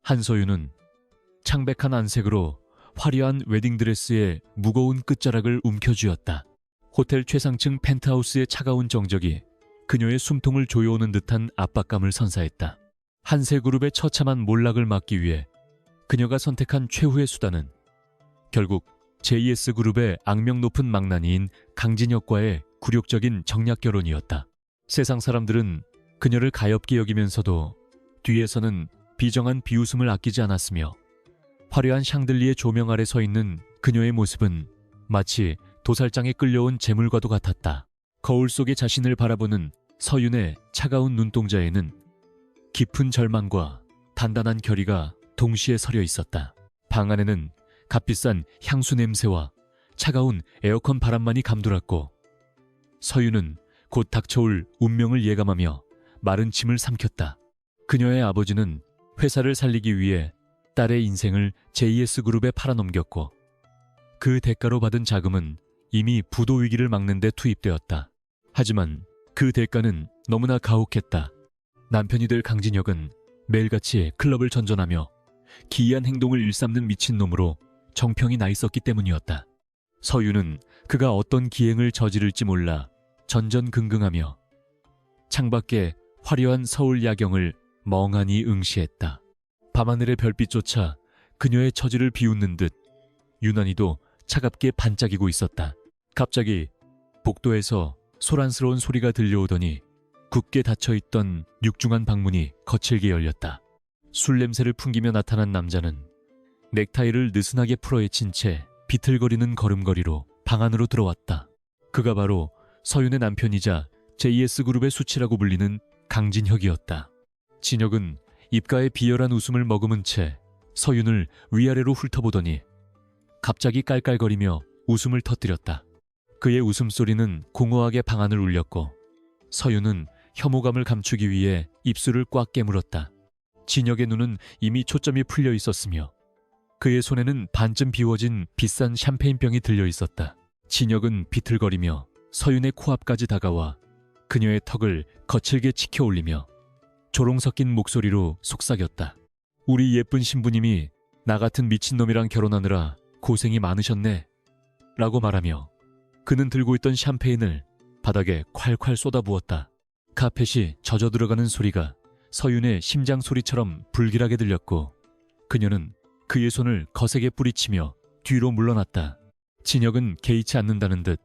한서윤은 창백한 안색으로 화려한 웨딩드레스에 무거운 끝자락을 움켜쥐었다. 호텔 최상층 펜트하우스의 차가운 정적이 그녀의 숨통을 조여오는 듯한 압박감을 선사했다. 한세그룹의 처참한 몰락을 막기 위해 그녀가 선택한 최후의 수단은 결국 JS그룹의 악명 높은 망나니인 강진혁과의 굴욕적인 정략 결혼이었다. 세상 사람들은 그녀를 가엾게 여기면서도 뒤에서는 비정한 비웃음을 아끼지 않았으며 화려한 샹들리에 조명 아래 서 있는 그녀의 모습은 마치 도살장에 끌려온 재물과도 같았다. 거울 속에 자신을 바라보는 서윤의 차가운 눈동자에는 깊은 절망과 단단한 결의가 동시에 서려 있었다. 방 안에는 값비싼 향수 냄새와 차가운 에어컨 바람만이 감돌았고 서윤은 곧 닥쳐올 운명을 예감하며 마른 침을 삼켰다. 그녀의 아버지는 회사를 살리기 위해 딸의 인생을 JS그룹에 팔아넘겼고 그 대가로 받은 자금은 이미 부도 위기를 막는 데 투입되었다. 하지만 그 대가는 너무나 가혹했다. 남편이 될 강진혁은 매일같이 클럽을 전전하며 기이한 행동을 일삼는 미친놈으로 정평이 나 있었기 때문이었다. 서윤은 그가 어떤 기행을 저지를지 몰라 전전긍긍하며 창밖의 화려한 서울 야경을 멍하니 응시했다. 밤하늘의 별빛조차 그녀의 처지를 비웃는 듯 유난히도 차갑게 반짝이고 있었다. 갑자기 복도에서 소란스러운 소리가 들려오더니 굳게 닫혀있던 육중한 방문이 거칠게 열렸다. 술 냄새를 풍기며 나타난 남자는 넥타이를 느슨하게 풀어헤친 채 비틀거리는 걸음걸이로 방 안으로 들어왔다. 그가 바로 서윤의 남편이자 JS그룹의 수치라고 불리는 강진혁이었다. 진혁은 입가에 비열한 웃음을 머금은 채 서윤을 위아래로 훑어보더니 갑자기 깔깔거리며 웃음을 터뜨렸다. 그의 웃음소리는 공허하게 방 안을 울렸고 서윤은 혐오감을 감추기 위해 입술을 꽉 깨물었다. 진혁의 눈은 이미 초점이 풀려 있었으며 그의 손에는 반쯤 비워진 비싼 샴페인병이 들려 있었다. 진혁은 비틀거리며 서윤의 코앞까지 다가와 그녀의 턱을 거칠게 치켜 올리며 조롱 섞인 목소리로 속삭였다. 우리 예쁜 신부님이 나 같은 미친놈이랑 결혼하느라 고생이 많으셨네 라고 말하며 그는 들고 있던 샴페인을 바닥에 콸콸 쏟아부었다. 카펫이 젖어들어가는 소리가 서윤의 심장 소리처럼 불길하게 들렸고 그녀는 그의 손을 거세게 뿌리치며 뒤로 물러났다. 진혁은 개의치 않는다는 듯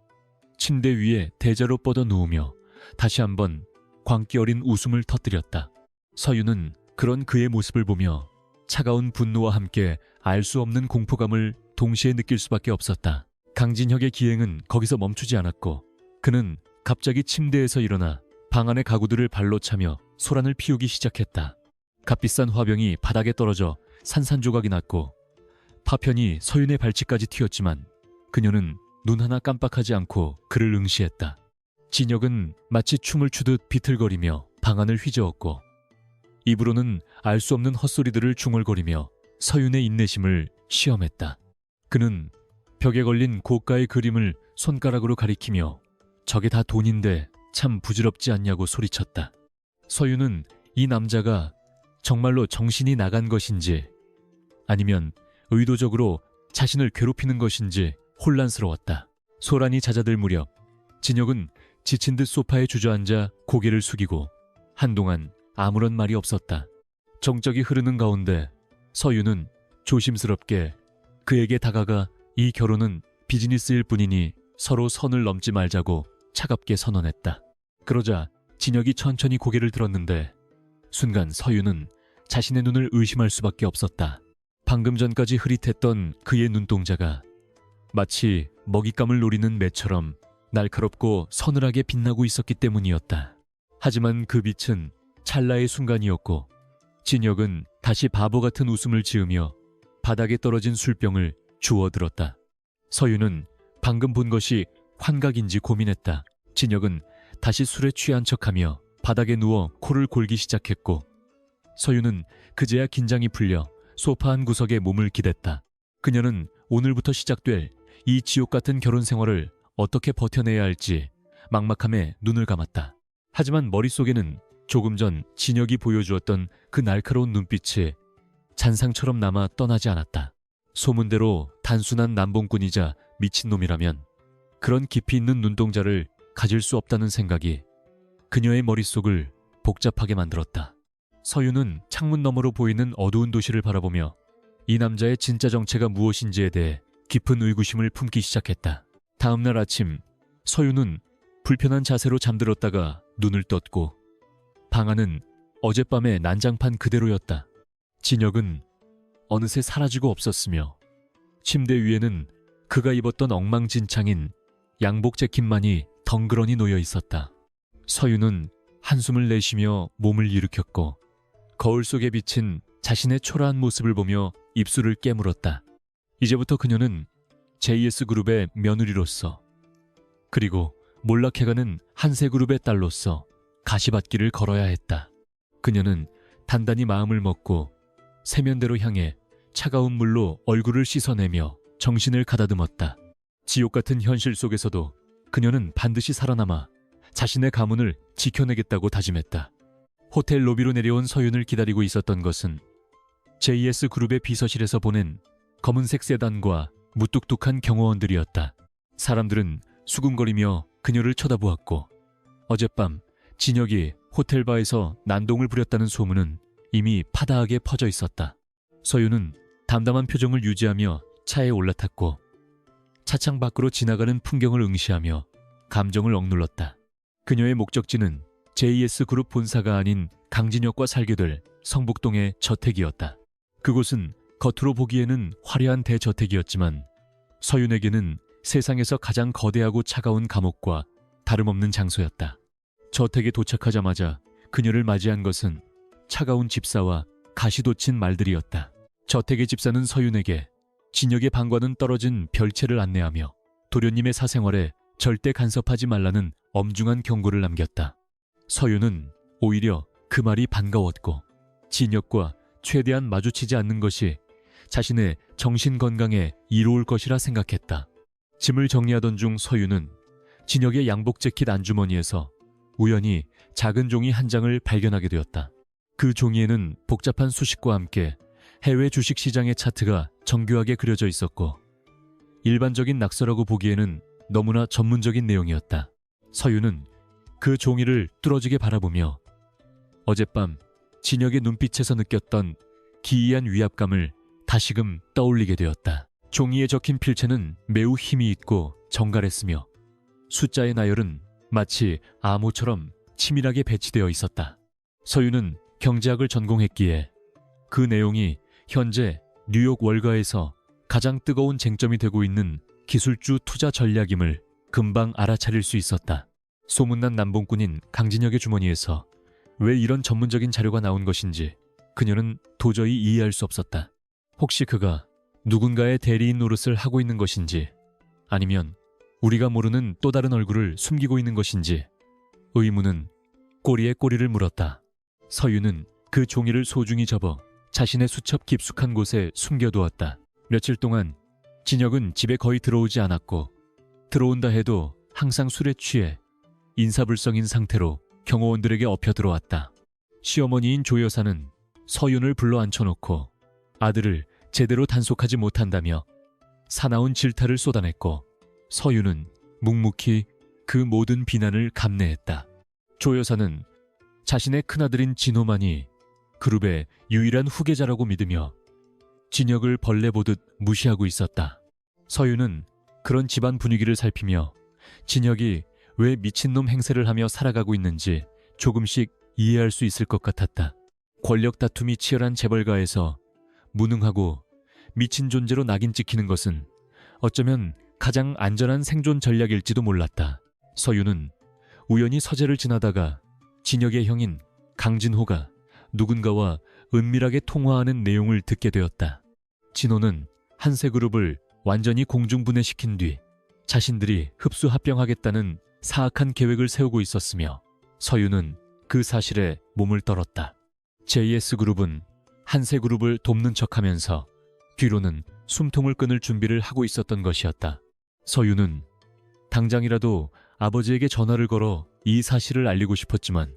침대 위에 대자로 뻗어 누우며 다시 한번 광기 어린 웃음을 터뜨렸다. 서윤은 그런 그의 모습을 보며 차가운 분노와 함께 알 수 없는 공포감을 동시에 느낄 수밖에 없었다. 강진혁의 기행은 거기서 멈추지 않았고 그는 갑자기 침대에서 일어나 방 안의 가구들을 발로 차며 소란을 피우기 시작했다. 값비싼 화병이 바닥에 떨어져 산산조각이 났고 파편이 서윤의 발치까지 튀었지만 그녀는 눈 하나 깜빡하지 않고 그를 응시했다. 진혁은 마치 춤을 추듯 비틀거리며 방 안을 휘저었고 입으로는 알 수 없는 헛소리들을 중얼거리며 서윤의 인내심을 시험했다. 그는 벽에 걸린 고가의 그림을 손가락으로 가리키며 저게 다 돈인데 참 부질없지 않냐고 소리쳤다. 서윤은 이 남자가 정말로 정신이 나간 것인지 아니면 의도적으로 자신을 괴롭히는 것인지 혼란스러웠다. 소란이 잦아들 무렵 진혁은 지친 듯 소파에 주저앉아 고개를 숙이고 한동안 아무런 말이 없었다. 정적이 흐르는 가운데 서윤은 조심스럽게 그에게 다가가 이 결혼은 비즈니스일 뿐이니 서로 선을 넘지 말자고 차갑게 선언했다. 그러자 진혁이 천천히 고개를 들었는데 순간 서윤은 자신의 눈을 의심할 수밖에 없었다. 방금 전까지 흐릿했던 그의 눈동자가 마치 먹잇감을 노리는 매처럼 날카롭고 서늘하게 빛나고 있었기 때문이었다. 하지만 그 빛은 찰나의 순간이었고 진혁은 다시 바보 같은 웃음을 지으며 바닥에 떨어진 술병을 주워들었다. 서윤은 방금 본 것이 환각인지 고민했다. 진혁은 다시 술에 취한 척하며 바닥에 누워 코를 골기 시작했고 서윤은 그제야 긴장이 풀려 소파 한 구석에 몸을 기댔다. 그녀는 오늘부터 시작될 이 지옥 같은 결혼 생활을 어떻게 버텨내야 할지 막막함에 눈을 감았다. 하지만 머릿속에는 조금 전 진혁이 보여주었던 그 날카로운 눈빛이 잔상처럼 남아 떠나지 않았다. 소문대로 단순한 남봉꾼이자 미친놈이라면 그런 깊이 있는 눈동자를 가질 수 없다는 생각이 그녀의 머릿속을 복잡하게 만들었다. 서유는 창문 너머로 보이는 어두운 도시를 바라보며 이 남자의 진짜 정체가 무엇인지에 대해 깊은 의구심을 품기 시작했다. 다음 날 아침, 서유는 불편한 자세로 잠들었다가 눈을 떴고 방 안은 어젯밤의 난장판 그대로였다. 진혁은 어느새 사라지고 없었으며 침대 위에는 그가 입었던 엉망진창인 양복 재킷만이 덩그러니 놓여 있었다. 서유는 한숨을 내쉬며 몸을 일으켰고 거울 속에 비친 자신의 초라한 모습을 보며 입술을 깨물었다. 이제부터 그녀는 JS그룹의 며느리로서 그리고 몰락해가는 한세그룹의 딸로서 가시밭길을 걸어야 했다. 그녀는 단단히 마음을 먹고 세면대로 향해 차가운 물로 얼굴을 씻어내며 정신을 가다듬었다. 지옥 같은 현실 속에서도 그녀는 반드시 살아남아 자신의 가문을 지켜내겠다고 다짐했다. 호텔 로비로 내려온 서윤을 기다리고 있었던 것은 JS그룹의 비서실에서 보낸 검은색 세단과 무뚝뚝한 경호원들이었다. 사람들은 수군거리며 그녀를 쳐다보았고 어젯밤 진혁이 호텔바에서 난동을 부렸다는 소문은 이미 파다하게 퍼져 있었다. 서윤은 담담한 표정을 유지하며 차에 올라탔고 차창 밖으로 지나가는 풍경을 응시하며 감정을 억눌렀다. 그녀의 목적지는 JS그룹 본사가 아닌 강진혁과 살게 될 성북동의 저택이었다. 그곳은 겉으로 보기에는 화려한 대저택이었지만 서윤에게는 세상에서 가장 거대하고 차가운 감옥과 다름없는 장소였다. 저택에 도착하자마자 그녀를 맞이한 것은 차가운 집사와 가시돋친 말들이었다. 저택의 집사는 서윤에게 진혁의 방과는 떨어진 별채를 안내하며 도련님의 사생활에 절대 간섭하지 말라는 엄중한 경고를 남겼다. 서윤은 오히려 그 말이 반가웠고 진혁과 최대한 마주치지 않는 것이 자신의 정신 건강에 이로울 것이라 생각했다. 짐을 정리하던 중 서윤은 진혁의 양복 재킷 안주머니에서 우연히 작은 종이 한 장을 발견하게 되었다. 그 종이에는 복잡한 수식과 함께 해외 주식시장의 차트가 정교하게 그려져 있었고 일반적인 낙서라고 보기에는 너무나 전문적인 내용이었다. 서윤은 그 종이를 뚫어지게 바라보며 어젯밤 진혁의 눈빛에서 느꼈던 기이한 위압감을 다시금 떠올리게 되었다. 종이에 적힌 필체는 매우 힘이 있고 정갈했으며 숫자의 나열은 마치 암호처럼 치밀하게 배치되어 있었다. 서윤은 경제학을 전공했기에 그 내용이 현재 뉴욕 월가에서 가장 뜨거운 쟁점이 되고 있는 기술주 투자 전략임을 금방 알아차릴 수 있었다. 소문난 남봉꾼인 강진혁의 주머니에서 왜 이런 전문적인 자료가 나온 것인지 그녀는 도저히 이해할 수 없었다. 혹시 그가 누군가의 대리인 노릇을 하고 있는 것인지 아니면 우리가 모르는 또 다른 얼굴을 숨기고 있는 것인지 의문은 꼬리에 꼬리를 물었다. 서윤은 그 종이를 소중히 접어 자신의 수첩 깊숙한 곳에 숨겨두었다. 며칠 동안 진혁은 집에 거의 들어오지 않았고 들어온다 해도 항상 술에 취해 인사불성인 상태로 경호원들에게 엎혀 들어왔다. 시어머니인 조 여사는 서윤을 불러 앉혀놓고 아들을 제대로 단속하지 못한다며 사나운 질타를 쏟아냈고 서윤은 묵묵히 그 모든 비난을 감내했다. 조 여사는 자신의 큰아들인 진호만이 그룹의 유일한 후계자라고 믿으며 진혁을 벌레 보듯 무시하고 있었다. 서윤은 그런 집안 분위기를 살피며 진혁이 왜 미친놈 행세를 하며 살아가고 있는지 조금씩 이해할 수 있을 것 같았다. 권력 다툼이 치열한 재벌가에서 무능하고 미친 존재로 낙인 찍히는 것은 어쩌면 가장 안전한 생존 전략일지도 몰랐다. 서윤은 우연히 서재를 지나다가 진혁의 형인 강진호가 누군가와 은밀하게 통화하는 내용을 듣게 되었다. 진호는 한세그룹을 완전히 공중분해시킨 뒤 자신들이 흡수합병하겠다는 사악한 계획을 세우고 있었으며 서윤은 그 사실에 몸을 떨었다. JS그룹은 한세그룹을 돕는 척하면서 뒤로는 숨통을 끊을 준비를 하고 있었던 것이었다. 서윤은 당장이라도 아버지에게 전화를 걸어 이 사실을 알리고 싶었지만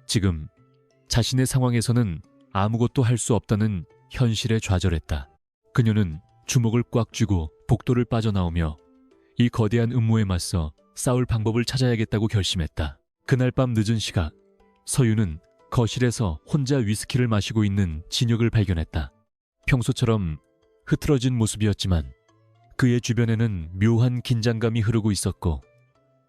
지금 자신의 상황에서는 아무것도 할 수 없다는 현실에 좌절했다. 그녀는 주먹을 꽉 쥐고 복도를 빠져나오며 이 거대한 음모에 맞서 싸울 방법을 찾아야겠다고 결심했다. 그날 밤 늦은 시각, 서유는 거실에서 혼자 위스키를 마시고 있는 진혁을 발견했다. 평소처럼 흐트러진 모습이었지만 그의 주변에는 묘한 긴장감이 흐르고 있었고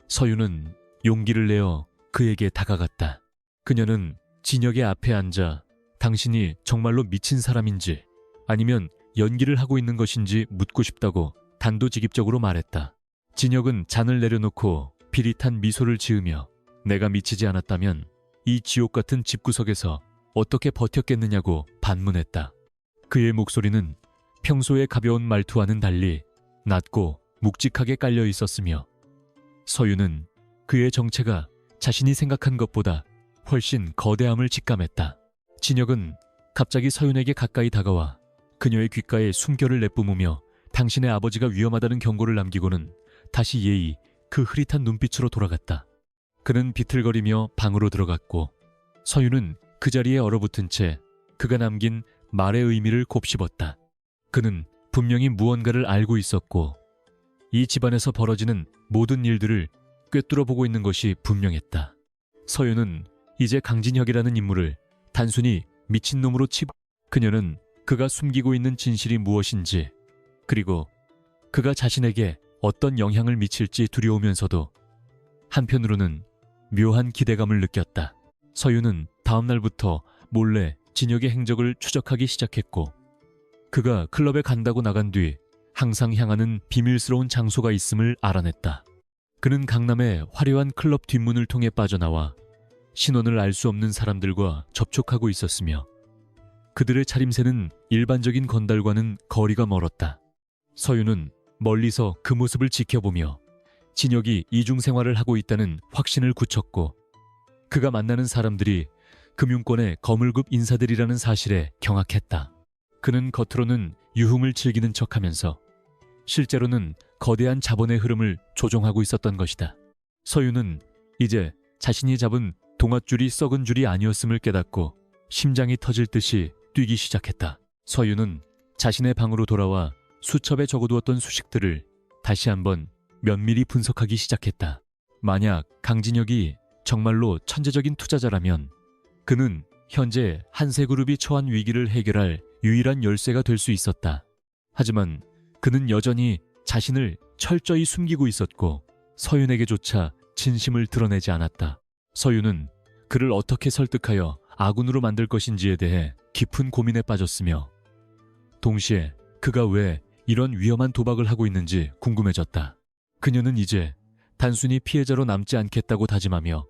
서유는 용기를 내어 그에게 다가갔다. 그녀는 진혁의 앞에 앉아 당신이 정말로 미친 사람인지 아니면 연기를 하고 있는 것인지 묻고 싶다고 단도직입적으로 말했다. 진혁은 잔을 내려놓고 비릿한 미소를 지으며 내가 미치지 않았다면 이 지옥 같은 집구석에서 어떻게 버텼겠느냐고 반문했다. 그의 목소리는 평소의 가벼운 말투와는 달리 낮고 묵직하게 깔려 있었으며 서유는 그의 정체가 자신이 생각한 것보다 훨씬 거대함을 직감했다. 진혁은 갑자기 서윤에게 가까이 다가와 그녀의 귓가에 숨결을 내뿜으며 당신의 아버지가 위험하다는 경고를 남기고는 다시 예의 그 흐릿한 눈빛으로 돌아갔다. 그는 비틀거리며 방으로 들어갔고 서윤은 그 자리에 얼어붙은 채 그가 남긴 말의 의미를 곱씹었다. 그는 분명히 무언가를 알고 있었고 이 집안에서 벌어지는 모든 일들을 꿰뚫어 보고 있는 것이 분명했다. 서윤은 이제 강진혁이라는 인물을 단순히 미친놈으로 치부 그녀는 그가 숨기고 있는 진실이 무엇인지 그리고 그가 자신에게 어떤 영향을 미칠지 두려우면서도 한편으로는 묘한 기대감을 느꼈다. 서윤은 다음 날부터 몰래 진혁의 행적을 추적하기 시작했고 그가 클럽에 간다고 나간 뒤 항상 향하는 비밀스러운 장소가 있음을 알아냈다. 그는 강남의 화려한 클럽 뒷문을 통해 빠져나와 신원을 알 수 없는 사람들과 접촉하고 있었으며 그들의 차림새는 일반적인 건달과는 거리가 멀었다. 서윤은 멀리서 그 모습을 지켜보며 진혁이 이중생활을 하고 있다는 확신을 굳혔고 그가 만나는 사람들이 금융권의 거물급 인사들이라는 사실에 경악했다. 그는 겉으로는 유흥을 즐기는 척하면서 실제로는 거대한 자본의 흐름을 조종하고 있었던 것이다. 서윤은 이제 자신이 잡은 동아줄이 썩은 줄이 아니었음을 깨닫고 심장이 터질 듯이 뛰기 시작했다. 서윤은 자신의 방으로 돌아와 수첩에 적어두었던 수식들을 다시 한번 면밀히 분석하기 시작했다. 만약 강진혁이 정말로 천재적인 투자자라면 그는 현재 한세그룹이 처한 위기를 해결할 유일한 열쇠가 될 수 있었다. 하지만 그는 여전히 자신을 철저히 숨기고 있었고 서윤에게조차 진심을 드러내지 않았다. 서윤은 그를 어떻게 설득하여 아군으로 만들 것인지에 대해 깊은 고민에 빠졌으며 동시에 그가 왜 이런 위험한 도박을 하고 있는지 궁금해졌다. 그녀는 이제 단순히 피해자로 남지 않겠다고 다짐하며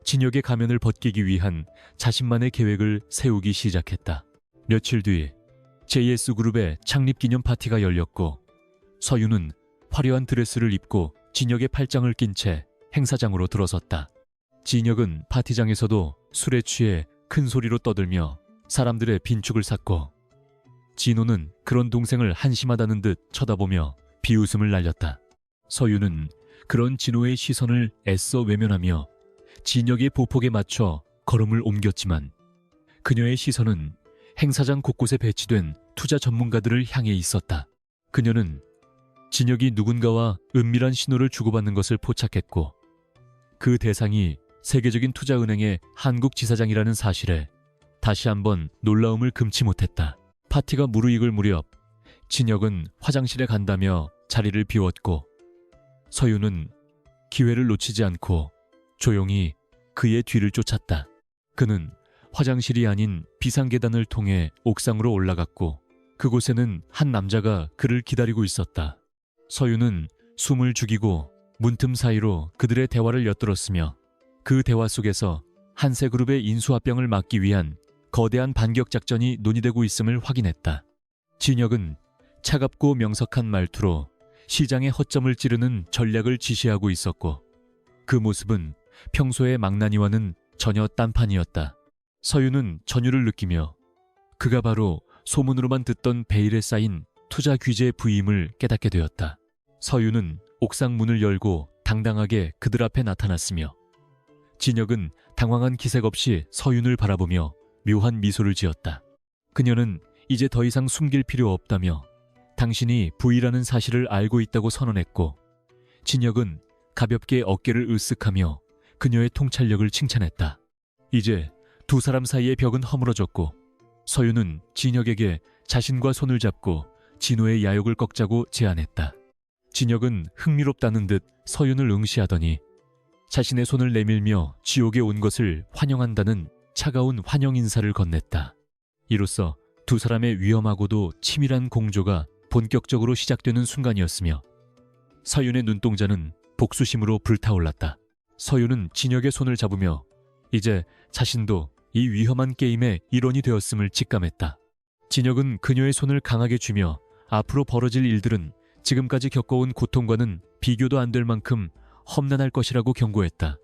진혁의 가면을 벗기기 위한 자신만의 계획을 세우기 시작했다. 며칠 뒤 JS그룹의 창립기념 파티가 열렸고 서윤은 화려한 드레스를 입고 진혁의 팔짱을 낀 채 행사장으로 들어섰다. 진혁은 파티장에서도 술에 취해 큰 소리로 떠들며 사람들의 빈축을 샀고 진호는 그런 동생을 한심하다는 듯 쳐다보며 비웃음을 날렸다. 서윤은 그런 진호의 시선을 애써 외면하며 진혁의 보폭에 맞춰 걸음을 옮겼지만 그녀의 시선은 행사장 곳곳에 배치된 투자 전문가들을 향해 있었다. 그녀는 진혁이 누군가와 은밀한 신호를 주고받는 것을 포착했고 그 대상이 세계적인 투자은행의 한국 지사장이라는 사실에 다시 한번 놀라움을 금치 못했다. 파티가 무르익을 무렵 진혁은 화장실에 간다며 자리를 비웠고 서윤은 기회를 놓치지 않고 조용히 그의 뒤를 쫓았다. 그는 화장실이 아닌 비상계단을 통해 옥상으로 올라갔고 그곳에는 한 남자가 그를 기다리고 있었다. 서윤은 숨을 죽이고 문틈 사이로 그들의 대화를 엿들었으며 그 대화 속에서 한세그룹의 인수합병을 막기 위한 거대한 반격 작전이 논의되고 있음을 확인했다. 진혁은 차갑고 명석한 말투로 시장의 허점을 찌르는 전략을 지시하고 있었고 그 모습은 평소의 망나니와는 전혀 딴판이었다. 서윤은 전율을 느끼며 그가 바로 소문으로만 듣던 베일에 쌓인 투자 규제 부임을 깨닫게 되었다. 서윤은 옥상 문을 열고 당당하게 그들 앞에 나타났으며 진혁은 당황한 기색 없이 서윤을 바라보며 묘한 미소를 지었다. 그녀는 이제 더 이상 숨길 필요 없다며 당신이 부인이라는 사실을 알고 있다고 선언했고, 진혁은 가볍게 어깨를 으쓱하며 그녀의 통찰력을 칭찬했다. 이제 두 사람 사이의 벽은 허물어졌고 서윤은 진혁에게 자신과 손을 잡고 진호의 야욕을 꺾자고 제안했다. 진혁은 흥미롭다는 듯 서윤을 응시하더니 자신의 손을 내밀며 지옥에 온 것을 환영한다는 차가운 환영 인사를 건넸다. 이로써 두 사람의 위험하고도 치밀한 공조가 본격적으로 시작되는 순간이었으며 서윤의 눈동자는 복수심으로 불타올랐다. 서윤은 진혁의 손을 잡으며 이제 자신도 이 위험한 게임의 일원이 되었음을 직감했다. 진혁은 그녀의 손을 강하게 쥐며 앞으로 벌어질 일들은 지금까지 겪어온 고통과는 비교도 안 될 만큼 험난할 것이라고 경고했다.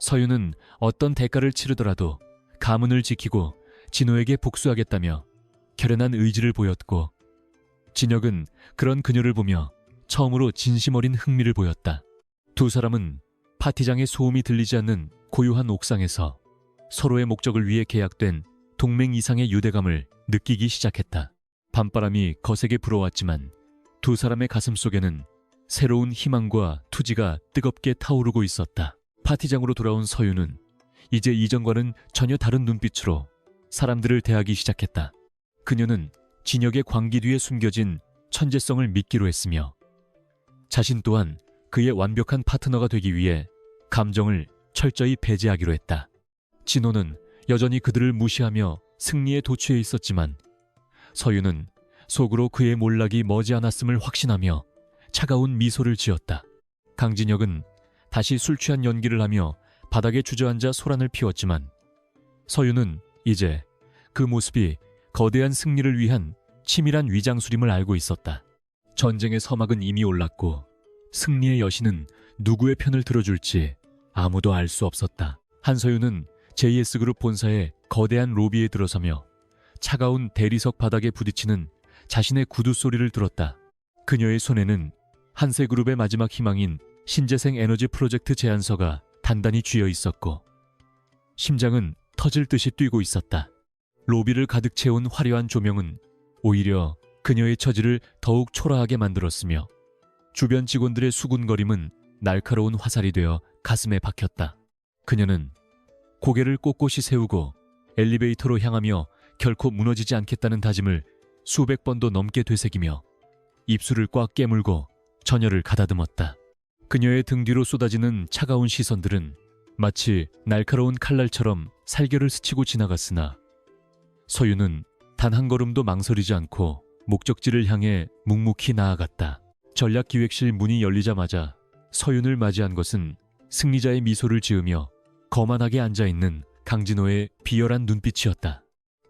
서윤은 어떤 대가를 치르더라도 가문을 지키고 진호에게 복수하겠다며 결연한 의지를 보였고, 진혁은 그런 그녀를 보며 처음으로 진심 어린 흥미를 보였다. 두 사람은 파티장의 소음이 들리지 않는 고요한 옥상에서 서로의 목적을 위해 계약된 동맹 이상의 유대감을 느끼기 시작했다. 밤바람이 거세게 불어왔지만 두 사람의 가슴 속에는 새로운 희망과 투지가 뜨겁게 타오르고 있었다. 파티장으로 돌아온 서윤은 이제 이전과는 전혀 다른 눈빛으로 사람들을 대하기 시작했다. 그녀는 진혁의 광기 뒤에 숨겨진 천재성을 믿기로 했으며 자신 또한 그의 완벽한 파트너가 되기 위해 감정을 철저히 배제하기로 했다. 진호는 여전히 그들을 무시하며 승리에 도취해 있었지만 서윤은 속으로 그의 몰락이 머지않았음을 확신하며 차가운 미소를 지었다. 강진혁은 다시 술 취한 연기를 하며 바닥에 주저앉아 소란을 피웠지만 서윤은 이제 그 모습이 거대한 승리를 위한 치밀한 위장술임을 알고 있었다. 전쟁의 서막은 이미 올랐고 승리의 여신은 누구의 편을 들어줄지 아무도 알 수 없었다. 한서윤은 JS그룹 본사의 거대한 로비에 들어서며 차가운 대리석 바닥에 부딪히는 자신의 구두 소리를 들었다. 그녀의 손에는 한세그룹의 마지막 희망인 신재생 에너지 프로젝트 제안서가 단단히 쥐어 있었고 심장은 터질 듯이 뛰고 있었다. 로비를 가득 채운 화려한 조명은 오히려 그녀의 처지를 더욱 초라하게 만들었으며 주변 직원들의 수군거림은 날카로운 화살이 되어 가슴에 박혔다. 그녀는 고개를 꼿꼿이 세우고 엘리베이터로 향하며 결코 무너지지 않겠다는 다짐을 수백 번도 넘게 되새기며 입술을 꽉 깨물고 전열을 가다듬었다. 그녀의 등 뒤로 쏟아지는 차가운 시선들은 마치 날카로운 칼날처럼 살결을 스치고 지나갔으나 서윤은 단 한 걸음도 망설이지 않고 목적지를 향해 묵묵히 나아갔다. 전략기획실 문이 열리자마자 서윤을 맞이한 것은 승리자의 미소를 지으며 거만하게 앉아있는 강진호의 비열한 눈빛이었다.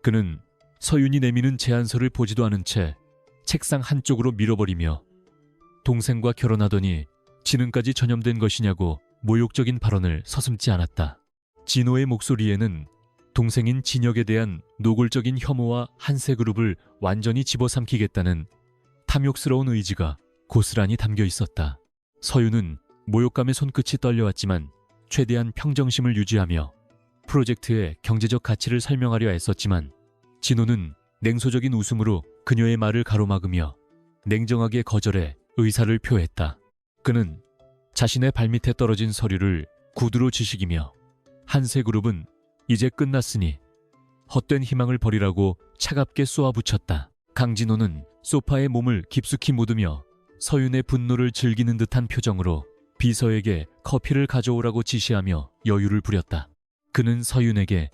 그는 서윤이 내미는 제안서를 보지도 않은 채 책상 한쪽으로 밀어버리며 동생과 결혼하더니 지능까지 전염된 것이냐고 모욕적인 발언을 서슴지 않았다. 진호의 목소리에는 동생인 진혁에 대한 노골적인 혐오와 한세그룹을 완전히 집어삼키겠다는 탐욕스러운 의지가 고스란히 담겨 있었다. 서윤은 모욕감의 손끝이 떨려왔지만 최대한 평정심을 유지하며 프로젝트의 경제적 가치를 설명하려 애썼지만 진호는 냉소적인 웃음으로 그녀의 말을 가로막으며 냉정하게 거절해 의사를 표했다. 그는 자신의 발밑에 떨어진 서류를 구두로 지식이며 한세그룹은 이제 끝났으니 헛된 희망을 버리라고 차갑게 쏘아붙였다. 강진호는 소파에 몸을 깊숙이 묻으며 서윤의 분노를 즐기는 듯한 표정으로 비서에게 커피를 가져오라고 지시하며 여유를 부렸다. 그는 서윤에게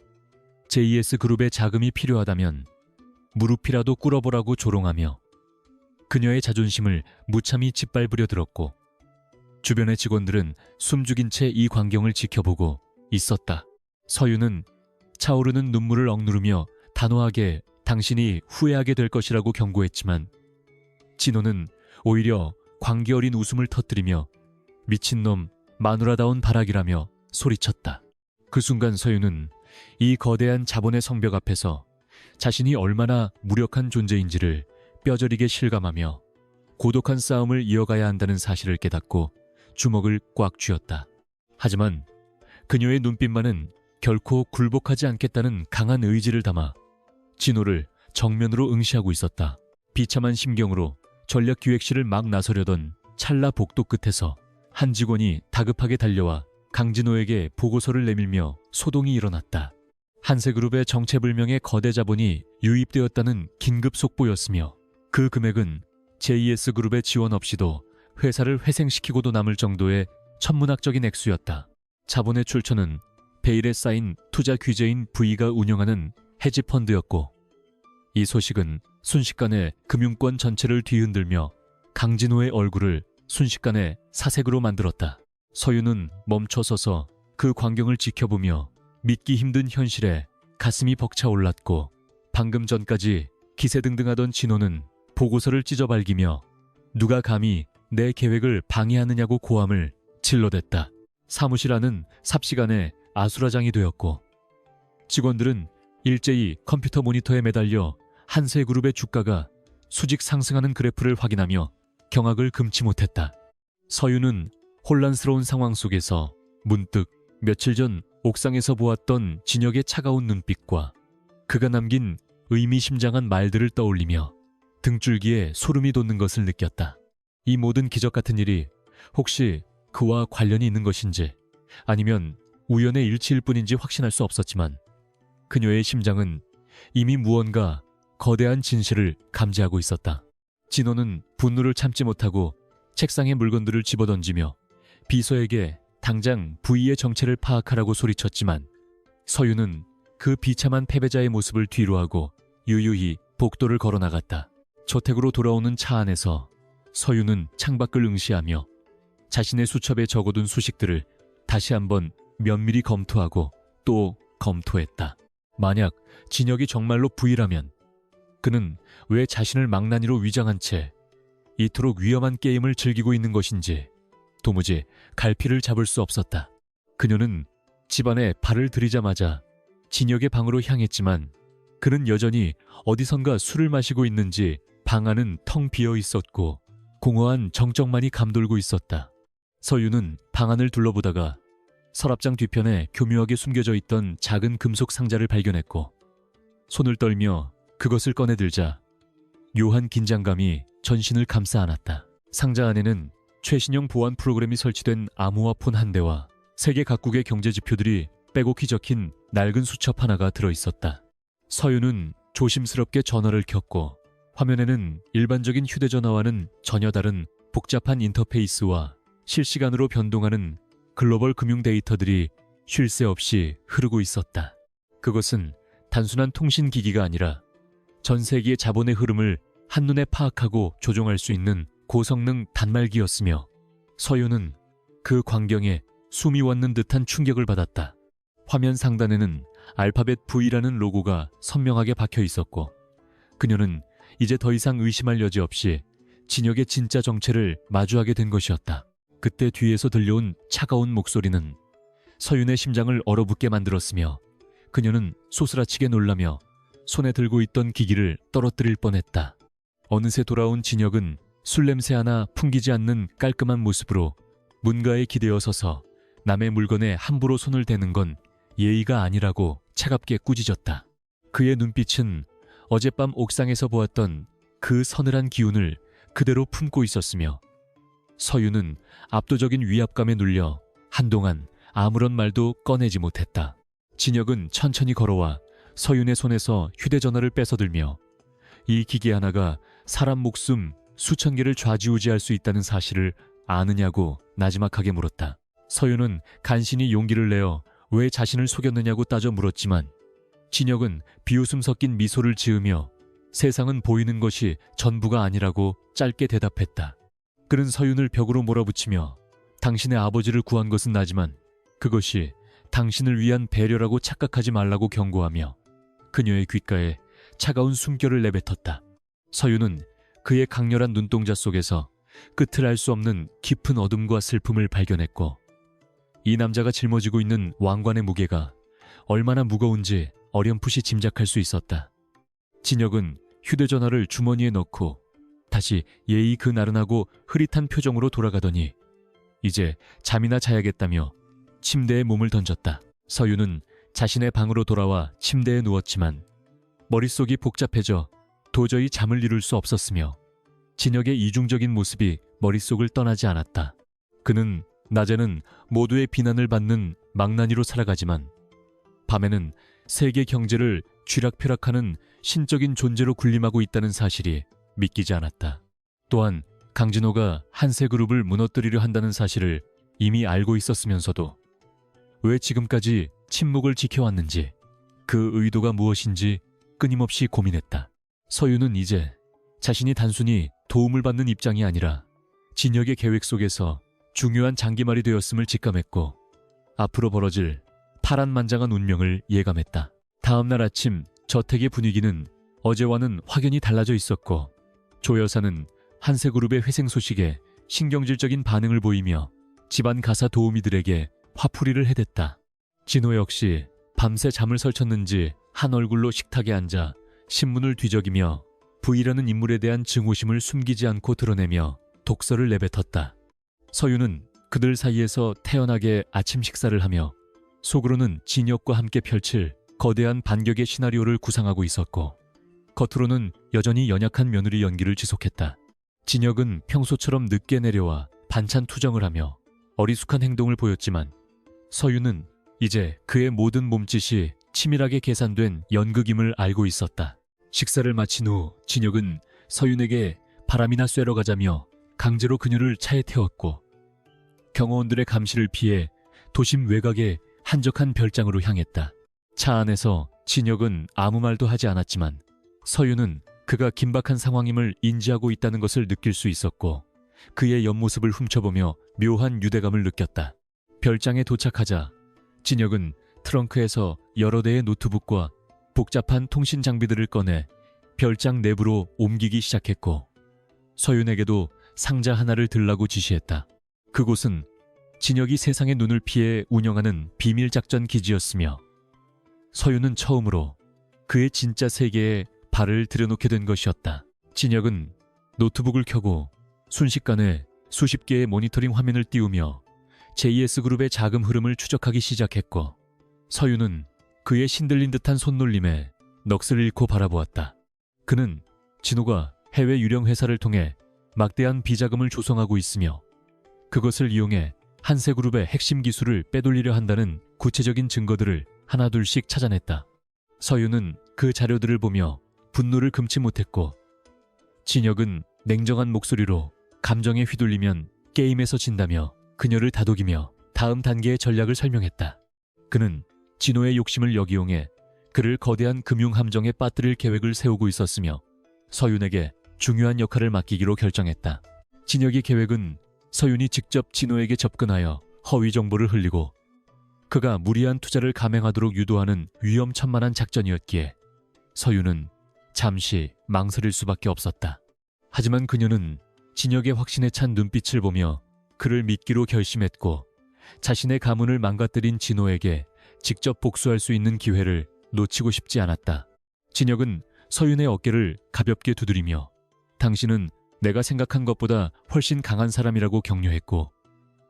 JS그룹의 자금이 필요하다면 무릎이라도 꿇어보라고 조롱하며 그녀의 자존심을 무참히 짓밟으려 들었고 주변의 직원들은 숨죽인 채 이 광경을 지켜보고 있었다. 서윤은 차오르는 눈물을 억누르며 단호하게 당신이 후회하게 될 것이라고 경고했지만 진호는 오히려 광기 어린 웃음을 터뜨리며 미친놈 마누라다운 발악이라며 소리쳤다. 그 순간 서윤은 이 거대한 자본의 성벽 앞에서 자신이 얼마나 무력한 존재인지를 뼈저리게 실감하며 고독한 싸움을 이어가야 한다는 사실을 깨닫고 주먹을 꽉 쥐었다. 하지만 그녀의 눈빛만은 결코 굴복하지 않겠다는 강한 의지를 담아 진호를 정면으로 응시하고 있었다. 비참한 심경으로 전략기획실을 막 나서려던 찰나 복도 끝에서 한 직원이 다급하게 달려와 강진호에게 보고서를 내밀며 소동이 일어났다. 한세그룹의 정체불명의 거대 자본이 유입되었다는 긴급 속보였으며 그 금액은 JS그룹의 지원 없이도 회사를 회생시키고도 남을 정도의 천문학적인 액수였다. 자본의 출처는 베일에 쌓인 투자 규제인 V가 운영하는 헤지펀드였고 이 소식은 순식간에 금융권 전체를 뒤흔들며 강진호의 얼굴을 순식간에 사색으로 만들었다. 서윤은 멈춰서서 그 광경을 지켜보며 믿기 힘든 현실에 가슴이 벅차올랐고 방금 전까지 기세등등하던 진호는 보고서를 찢어발기며 누가 감히 내 계획을 방해하느냐고 고함을 질러댔다. 사무실 안은 삽시간에 아수라장이 되었고 직원들은 일제히 컴퓨터 모니터에 매달려 한세그룹의 주가가 수직 상승하는 그래프를 확인하며 경악을 금치 못했다. 서윤은 혼란스러운 상황 속에서 문득 며칠 전 옥상에서 보았던 진혁의 차가운 눈빛과 그가 남긴 의미심장한 말들을 떠올리며 등줄기에 소름이 돋는 것을 느꼈다. 이 모든 기적 같은 일이 혹시 그와 관련이 있는 것인지 아니면 우연의 일치일 뿐인지 확신할 수 없었지만 그녀의 심장은 이미 무언가 거대한 진실을 감지하고 있었다. 진호는 분노를 참지 못하고 책상에 물건들을 집어던지며 비서에게 당장 V의 정체를 파악하라고 소리쳤지만 서윤은 그 비참한 패배자의 모습을 뒤로하고 유유히 복도를 걸어나갔다. 저택으로 돌아오는 차 안에서 서윤은 창밖을 응시하며 자신의 수첩에 적어둔 수식들을 다시 한번 면밀히 검토하고 또 검토했다. 만약 진혁이 정말로 V라면 그는 왜 자신을 망나니로 위장한 채 이토록 위험한 게임을 즐기고 있는 것인지 도무지 갈피를 잡을 수 없었다. 그녀는 집안에 발을 들이자마자 진혁의 방으로 향했지만 그는 여전히 어디선가 술을 마시고 있는지 방 안은 텅 비어 있었고 공허한 정적만이 감돌고 있었다. 서윤은 방 안을 둘러보다가 서랍장 뒤편에 교묘하게 숨겨져 있던 작은 금속 상자를 발견했고 손을 떨며 그것을 꺼내들자 묘한 긴장감이 전신을 감싸 안았다. 상자 안에는 최신형 보안 프로그램이 설치된 암호화폰 한 대와 세계 각국의 경제 지표들이 빼곡히 적힌 낡은 수첩 하나가 들어있었다. 서윤은 조심스럽게 전화를 켰고 화면에는 일반적인 휴대전화와는 전혀 다른 복잡한 인터페이스와 실시간으로 변동하는 글로벌 금융 데이터들이 쉴 새 없이 흐르고 있었다. 그것은 단순한 통신기기가 아니라 전 세계의 자본의 흐름을 한눈에 파악하고 조종할 수 있는 고성능 단말기였으며 서윤은 그 광경에 숨이 멎는 듯한 충격을 받았다. 화면 상단에는 알파벳 V라는 로고가 선명하게 박혀 있었고 그녀는 이제 더 이상 의심할 여지 없이 진혁의 진짜 정체를 마주하게 된 것이었다. 그때 뒤에서 들려온 차가운 목소리는 서윤의 심장을 얼어붙게 만들었으며 그녀는 소스라치게 놀라며 손에 들고 있던 기기를 떨어뜨릴 뻔했다. 어느새 돌아온 진혁은 술 냄새 하나 풍기지 않는 깔끔한 모습으로 문가에 기대어 서서 남의 물건에 함부로 손을 대는 건 예의가 아니라고 차갑게 꾸짖었다. 그의 눈빛은 어젯밤 옥상에서 보았던 그 서늘한 기운을 그대로 품고 있었으며 서윤은 압도적인 위압감에 눌려 한동안 아무런 말도 꺼내지 못했다. 진혁은 천천히 걸어와 서윤의 손에서 휴대전화를 뺏어들며 이 기계 하나가 사람 목숨 수천 개를 좌지우지할 수 있다는 사실을 아느냐고 나지막하게 물었다. 서윤은 간신히 용기를 내어 왜 자신을 속였느냐고 따져 물었지만 진혁은 비웃음 섞인 미소를 지으며 세상은 보이는 것이 전부가 아니라고 짧게 대답했다. 그는 서윤을 벽으로 몰아붙이며 당신의 아버지를 구한 것은 나지만 그것이 당신을 위한 배려라고 착각하지 말라고 경고하며 그녀의 귓가에 차가운 숨결을 내뱉었다. 서윤은 그의 강렬한 눈동자 속에서 끝을 알 수 없는 깊은 어둠과 슬픔을 발견했고 이 남자가 짊어지고 있는 왕관의 무게가 얼마나 무거운지 어렴풋이 짐작할 수 있었다. 진혁은 휴대전화를 주머니에 넣고 다시 예의 그 나른하고 흐릿한 표정으로 돌아가더니 이제 잠이나 자야겠다며 침대에 몸을 던졌다. 서윤은 자신의 방으로 돌아와 침대에 누웠지만 머릿속이 복잡해져 도저히 잠을 이룰 수 없었으며 진혁의 이중적인 모습이 머릿속을 떠나지 않았다. 그는 낮에는 모두의 비난을 받는 망나니로 살아가지만 밤에는 세계 경제를 쥐락펴락하는 신적인 존재로 군림하고 있다는 사실이 믿기지 않았다. 또한 강진호가 한세그룹을 무너뜨리려 한다는 사실을 이미 알고 있었으면서도 왜 지금까지 침묵을 지켜왔는지, 그 의도가 무엇인지 끊임없이 고민했다. 서유는 이제 자신이 단순히 도움을 받는 입장이 아니라 진혁의 계획 속에서 중요한 장기말이 되었음을 직감했고 앞으로 벌어질 파란만장한 운명을 예감했다. 다음 날 아침 저택의 분위기는 어제와는 확연히 달라져 있었고 조 여사는 한세그룹의 회생 소식에 신경질적인 반응을 보이며 집안 가사 도우미들에게 화풀이를 해댔다. 진호 역시 밤새 잠을 설쳤는지 한 얼굴로 식탁에 앉아 신문을 뒤적이며 부이라는 인물에 대한 증오심을 숨기지 않고 드러내며 독서를 내뱉었다. 서유는 그들 사이에서 태연하게 아침 식사를 하며 속으로는 진혁과 함께 펼칠 거대한 반격의 시나리오를 구상하고 있었고 겉으로는 여전히 연약한 며느리 연기를 지속했다. 진혁은 평소처럼 늦게 내려와 반찬 투정을 하며 어리숙한 행동을 보였지만 서유는 이제 그의 모든 몸짓이 치밀하게 계산된 연극임을 알고 있었다. 식사를 마친 후 진혁은 서윤에게 바람이나 쐬러 가자며 강제로 그녀를 차에 태웠고 경호원들의 감시를 피해 도심 외곽의 한적한 별장으로 향했다. 차 안에서 진혁은 아무 말도 하지 않았지만 서윤은 그가 긴박한 상황임을 인지하고 있다는 것을 느낄 수 있었고 그의 옆모습을 훔쳐보며 묘한 유대감을 느꼈다. 별장에 도착하자 진혁은 트렁크에서 여러 대의 노트북과 복잡한 통신 장비들을 꺼내 별장 내부로 옮기기 시작했고 서윤에게도 상자 하나를 들라고 지시했다. 그곳은 진혁이 세상의 눈을 피해 운영하는 비밀작전 기지였으며 서윤은 처음으로 그의 진짜 세계에 발을 들여놓게 된 것이었다. 진혁은 노트북을 켜고 순식간에 수십 개의 모니터링 화면을 띄우며 JS그룹의 자금 흐름을 추적하기 시작했고 서윤은 그의 신들린 듯한 손놀림에 넋을 잃고 바라보았다. 그는 진호가 해외 유령 회사를 통해 막대한 비자금을 조성하고 있으며 그것을 이용해 한세그룹의 핵심 기술을 빼돌리려 한다는 구체적인 증거들을 하나둘씩 찾아냈다. 서윤은 그 자료들을 보며 분노를 금치 못했고 진혁은 냉정한 목소리로 감정에 휘둘리면 게임에서 진다며 그녀를 다독이며 다음 단계의 전략을 설명했다. 그는 진호의 욕심을 역이용해 그를 거대한 금융 함정에 빠뜨릴 계획을 세우고 있었으며 서윤에게 중요한 역할을 맡기기로 결정했다. 진혁의 계획은 서윤이 직접 진호에게 접근하여 허위 정보를 흘리고 그가 무리한 투자를 감행하도록 유도하는 위험천만한 작전이었기에 서윤은 잠시 망설일 수밖에 없었다. 하지만 그녀는 진혁의 확신에 찬 눈빛을 보며 그를 믿기로 결심했고 자신의 가문을 망가뜨린 진호에게 직접 복수할 수 있는 기회를 놓치고 싶지 않았다. 진혁은 서윤의 어깨를 가볍게 두드리며 당신은 내가 생각한 것보다 훨씬 강한 사람이라고 격려했고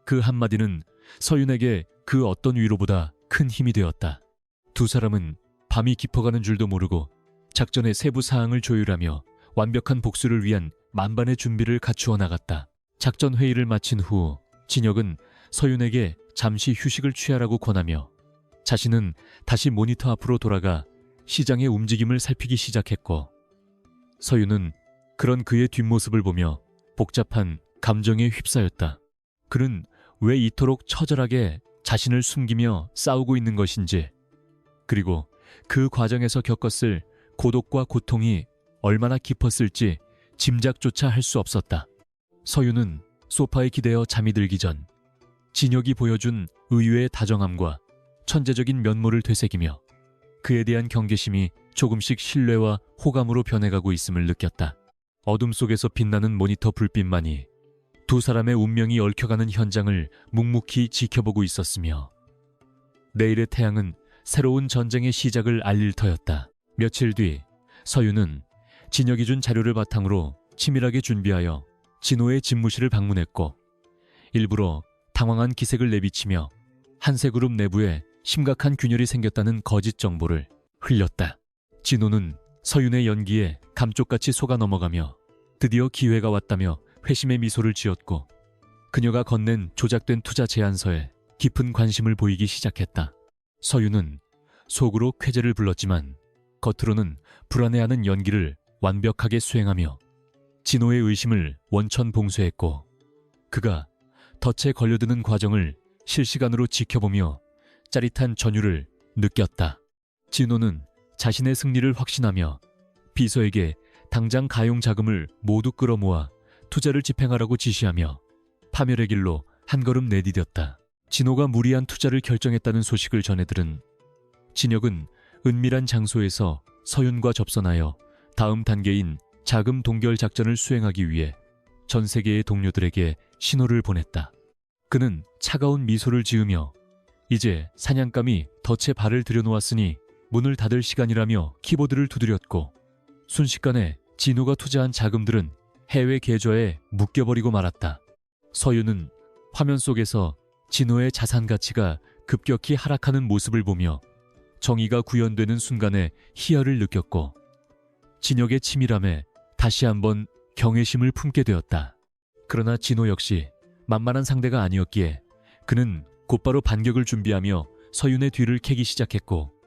그 한마디는 서윤에게 그 어떤 위로보다 큰 힘이 되었다. 두 사람은 밤이 깊어가는 줄도 모르고 작전의 세부 사항을 조율하며 완벽한 복수를 위한 만반의 준비를 갖추어 나갔다. 작전 회의를 마친 후 진혁은 서윤에게 잠시 휴식을 취하라고 권하며 자신은 다시 모니터 앞으로 돌아가 시장의 움직임을 살피기 시작했고 서윤은 그런 그의 뒷모습을 보며 복잡한 감정에 휩싸였다. 그는 왜 이토록 처절하게 자신을 숨기며 싸우고 있는 것인지 그리고 그 과정에서 겪었을 고독과 고통이 얼마나 깊었을지 짐작조차 할 수 없었다. 서윤은 소파에 기대어 잠이 들기 전 진혁이 보여준 의외의 다정함과 천재적인 면모를 되새기며 그에 대한 경계심이 조금씩 신뢰와 호감으로 변해가고 있음을 느꼈다. 어둠 속에서 빛나는 모니터 불빛만이 두 사람의 운명이 얽혀가는 현장을 묵묵히 지켜보고 있었으며 내일의 태양은 새로운 전쟁의 시작을 알릴 터였다. 며칠 뒤 서윤은 진혁이 준 자료를 바탕으로 치밀하게 준비하여 진호의 집무실을 방문했고 일부러 당황한 기색을 내비치며 한세그룹 내부에 심각한 균열이 생겼다는 거짓 정보를 흘렸다. 진호는 서윤의 연기에 감쪽같이 속아 넘어가며 드디어 기회가 왔다며 회심의 미소를 지었고 그녀가 건넨 조작된 투자 제안서에 깊은 관심을 보이기 시작했다. 서윤은 속으로 쾌재를 불렀지만 겉으로는 불안해하는 연기를 완벽하게 수행하며 진호의 의심을 원천봉쇄했고 그가 덫에 걸려드는 과정을 실시간으로 지켜보며 짜릿한 전율을 느꼈다. 진호는 자신의 승리를 확신하며 비서에게 당장 가용 자금을 모두 끌어모아 투자를 집행하라고 지시하며 파멸의 길로 한 걸음 내디뎠다. 진호가 무리한 투자를 결정했다는 소식을 전해들은 진혁은 은밀한 장소에서 서윤과 접선하여 다음 단계인 자금 동결 작전을 수행하기 위해 전 세계의 동료들에게 신호를 보냈다. 그는 차가운 미소를 지으며 이제 사냥감이 덫에 발을 들여놓았으니 문을 닫을 시간이라며 키보드를 두드렸고 순식간에 진호가 투자한 자금들은 해외 계좌에 묶여버리고 말았다. 서윤은 화면 속에서 진호의 자산 가치가 급격히 하락하는 모습을 보며 정의가 구현되는 순간에 희열을 느꼈고 진혁의 치밀함에 다시 한번 경외심을 품게 되었다. 그러나 진호 역시 만만한 상대가 아니었기에 그는 곧바로 반격을 준비하며 서윤의 뒤를 캐기 시작했고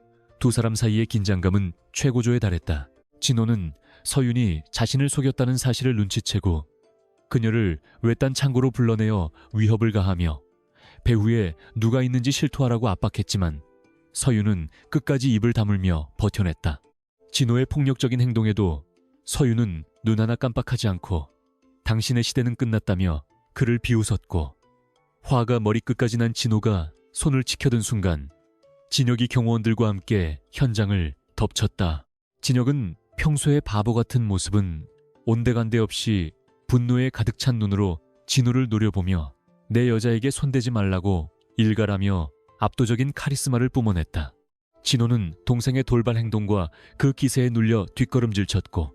두 사람 사이의 긴장감은 최고조에 달했다. 진호는 서윤이 자신을 속였다는 사실을 눈치채고 그녀를 외딴 창고로 불러내어 위협을 가하며 배후에 누가 있는지 실토하라고 압박했지만 서윤은 끝까지 입을 다물며 버텨냈다. 진호의 폭력적인 행동에도 서윤은 눈 하나 깜빡하지 않고 당신의 시대는 끝났다며 그를 비웃었고 화가 머리끝까지 난 진호가 손을 치켜든 순간 진혁이 경호원들과 함께 현장을 덮쳤다. 진혁은 평소의 바보 같은 모습은 온데간데 없이 분노에 가득 찬 눈으로 진호를 노려보며 내 여자에게 손대지 말라고 일갈하며 압도적인 카리스마를 뿜어냈다. 진호는 동생의 돌발 행동과 그 기세에 눌려 뒷걸음질 쳤고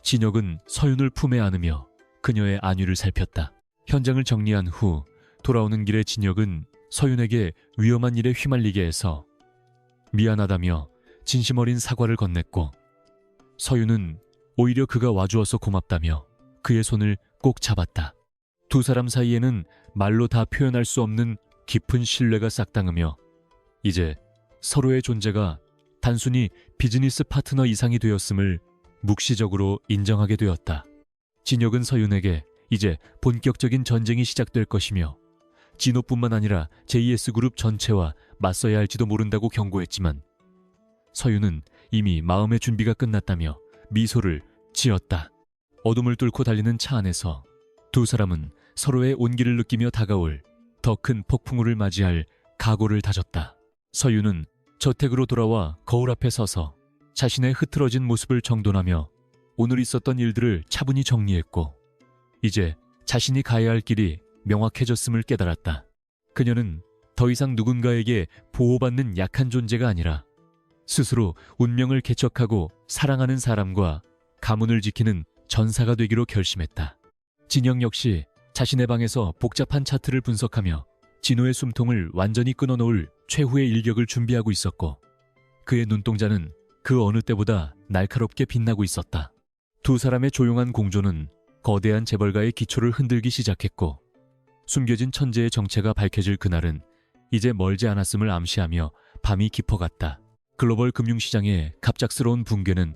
진혁은 서윤을 품에 안으며 그녀의 안위를 살폈다. 현장을 정리한 후 돌아오는 길에 진혁은 서윤에게 위험한 일에 휘말리게 해서 미안하다며 진심 어린 사과를 건넸고 서윤은 오히려 그가 와주어서 고맙다며 그의 손을 꼭 잡았다. 두 사람 사이에는 말로 다 표현할 수 없는 깊은 신뢰가 싹당하며 이제 서로의 존재가 단순히 비즈니스 파트너 이상이 되었음을 묵시적으로 인정하게 되었다. 진혁은 서윤에게 이제 본격적인 전쟁이 시작될 것이며 진호뿐만 아니라 JS그룹 전체와 맞서야 할지도 모른다고 경고했지만 서윤은 이미 마음의 준비가 끝났다며 미소를 지었다. 어둠을 뚫고 달리는 차 안에서 두 사람은 서로의 온기를 느끼며 다가올 더 큰 폭풍우를 맞이할 각오를 다졌다. 서윤은 저택으로 돌아와 거울 앞에 서서 자신의 흐트러진 모습을 정돈하며 오늘 있었던 일들을 차분히 정리했고 이제 자신이 가야 할 길이 명확해졌음을 깨달았다. 그녀는 더 이상 누군가에게 보호받는 약한 존재가 아니라 스스로 운명을 개척하고 사랑하는 사람과 가문을 지키는 전사가 되기로 결심했다. 진영 역시 자신의 방에서 복잡한 차트를 분석하며 진호의 숨통을 완전히 끊어놓을 최후의 일격을 준비하고 있었고 그의 눈동자는 그 어느 때보다 날카롭게 빛나고 있었다. 두 사람의 조용한 공조는 거대한 재벌가의 기초를 흔들기 시작했고 숨겨진 천재의 정체가 밝혀질 그날은 이제 멀지 않았음을 암시하며 밤이 깊어갔다. 글로벌 금융시장의 갑작스러운 붕괴는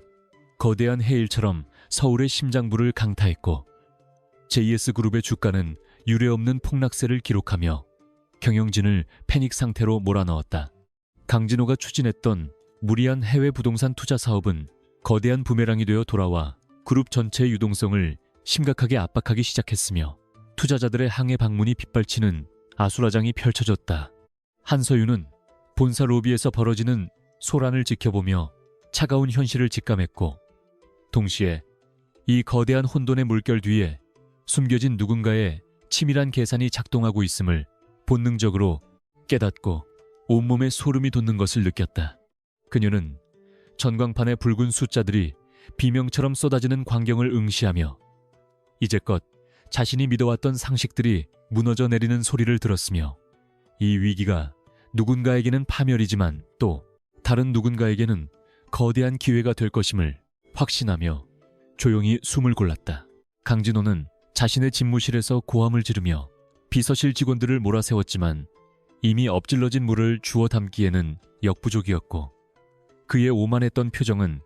거대한 해일처럼 서울의 심장부를 강타했고 JS그룹의 주가는 유례없는 폭락세를 기록하며 경영진을 패닉 상태로 몰아넣었다. 강진호가 추진했던 무리한 해외 부동산 투자 사업은 거대한 부메랑이 되어 돌아와 그룹 전체의 유동성을 심각하게 압박하기 시작했으며 투자자들의 항해 방문이 빗발치는 아수라장이 펼쳐졌다. 한서윤은 본사 로비에서 벌어지는 소란을 지켜보며 차가운 현실을 직감했고 동시에 이 거대한 혼돈의 물결 뒤에 숨겨진 누군가의 치밀한 계산이 작동하고 있음을 본능적으로 깨닫고 온몸에 소름이 돋는 것을 느꼈다. 그녀는 전광판의 붉은 숫자들이 비명처럼 쏟아지는 광경을 응시하며 이제껏 자신이 믿어왔던 상식들이 무너져 내리는 소리를 들었으며 이 위기가 누군가에게는 파멸이지만 또 다른 누군가에게는 거대한 기회가 될 것임을 확신하며 조용히 숨을 골랐다. 강진호는 자신의 집무실에서 고함을 지르며 비서실 직원들을 몰아세웠지만 이미 엎질러진 물을 주워 담기에는 역부족이었고 그의 오만했던 표정은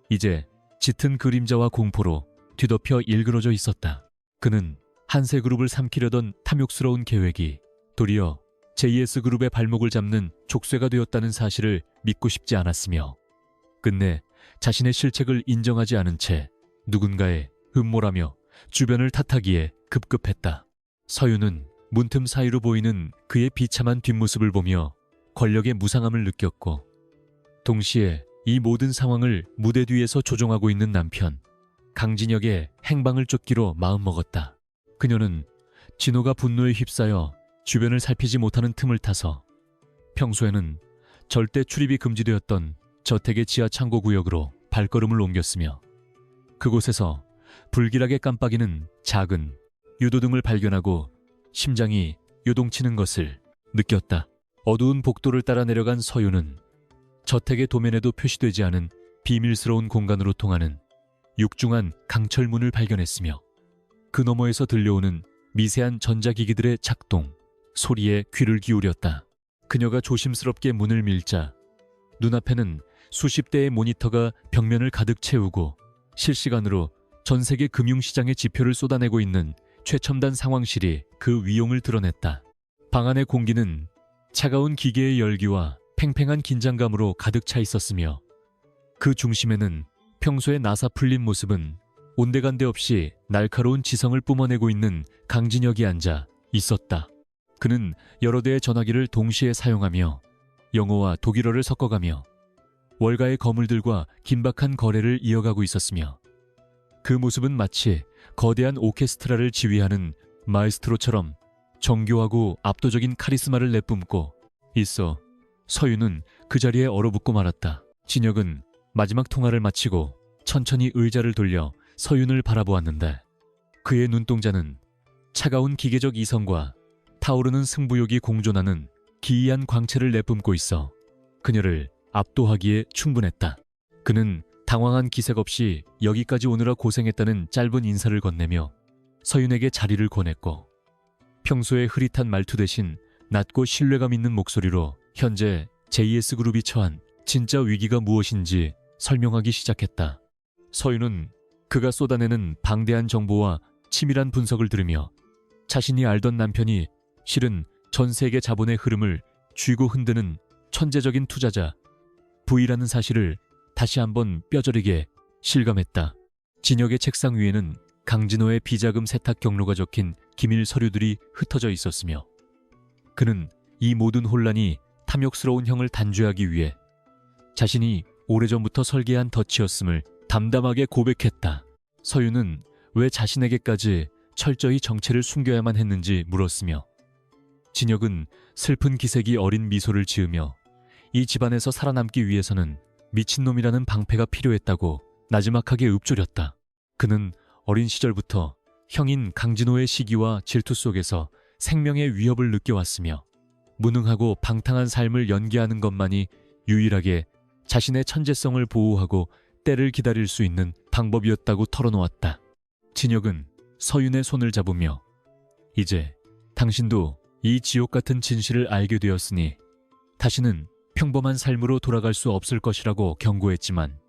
이제 짙은 그림자와 공포로 뒤덮여 일그러져 있었다. 그는 한세그룹을 삼키려던 탐욕스러운 계획이 도리어 JS그룹의 발목을 잡는 족쇄가 되었다는 사실을 믿고 싶지 않았으며 끝내 자신의 실책을 인정하지 않은 채 누군가의 음모라며 주변을 탓하기에 급급했다. 서윤은 문틈 사이로 보이는 그의 비참한 뒷모습을 보며 권력의 무상함을 느꼈고 동시에 이 모든 상황을 무대 뒤에서 조종하고 있는 남편 강진혁의 행방을 쫓기로 마음먹었다. 그녀는 진호가 분노에 휩싸여 주변을 살피지 못하는 틈을 타서 평소에는 절대 출입이 금지되었던 저택의 지하 창고 구역으로 발걸음을 옮겼으며 그곳에서 불길하게 깜빡이는 작은 유도등을 발견하고 심장이 요동치는 것을 느꼈다. 어두운 복도를 따라 내려간 서윤은 저택의 도면에도 표시되지 않은 비밀스러운 공간으로 통하는 육중한 강철문을 발견했으며 그 너머에서 들려오는 미세한 전자기기들의 작동, 소리에 귀를 기울였다. 그녀가 조심스럽게 문을 밀자 눈앞에는 수십 대의 모니터가 벽면을 가득 채우고 실시간으로 전 세계 금융시장의 지표를 쏟아내고 있는 최첨단 상황실이 그 위용을 드러냈다. 방 안의 공기는 차가운 기계의 열기와 팽팽한 긴장감으로 가득 차 있었으며 그 중심에는 평소에 나사 풀린 모습은 온데간데 없이 날카로운 지성을 뿜어내고 있는 강진혁이 앉아 있었다. 그는 여러 대의 전화기를 동시에 사용하며 영어와 독일어를 섞어가며 월가의 거물들과 긴박한 거래를 이어가고 있었으며 그 모습은 마치 거대한 오케스트라를 지휘하는 마에스트로처럼 정교하고 압도적인 카리스마를 내뿜고 있어 서윤은 그 자리에 얼어붙고 말았다. 진혁은 마지막 통화를 마치고 천천히 의자를 돌려 서윤을 바라보았는데 그의 눈동자는 차가운 기계적 이성과 타오르는 승부욕이 공존하는 기이한 광채를 내뿜고 있어 그녀를 압도하기에 충분했다. 그는 당황한 기색 없이 여기까지 오느라 고생했다는 짧은 인사를 건네며 서윤에게 자리를 권했고 평소의 흐릿한 말투 대신 낮고 신뢰감 있는 목소리로 현재 JS그룹이 처한 진짜 위기가 무엇인지 설명하기 시작했다. 서윤은 그가 쏟아내는 방대한 정보와 치밀한 분석을 들으며 자신이 알던 남편이 실은 전 세계 자본의 흐름을 쥐고 흔드는 천재적인 투자자 V라는 사실을 다시 한번 뼈저리게 실감했다. 진혁의 책상 위에는 강진호의 비자금 세탁 경로가 적힌 기밀 서류들이 흩어져 있었으며 그는 이 모든 혼란이 탐욕스러운 형을 단죄하기 위해 자신이 오래전부터 설계한 덫이었음을 담담하게 고백했다. 서윤은 왜 자신에게까지 철저히 정체를 숨겨야만 했는지 물었으며 진혁은 슬픈 기색이 어린 미소를 지으며 이 집안에서 살아남기 위해서는 미친놈이라는 방패가 필요했다고 나지막하게 읊조렸다. 그는 어린 시절부터 형인 강진호의 시기와 질투 속에서 생명의 위협을 느껴왔으며 무능하고 방탕한 삶을 연기하는 것만이 유일하게 자신의 천재성을 보호하고 때를 기다릴 수 있는 방법이었다고 털어놓았다. 진혁은 서윤의 손을 잡으며 이제 당신도 이 지옥 같은 진실을 알게 되었으니 다시는 평범한 삶으로 돌아갈 수 없을 것이라고 경고했지만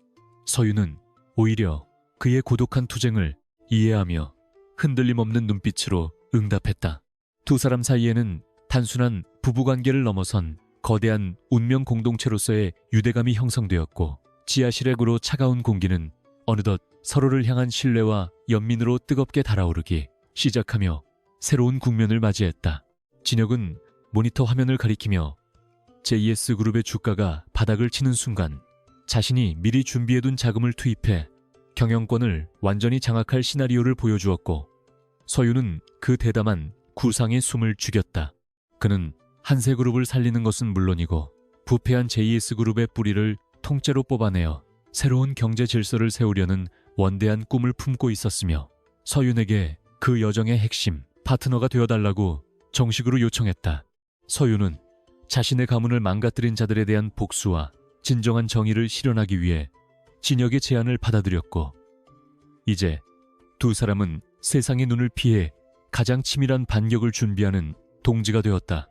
서윤은 오히려 그의 고독한 투쟁을 이해하며 흔들림 없는 눈빛으로 응답했다. 두 사람 사이에는 단순한 부부관계를 넘어선 거대한 운명 공동체로서의 유대감이 형성되었고 지하실의 구로 차가운 공기는 어느덧 서로를 향한 신뢰와 연민으로 뜨겁게 달아오르기 시작하며 새로운 국면을 맞이했다. 진혁은 모니터 화면을 가리키며 JS그룹의 주가가 바닥을 치는 순간 자신이 미리 준비해둔 자금을 투입해 경영권을 완전히 장악할 시나리오를 보여주었고 서윤은 그 대담한 구상에 숨을 죽였다. 그는 한세그룹을 살리는 것은 물론이고 부패한 JS그룹의 뿌리를 통째로 뽑아내어 새로운 경제 질서를 세우려는 원대한 꿈을 품고 있었으며 서윤에게 그 여정의 핵심 파트너가 되어달라고 정식으로 요청했다. 서윤은 자신의 가문을 망가뜨린 자들에 대한 복수와 진정한 정의를 실현하기 위해 진혁의 제안을 받아들였고, 이제 두 사람은 세상의 눈을 피해 가장 치밀한 반격을 준비하는 동지가 되었다.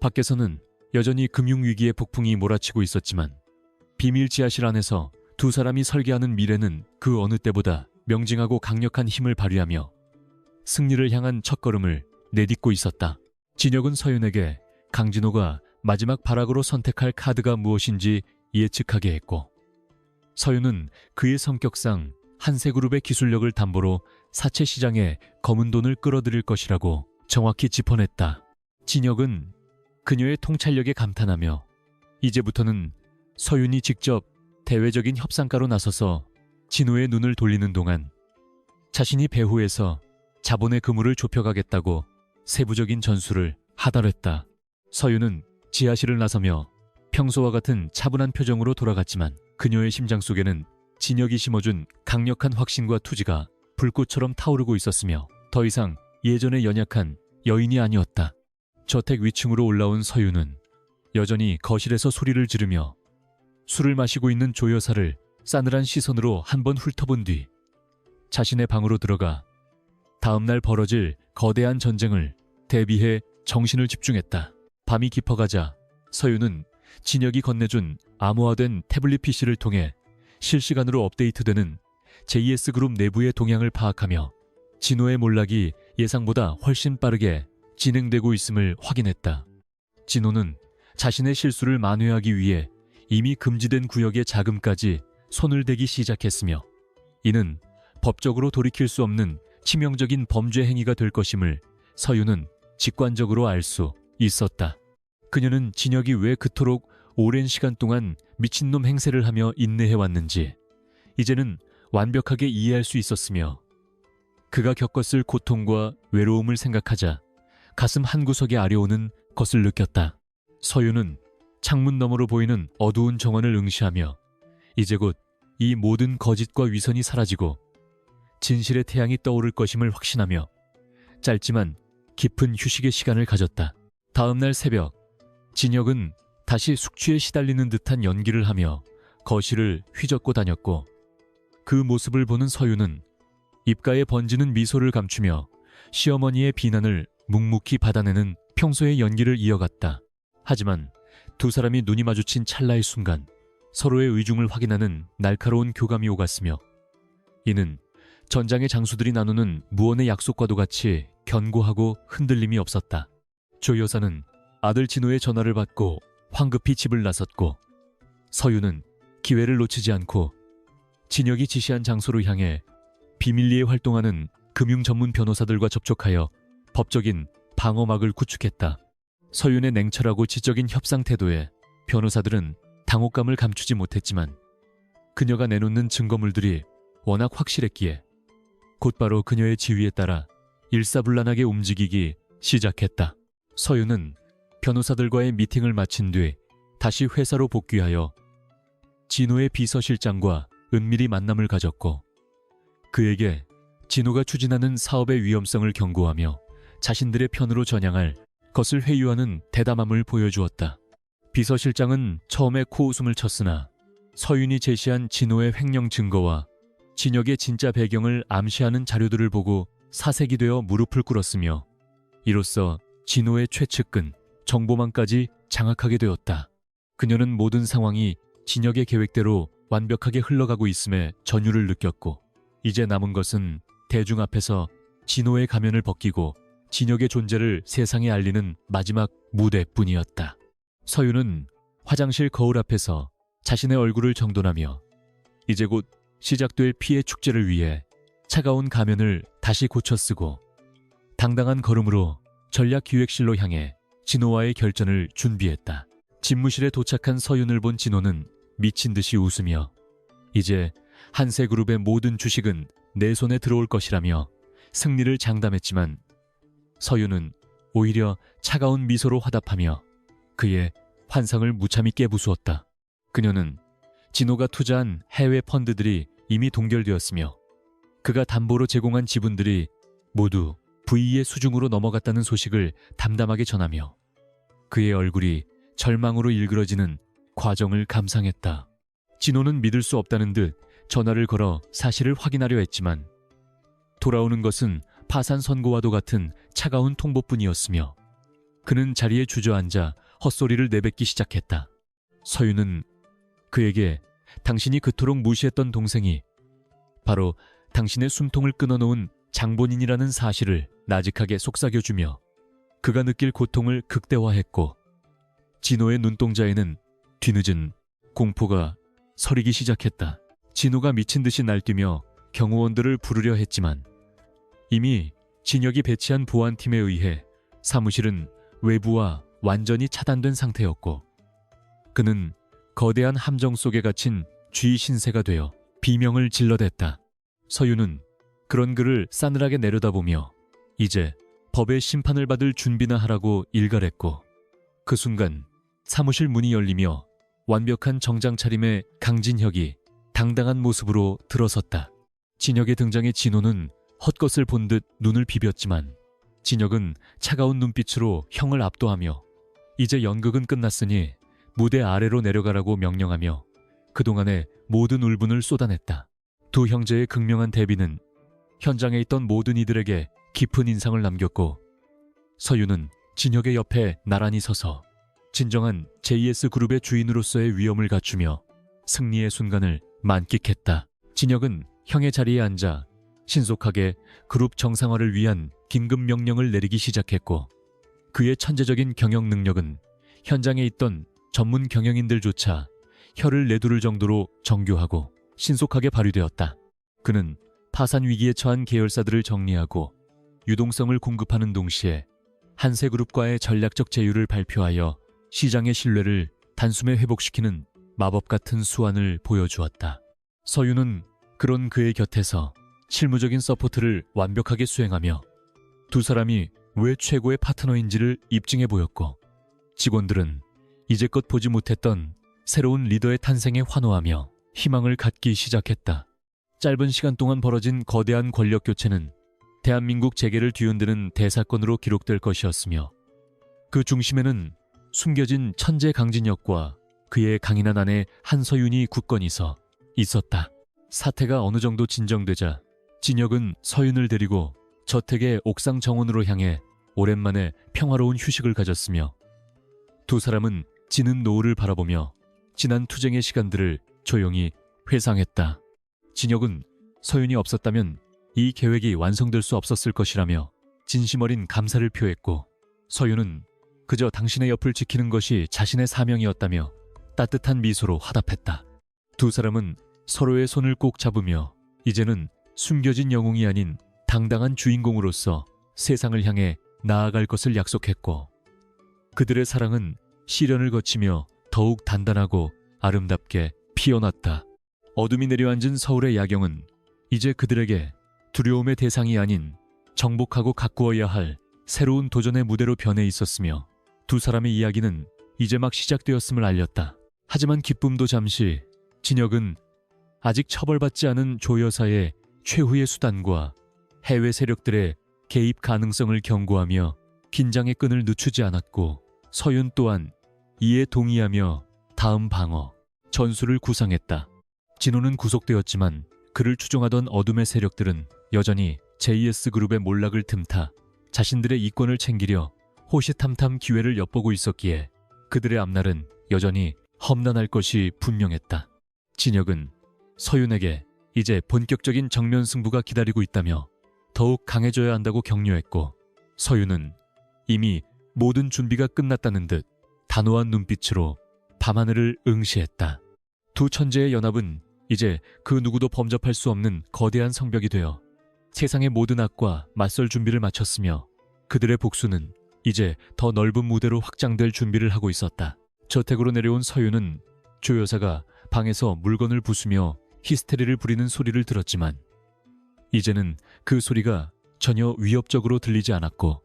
밖에서는 여전히 금융위기의 폭풍이 몰아치고 있었지만 비밀 지하실 안에서 두 사람이 설계하는 미래는 그 어느 때보다 명징하고 강력한 힘을 발휘하며 승리를 향한 첫걸음을 내딛고 있었다. 진혁은 서윤에게 강진호가 마지막 발악으로 선택할 카드가 무엇인지 예측하게 했고, 서윤은 그의 성격상 한세그룹의 기술력을 담보로 사채 시장에 검은 돈을 끌어들일 것이라고 정확히 짚어냈다. 진혁은 그녀의 통찰력에 감탄하며 이제부터는 서윤이 직접 대외적인 협상가로 나서서 진호의 눈을 돌리는 동안 자신이 배후에서 자본의 그물을 좁혀가겠다고 세부적인 전술을 하달했다. 서윤은 지하실을 나서며 평소와 같은 차분한 표정으로 돌아갔지만 그녀의 심장 속에는 진혁이 심어준 강력한 확신과 투지가 불꽃처럼 타오르고 있었으며 더 이상 예전의 연약한 여인이 아니었다. 저택 위층으로 올라온 서윤은 여전히 거실에서 소리를 지르며 술을 마시고 있는 조 여사를 싸늘한 시선으로 한번 훑어본 뒤 자신의 방으로 들어가 다음날 벌어질 거대한 전쟁을 대비해 정신을 집중했다. 밤이 깊어가자 서윤은 진혁이 건네준 암호화된 태블릿 PC를 통해 실시간으로 업데이트되는 JS그룹 내부의 동향을 파악하며 진호의 몰락이 예상보다 훨씬 빠르게 진행되고 있음을 확인했다. 진호는 자신의 실수를 만회하기 위해 이미 금지된 구역의 자금까지 손을 대기 시작했으며 이는 법적으로 돌이킬 수 없는 치명적인 범죄 행위가 될 것임을 서윤은 직관적으로 알 수 있었다. 그녀는 진혁이 왜 그토록 오랜 시간 동안 미친놈 행세를 하며 인내해왔는지 이제는 완벽하게 이해할 수 있었으며 그가 겪었을 고통과 외로움을 생각하자 가슴 한구석에 아려오는 것을 느꼈다. 서윤은 창문 너머로 보이는 어두운 정원을 응시하며 이제 곧 이 모든 거짓과 위선이 사라지고 진실의 태양이 떠오를 것임을 확신하며 짧지만 깊은 휴식의 시간을 가졌다. 다음 날 새벽, 진혁은 다시 숙취에 시달리는 듯한 연기를 하며 거실을 휘젓고 다녔고 그 모습을 보는 서윤은 입가에 번지는 미소를 감추며 시어머니의 비난을 묵묵히 받아내는 평소의 연기를 이어갔다. 하지만 두 사람이 눈이 마주친 찰나의 순간 서로의 의중을 확인하는 날카로운 교감이 오갔으며 이는 전장의 장수들이 나누는 무언의 약속과도 같이 견고하고 흔들림이 없었다. 조 여사는 아들 진호의 전화를 받고 황급히 집을 나섰고 서윤은 기회를 놓치지 않고 진혁이 지시한 장소로 향해 비밀리에 활동하는 금융 전문 변호사들과 접촉하여 법적인 방어막을 구축했다. 서윤의 냉철하고 지적인 협상 태도에 변호사들은 당혹감을 감추지 못했지만 그녀가 내놓는 증거물들이 워낙 확실했기에 곧바로 그녀의 지휘에 따라 일사불란하게 움직이기 시작했다. 서윤은 변호사들과의 미팅을 마친 뒤 다시 회사로 복귀하여 진호의 비서실장과 은밀히 만남을 가졌고 그에게 진호가 추진하는 사업의 위험성을 경고하며 자신들의 편으로 전향할 것을 회유하는 대담함을 보여주었다. 비서실장은 처음에 코웃음을 쳤으나 서윤이 제시한 진호의 횡령 증거와 진혁의 진짜 배경을 암시하는 자료들을 보고 사색이 되어 무릎을 꿇었으며 이로써 진호의 최측근 정보망까지 장악하게 되었다. 그녀는 모든 상황이 진혁의 계획대로 완벽하게 흘러가고 있음에 전율을 느꼈고 이제 남은 것은 대중 앞에서 진호의 가면을 벗기고 진혁의 존재를 세상에 알리는 마지막 무대뿐이었다. 서윤은 화장실 거울 앞에서 자신의 얼굴을 정돈하며 이제 곧 시작될 피해 축제를 위해 차가운 가면을 다시 고쳐 쓰고 당당한 걸음으로 전략기획실로 향해 진호와의 결전을 준비했다. 집무실에 도착한 서윤을 본 진호는 미친 듯이 웃으며 이제 한세그룹의 모든 주식은 내 손에 들어올 것이라며 승리를 장담했지만 서윤은 오히려 차가운 미소로 화답하며 그의 환상을 무참히 깨부수었다. 그녀는 진호가 투자한 해외 펀드들이 이미 동결되었으며 그가 담보로 제공한 지분들이 모두 V의 수중으로 넘어갔다는 소식을 담담하게 전하며 그의 얼굴이 절망으로 일그러지는 과정을 감상했다. 진호는 믿을 수 없다는 듯 전화를 걸어 사실을 확인하려 했지만 돌아오는 것은 파산 선고와도 같은 차가운 통보뿐이었으며 그는 자리에 주저앉아 헛소리를 내뱉기 시작했다. 서윤은 그에게 당신이 그토록 무시했던 동생이 바로 당신의 숨통을 끊어놓은 장본인이라는 사실을 나직하게 속삭여주며 그가 느낄 고통을 극대화했고 진호의 눈동자에는 뒤늦은 공포가 서리기 시작했다. 진호가 미친 듯이 날뛰며 경호원들을 부르려 했지만 이미 진혁이 배치한 보안팀에 의해 사무실은 외부와 완전히 차단된 상태였고 그는 거대한 함정 속에 갇힌 쥐 신세가 되어 비명을 질러댔다. 서윤은 그런 그를 싸늘하게 내려다보며 이제 법의 심판을 받을 준비나 하라고 일갈했고 그 순간 사무실 문이 열리며 완벽한 정장 차림의 강진혁이 당당한 모습으로 들어섰다. 진혁의 등장에 진호는 헛것을 본 듯 눈을 비볐지만 진혁은 차가운 눈빛으로 형을 압도하며 이제 연극은 끝났으니 무대 아래로 내려가라고 명령하며 그동안의 모든 울분을 쏟아냈다. 두 형제의 극명한 대비는 현장에 있던 모든 이들에게 깊은 인상을 남겼고 서윤은 진혁의 옆에 나란히 서서 진정한 JS그룹의 주인으로서의 위엄을 갖추며 승리의 순간을 만끽했다. 진혁은 형의 자리에 앉아 신속하게 그룹 정상화를 위한 긴급 명령을 내리기 시작했고 그의 천재적인 경영 능력은 현장에 있던 전문 경영인들조차 혀를 내두를 정도로 정교하고 신속하게 발휘되었다. 그는 파산 위기에 처한 계열사들을 정리하고 유동성을 공급하는 동시에 한세그룹과의 전략적 제휴를 발표하여 시장의 신뢰를 단숨에 회복시키는 마법 같은 수완을 보여주었다. 서윤은 그런 그의 곁에서 실무적인 서포트를 완벽하게 수행하며 두 사람이 왜 최고의 파트너인지를 입증해 보였고 직원들은 이제껏 보지 못했던 새로운 리더의 탄생에 환호하며 희망을 갖기 시작했다. 짧은 시간 동안 벌어진 거대한 권력 교체는 대한민국 재계를 뒤흔드는 대사건으로 기록될 것이었으며 그 중심에는 숨겨진 천재 강진혁과 그의 강인한 아내 한서윤이 굳건히 서 있었다. 사태가 어느 정도 진정되자 진혁은 서윤을 데리고 저택의 옥상 정원으로 향해 오랜만에 평화로운 휴식을 가졌으며 두 사람은 지는 노을을 바라보며 지난 투쟁의 시간들을 조용히 회상했다. 진혁은 서윤이 없었다면 이 계획이 완성될 수 없었을 것이라며 진심 어린 감사를 표했고 서윤은 그저 당신의 옆을 지키는 것이 자신의 사명이었다며 따뜻한 미소로 화답했다. 두 사람은 서로의 손을 꼭 잡으며 이제는 숨겨진 영웅이 아닌 당당한 주인공으로서 세상을 향해 나아갈 것을 약속했고 그들의 사랑은 시련을 거치며 더욱 단단하고 아름답게 피어났다. 어둠이 내려앉은 서울의 야경은 이제 그들에게 두려움의 대상이 아닌 정복하고 가꾸어야 할 새로운 도전의 무대로 변해 있었으며 두 사람의 이야기는 이제 막 시작되었음을 알렸다. 하지만 기쁨도 잠시 진혁은 아직 처벌받지 않은 조 여사의 최후의 수단과 해외 세력들의 개입 가능성을 경고하며 긴장의 끈을 늦추지 않았고 서윤 또한 이에 동의하며 다음 방어, 전술을 구상했다. 진호는 구속되었지만 그를 추종하던 어둠의 세력들은 여전히 JS그룹의 몰락을 틈타 자신들의 이권을 챙기려 호시탐탐 기회를 엿보고 있었기에 그들의 앞날은 여전히 험난할 것이 분명했다. 진혁은 서윤에게 이제 본격적인 정면 승부가 기다리고 있다며 더욱 강해져야 한다고 격려했고 서윤은 이미 모든 준비가 끝났다는 듯 단호한 눈빛으로 밤하늘을 응시했다. 두 천재의 연합은 이제 그 누구도 범접할 수 없는 거대한 성벽이 되어 세상의 모든 악과 맞설 준비를 마쳤으며 그들의 복수는 이제 더 넓은 무대로 확장될 준비를 하고 있었다. 저택으로 내려온 서윤은 조 여사가 방에서 물건을 부수며 히스테리를 부리는 소리를 들었지만 이제는 그 소리가 전혀 위협적으로 들리지 않았고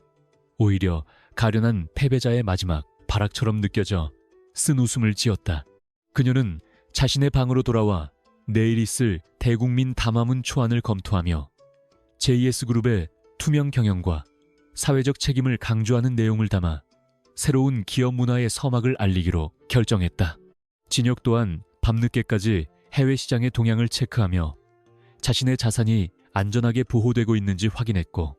오히려 가련한 패배자의 마지막 발악처럼 느껴져 쓴 웃음을 지었다. 그녀는 자신의 방으로 돌아와 내일 있을 대국민 담화문 초안을 검토하며 JS그룹의 투명 경영과 사회적 책임을 강조하는 내용을 담아 새로운 기업 문화의 서막을 알리기로 결정했다. 진혁 또한 밤늦게까지 해외 시장의 동향을 체크하며 자신의 자산이 안전하게 보호되고 있는지 확인했고,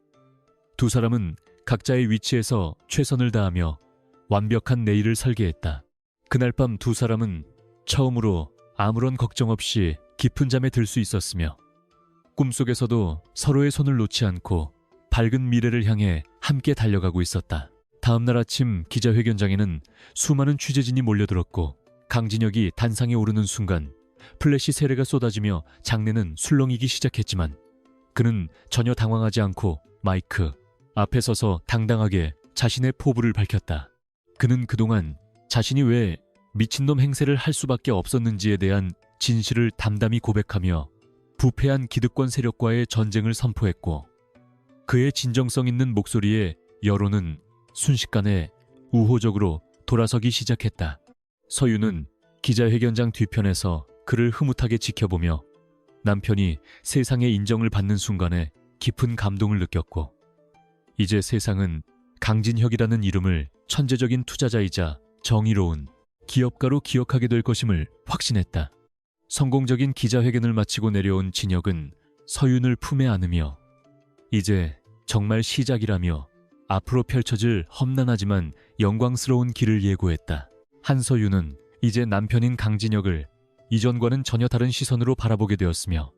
두 사람은 각자의 위치에서 최선을 다하며 완벽한 내일을 설계했다. 그날 밤 두 사람은 처음으로 아무런 걱정 없이 깊은 잠에 들 수 있었으며, 꿈속에서도 서로의 손을 놓지 않고 밝은 미래를 향해 함께 달려가고 있었다. 다음날 아침 기자회견장에는 수많은 취재진이 몰려들었고, 강진혁이 단상에 오르는 순간 플래시 세례가 쏟아지며 장내는 술렁이기 시작했지만 그는 전혀 당황하지 않고 마이크 앞에 서서 당당하게 자신의 포부를 밝혔다. 그는 그동안 자신이 왜 미친놈 행세를 할 수밖에 없었는지에 대한 진실을 담담히 고백하며 부패한 기득권 세력과의 전쟁을 선포했고, 그의 진정성 있는 목소리에 여론은 순식간에 우호적으로 돌아서기 시작했다. 서윤은 기자회견장 뒤편에서 그를 흐뭇하게 지켜보며 남편이 세상의 인정을 받는 순간에 깊은 감동을 느꼈고, 이제 세상은 강진혁이라는 이름을 천재적인 투자자이자 정의로운 기업가로 기억하게 될 것임을 확신했다. 성공적인 기자회견을 마치고 내려온 진혁은 서윤을 품에 안으며 이제 정말 시작이라며 앞으로 펼쳐질 험난하지만 영광스러운 길을 예고했다. 한서윤은 이제 남편인 강진혁을 이전과는 전혀 다른 시선으로 바라보게 되었으며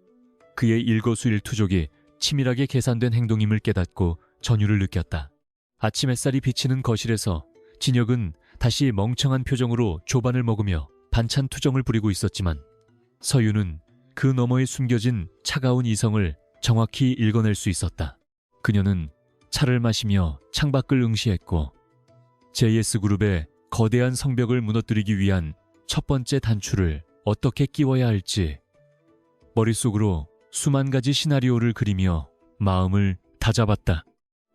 그의 일거수일투족이 치밀하게 계산된 행동임을 깨닫고 전율을 느꼈다. 아침 햇살이 비치는 거실에서 진혁은 다시 멍청한 표정으로 조반을 먹으며 반찬 투정을 부리고 있었지만 서윤은 그 너머에 숨겨진 차가운 이성을 정확히 읽어낼 수 있었다. 그녀는 차를 마시며 창밖을 응시했고 JS그룹의 거대한 성벽을 무너뜨리기 위한 첫 번째 단추를 어떻게 끼워야 할지 머릿속으로 수만 가지 시나리오를 그리며 마음을 다잡았다.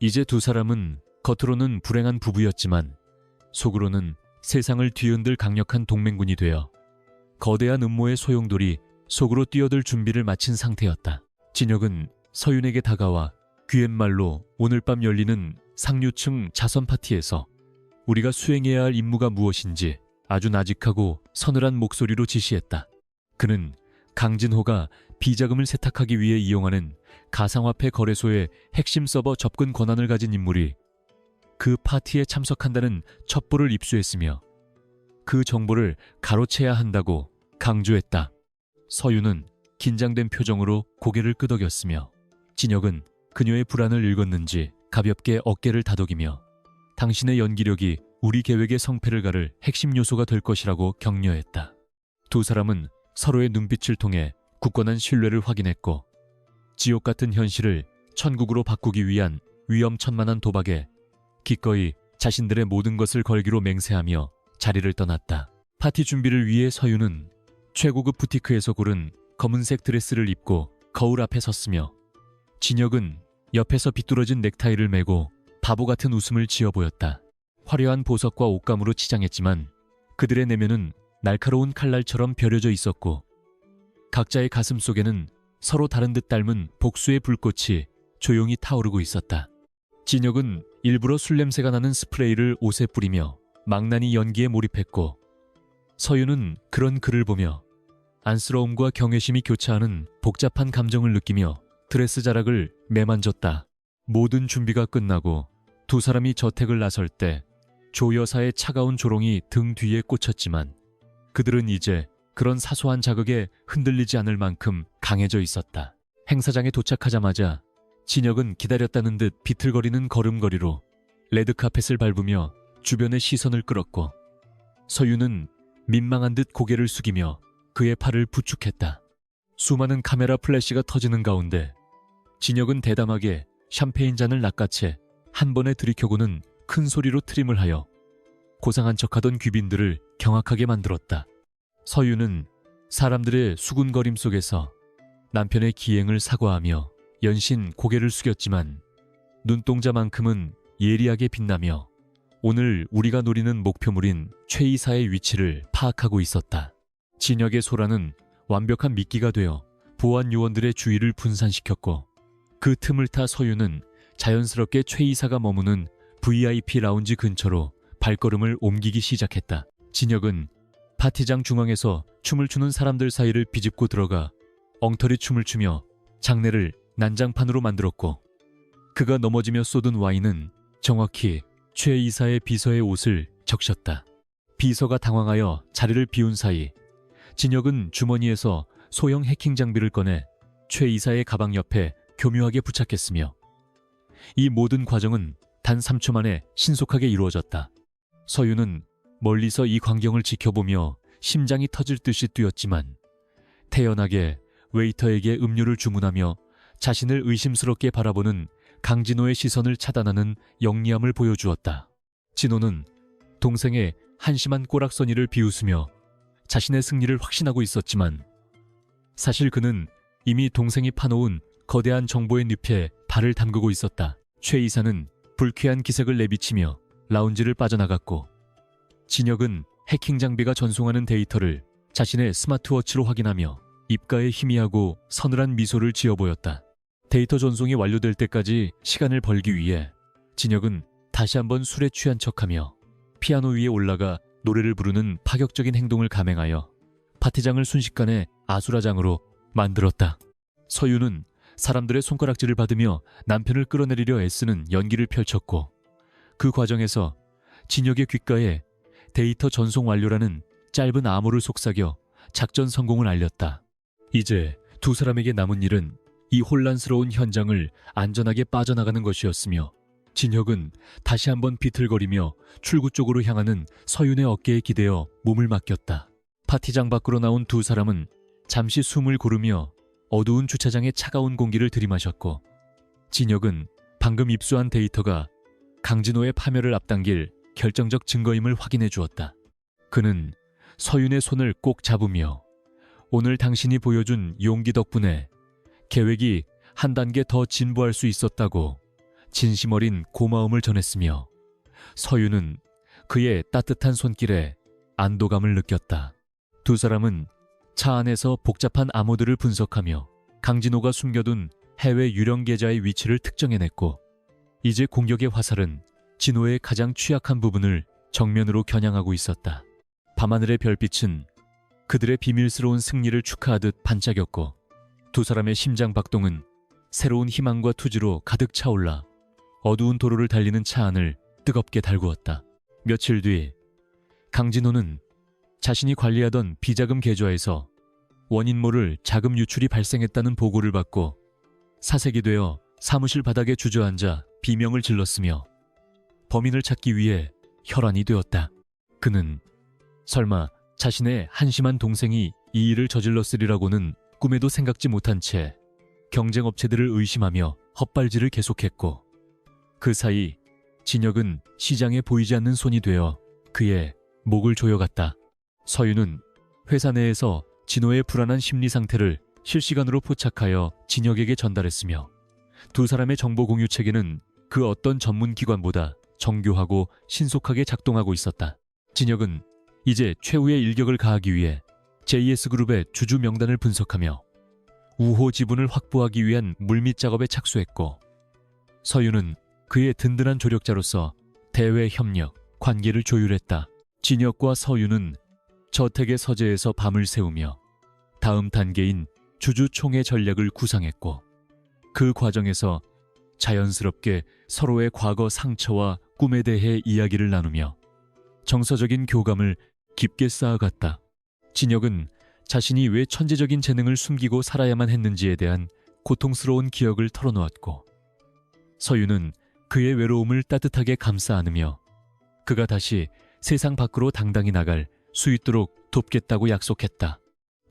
이제 두 사람은 겉으로는 불행한 부부였지만 속으로는 세상을 뒤흔들 강력한 동맹군이 되어 거대한 음모의 소용돌이 속으로 뛰어들 준비를 마친 상태였다. 진혁은 서윤에게 다가와 귀갯말로 오늘 밤 열리는 상류층 자선 파티에서 우리가 수행해야 할 임무가 무엇인지 아주 나직하고 서늘한 목소리로 지시했다. 그는 강진호가 비자금을 세탁하기 위해 이용하는 가상화폐 거래소의 핵심 서버 접근 권한을 가진 인물이 그 파티에 참석한다는 첩보를 입수했으며 그 정보를 가로채야 한다고 강조했다. 서윤은 긴장된 표정으로 고개를 끄덕였으며 진혁은 그녀의 불안을 읽었는지 가볍게 어깨를 다독이며 당신의 연기력이 우리 계획의 성패를 가를 핵심 요소가 될 것이라고 격려했다. 두 사람은 서로의 눈빛을 통해 굳건한 신뢰를 확인했고 지옥 같은 현실을 천국으로 바꾸기 위한 위험천만한 도박에 기꺼이 자신들의 모든 것을 걸기로 맹세하며 자리를 떠났다. 파티 준비를 위해 서윤은 최고급 부티크에서 고른 검은색 드레스를 입고 거울 앞에 섰으며 진혁은 옆에서 비뚤어진 넥타이를 메고 바보 같은 웃음을 지어 보였다. 화려한 보석과 옷감으로 치장했지만 그들의 내면은 날카로운 칼날처럼 벼려져 있었고 각자의 가슴 속에는 서로 다른 듯 닮은 복수의 불꽃이 조용히 타오르고 있었다. 진혁은 일부러 술 냄새가 나는 스프레이를 옷에 뿌리며 망나니 연기에 몰입했고 서윤은 그런 그를 보며 안쓰러움과 경외심이 교차하는 복잡한 감정을 느끼며 드레스 자락을 매만졌다. 모든 준비가 끝나고 두 사람이 저택을 나설 때 조 여사의 차가운 조롱이 등 뒤에 꽂혔지만 그들은 이제 그런 사소한 자극에 흔들리지 않을 만큼 강해져 있었다. 행사장에 도착하자마자 진혁은 기다렸다는 듯 비틀거리는 걸음걸이로 레드카펫을 밟으며 주변의 시선을 끌었고 서윤은 민망한 듯 고개를 숙이며 그의 팔을 부축했다. 수많은 카메라 플래시가 터지는 가운데 진혁은 대담하게 샴페인 잔을 낚아채 한 번에 들이켜고는 큰 소리로 트림을 하여 고상한 척하던 귀빈들을 경악하게 만들었다. 서윤은 사람들의 수군거림 속에서 남편의 기행을 사과하며 연신 고개를 숙였지만 눈동자만큼은 예리하게 빛나며 오늘 우리가 노리는 목표물인 최 이사의 위치를 파악하고 있었다. 진혁의 소라는 완벽한 미끼가 되어 보안 요원들의 주의를 분산시켰고 그 틈을 타 서윤은 자연스럽게 최 이사가 머무는 VIP 라운지 근처로 발걸음을 옮기기 시작했다. 진혁은 파티장 중앙에서 춤을 추는 사람들 사이를 비집고 들어가 엉터리 춤을 추며 장내를 난장판으로 만들었고, 그가 넘어지며 쏟은 와인은 정확히 최 이사의 비서의 옷을 적셨다. 비서가 당황하여 자리를 비운 사이 진혁은 주머니에서 소형 해킹 장비를 꺼내 최 이사의 가방 옆에 교묘하게 부착했으며, 이 모든 과정은 단 3초 만에 신속하게 이루어졌다. 서윤은 멀리서 이 광경을 지켜보며 심장이 터질 듯이 뛰었지만 태연하게 웨이터에게 음료를 주문하며 자신을 의심스럽게 바라보는 강진호의 시선을 차단하는 영리함을 보여주었다. 진호는 동생의 한심한 꼬락서니를 비웃으며 자신의 승리를 확신하고 있었지만, 사실 그는 이미 동생이 파놓은 거대한 정보의 늪에 발을 담그고 있었다. 최 이사는 불쾌한 기색을 내비치며 라운지를 빠져나갔고, 진혁은 해킹 장비가 전송하는 데이터를 자신의 스마트워치로 확인하며 입가에 희미하고 서늘한 미소를 지어 보였다. 데이터 전송이 완료될 때까지 시간을 벌기 위해 진혁은 다시 한번 술에 취한 척하며 피아노 위에 올라가 노래를 부르는 파격적인 행동을 감행하여 파티장을 순식간에 아수라장으로 만들었다. 서윤은 사람들의 손가락질을 받으며 남편을 끌어내리려 애쓰는 연기를 펼쳤고, 그 과정에서 진혁의 귓가에 데이터 전송 완료라는 짧은 암호를 속삭여 작전 성공을 알렸다. 이제 두 사람에게 남은 일은 이 혼란스러운 현장을 안전하게 빠져나가는 것이었으며, 진혁은 다시 한번 비틀거리며 출구 쪽으로 향하는 서윤의 어깨에 기대어 몸을 맡겼다. 파티장 밖으로 나온 두 사람은 잠시 숨을 고르며 어두운 주차장의 차가운 공기를 들이마셨고, 진혁은 방금 입수한 데이터가 강진호의 파멸을 앞당길 결정적 증거임을 확인해 주었다. 그는 서윤의 손을 꼭 잡으며 오늘 당신이 보여준 용기 덕분에 계획이 한 단계 더 진보할 수 있었다고 진심 어린 고마움을 전했으며, 서윤은 그의 따뜻한 손길에 안도감을 느꼈다. 두 사람은 차 안에서 복잡한 암호들을 분석하며 강진호가 숨겨둔 해외 유령 계좌의 위치를 특정해냈고, 이제 공격의 화살은 진호의 가장 취약한 부분을 정면으로 겨냥하고 있었다. 밤하늘의 별빛은 그들의 비밀스러운 승리를 축하하듯 반짝였고, 두 사람의 심장 박동은 새로운 희망과 투지로 가득 차올라 어두운 도로를 달리는 차 안을 뜨겁게 달구었다. 며칠 뒤 강진호는 자신이 관리하던 비자금 계좌에서 원인 모를 자금 유출이 발생했다는 보고를 받고 사색이 되어 사무실 바닥에 주저앉아 비명을 질렀으며 범인을 찾기 위해 혈안이 되었다. 그는 설마 자신의 한심한 동생이 이 일을 저질렀으리라고는 꿈에도 생각지 못한 채 경쟁업체들을 의심하며 헛발질을 계속했고, 그 사이 진혁은 시장에 보이지 않는 손이 되어 그의 목을 조여갔다. 서윤은 회사 내에서 진호의 불안한 심리 상태를 실시간으로 포착하여 진혁에게 전달했으며, 두 사람의 정보 공유 체계는 그 어떤 전문 기관보다 정교하고 신속하게 작동하고 있었다. 진혁은 이제 최후의 일격을 가하기 위해 JS그룹의 주주 명단을 분석하며 우호 지분을 확보하기 위한 물밑 작업에 착수했고, 서윤은 그의 든든한 조력자로서 대외 협력, 관계를 조율했다. 진혁과 서윤은 저택의 서재에서 밤을 새우며 다음 단계인 주주 총회 전략을 구상했고, 그 과정에서 자연스럽게 서로의 과거 상처와 꿈에 대해 이야기를 나누며 정서적인 교감을 깊게 쌓아갔다. 진혁은 자신이 왜 천재적인 재능을 숨기고 살아야만 했는지에 대한 고통스러운 기억을 털어놓았고, 서윤은 그의 외로움을 따뜻하게 감싸 안으며 그가 다시 세상 밖으로 당당히 나갈 수 있도록 돕겠다고 약속했다.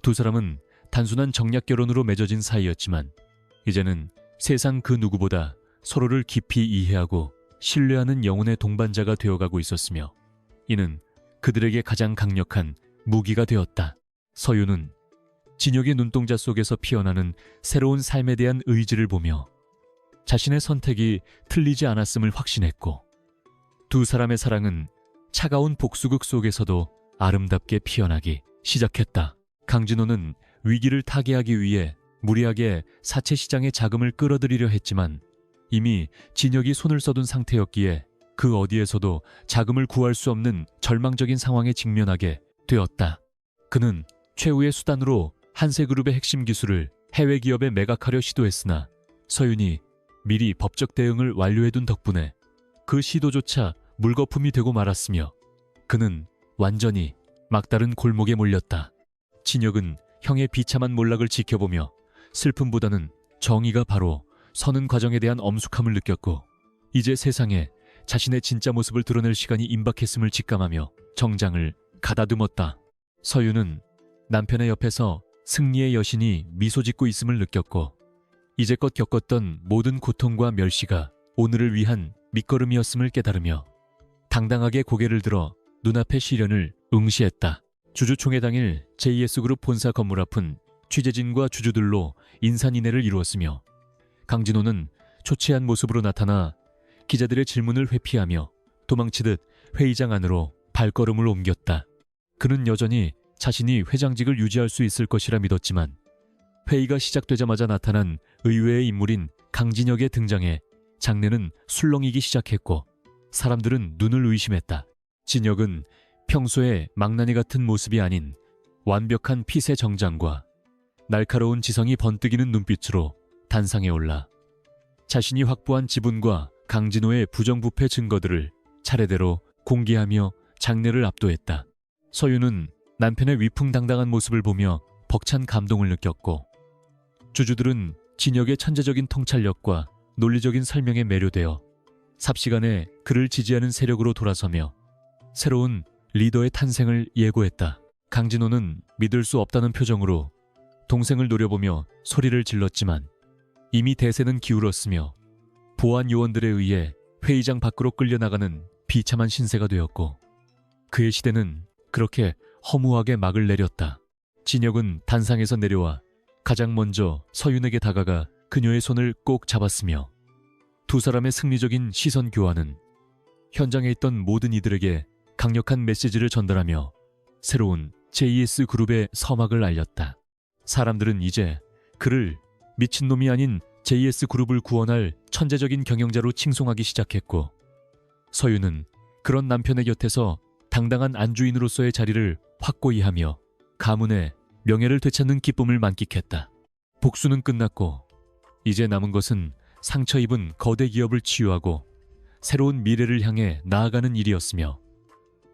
두 사람은 단순한 정략 결혼으로 맺어진 사이였지만 이제는 세상 그 누구보다 서로를 깊이 이해하고 신뢰하는 영혼의 동반자가 되어가고 있었으며, 이는 그들에게 가장 강력한 무기가 되었다. 서윤은 진혁의 눈동자 속에서 피어나는 새로운 삶에 대한 의지를 보며 자신의 선택이 틀리지 않았음을 확신했고, 두 사람의 사랑은 차가운 복수극 속에서도 아름답게 피어나기 시작했다. 강진호는 위기를 타개하기 위해 무리하게 사채 시장의 자금을 끌어들이려 했지만 이미 진혁이 손을 써둔 상태였기에 그 어디에서도 자금을 구할 수 없는 절망적인 상황에 직면하게 되었다. 그는 최후의 수단으로 한세그룹의 핵심 기술을 해외 기업에 매각하려 시도했으나 서윤이 미리 법적 대응을 완료해둔 덕분에 그 시도조차 물거품이 되고 말았으며 그는 완전히 막다른 골목에 몰렸다. 진혁은 형의 비참한 몰락을 지켜보며 슬픔보다는 정의가 바로 서는 과정에 대한 엄숙함을 느꼈고 이제 세상에 자신의 진짜 모습을 드러낼 시간이 임박했음을 직감하며 정장을 가다듬었다. 서윤은 남편의 옆에서 승리의 여신이 미소 짓고 있음을 느꼈고 이제껏 겪었던 모든 고통과 멸시가 오늘을 위한 밑거름이었음을 깨달으며 당당하게 고개를 들어 눈앞의 시련을 응시했다. 주주총회 당일 JS그룹 본사 건물 앞은 취재진과 주주들로 인산인해를 이루었으며 강진호는 초췌한 모습으로 나타나 기자들의 질문을 회피하며 도망치듯 회의장 안으로 발걸음을 옮겼다. 그는 여전히 자신이 회장직을 유지할 수 있을 것이라 믿었지만 회의가 시작되자마자 나타난 의외의 인물인 강진혁의 등장에 장내는 술렁이기 시작했고 사람들은 눈을 의심했다. 진혁은 평소에 망나니 같은 모습이 아닌 완벽한 핏의 정장과 날카로운 지성이 번뜩이는 눈빛으로 단상에 올라 자신이 확보한 지분과 강진호의 부정부패 증거들을 차례대로 공개하며 장례를 압도했다. 서윤은 남편의 위풍당당한 모습을 보며 벅찬 감동을 느꼈고 주주들은 진혁의 천재적인 통찰력과 논리적인 설명에 매료되어 삽시간에 그를 지지하는 세력으로 돌아서며 새로운 리더의 탄생을 예고했다. 강진호는 믿을 수 없다는 표정으로 동생을 노려보며 소리를 질렀지만 이미 대세는 기울었으며 보안 요원들에 의해 회의장 밖으로 끌려나가는 비참한 신세가 되었고 그의 시대는 그렇게 허무하게 막을 내렸다. 진혁은 단상에서 내려와 가장 먼저 서윤에게 다가가 그녀의 손을 꼭 잡았으며 두 사람의 승리적인 시선 교환은 현장에 있던 모든 이들에게 강력한 메시지를 전달하며 새로운 JS그룹의 서막을 알렸다. 사람들은 이제 그를 미친놈이 아닌 JS그룹을 구원할 천재적인 경영자로 칭송하기 시작했고 서윤은 그런 남편의 곁에서 당당한 안주인으로서의 자리를 확고히 하며 가문의 명예를 되찾는 기쁨을 만끽했다. 복수는 끝났고 이제 남은 것은 상처 입은 거대 기업을 치유하고 새로운 미래를 향해 나아가는 일이었으며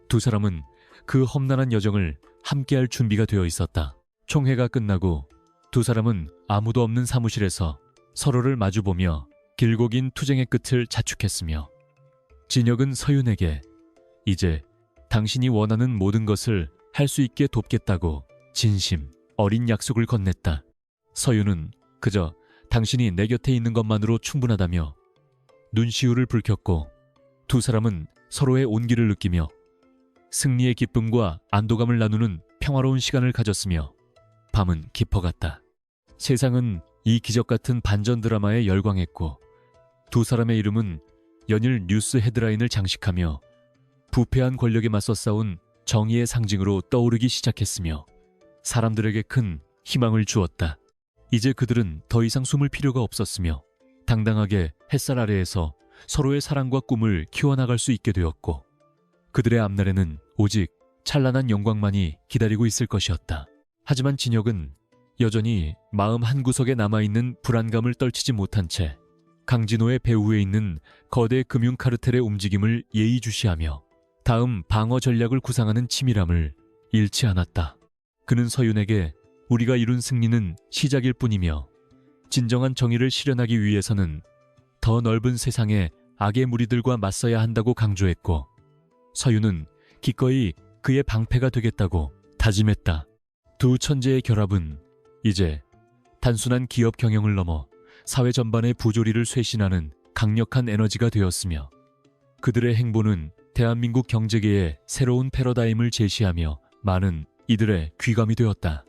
두 사람은 그 험난한 여정을 함께할 준비가 되어 있었다. 총회가 끝나고 두 사람은 아무도 없는 사무실에서 서로를 마주보며 길고 긴 투쟁의 끝을 자축했으며 진혁은 서윤에게 이제 당신이 원하는 모든 것을 할 수 있게 돕겠다고 진심 어린 약속을 건넸다. 서윤은 그저 당신이 내 곁에 있는 것만으로 충분하다며 눈시울을 붉혔고 두 사람은 서로의 온기를 느끼며 승리의 기쁨과 안도감을 나누는 평화로운 시간을 가졌으며 밤은 깊어갔다. 세상은 이 기적 같은 반전 드라마에 열광했고 두 사람의 이름은 연일 뉴스 헤드라인을 장식하며 부패한 권력에 맞서 싸운 정의의 상징으로 떠오르기 시작했으며 사람들에게 큰 희망을 주었다. 이제 그들은 더 이상 숨을 필요가 없었으며 당당하게 햇살 아래에서 서로의 사랑과 꿈을 키워나갈 수 있게 되었고 그들의 앞날에는 오직 찬란한 영광만이 기다리고 있을 것이었다. 하지만 진혁은 여전히 마음 한구석에 남아있는 불안감을 떨치지 못한 채 강진호의 배후에 있는 거대 금융 카르텔의 움직임을 예의주시하며 다음 방어 전략을 구상하는 치밀함을 잃지 않았다. 그는 서윤에게 우리가 이룬 승리는 시작일 뿐이며 진정한 정의를 실현하기 위해서는 더 넓은 세상에 악의 무리들과 맞서야 한다고 강조했고 서윤은 기꺼이 그의 방패가 되겠다고 다짐했다. 두 천재의 결합은 이제 단순한 기업 경영을 넘어 사회 전반의 부조리를 쇄신하는 강력한 에너지가 되었으며 그들의 행보는 대한민국 경제계의 새로운 패러다임을 제시하며 많은 이들의 귀감이 되었다.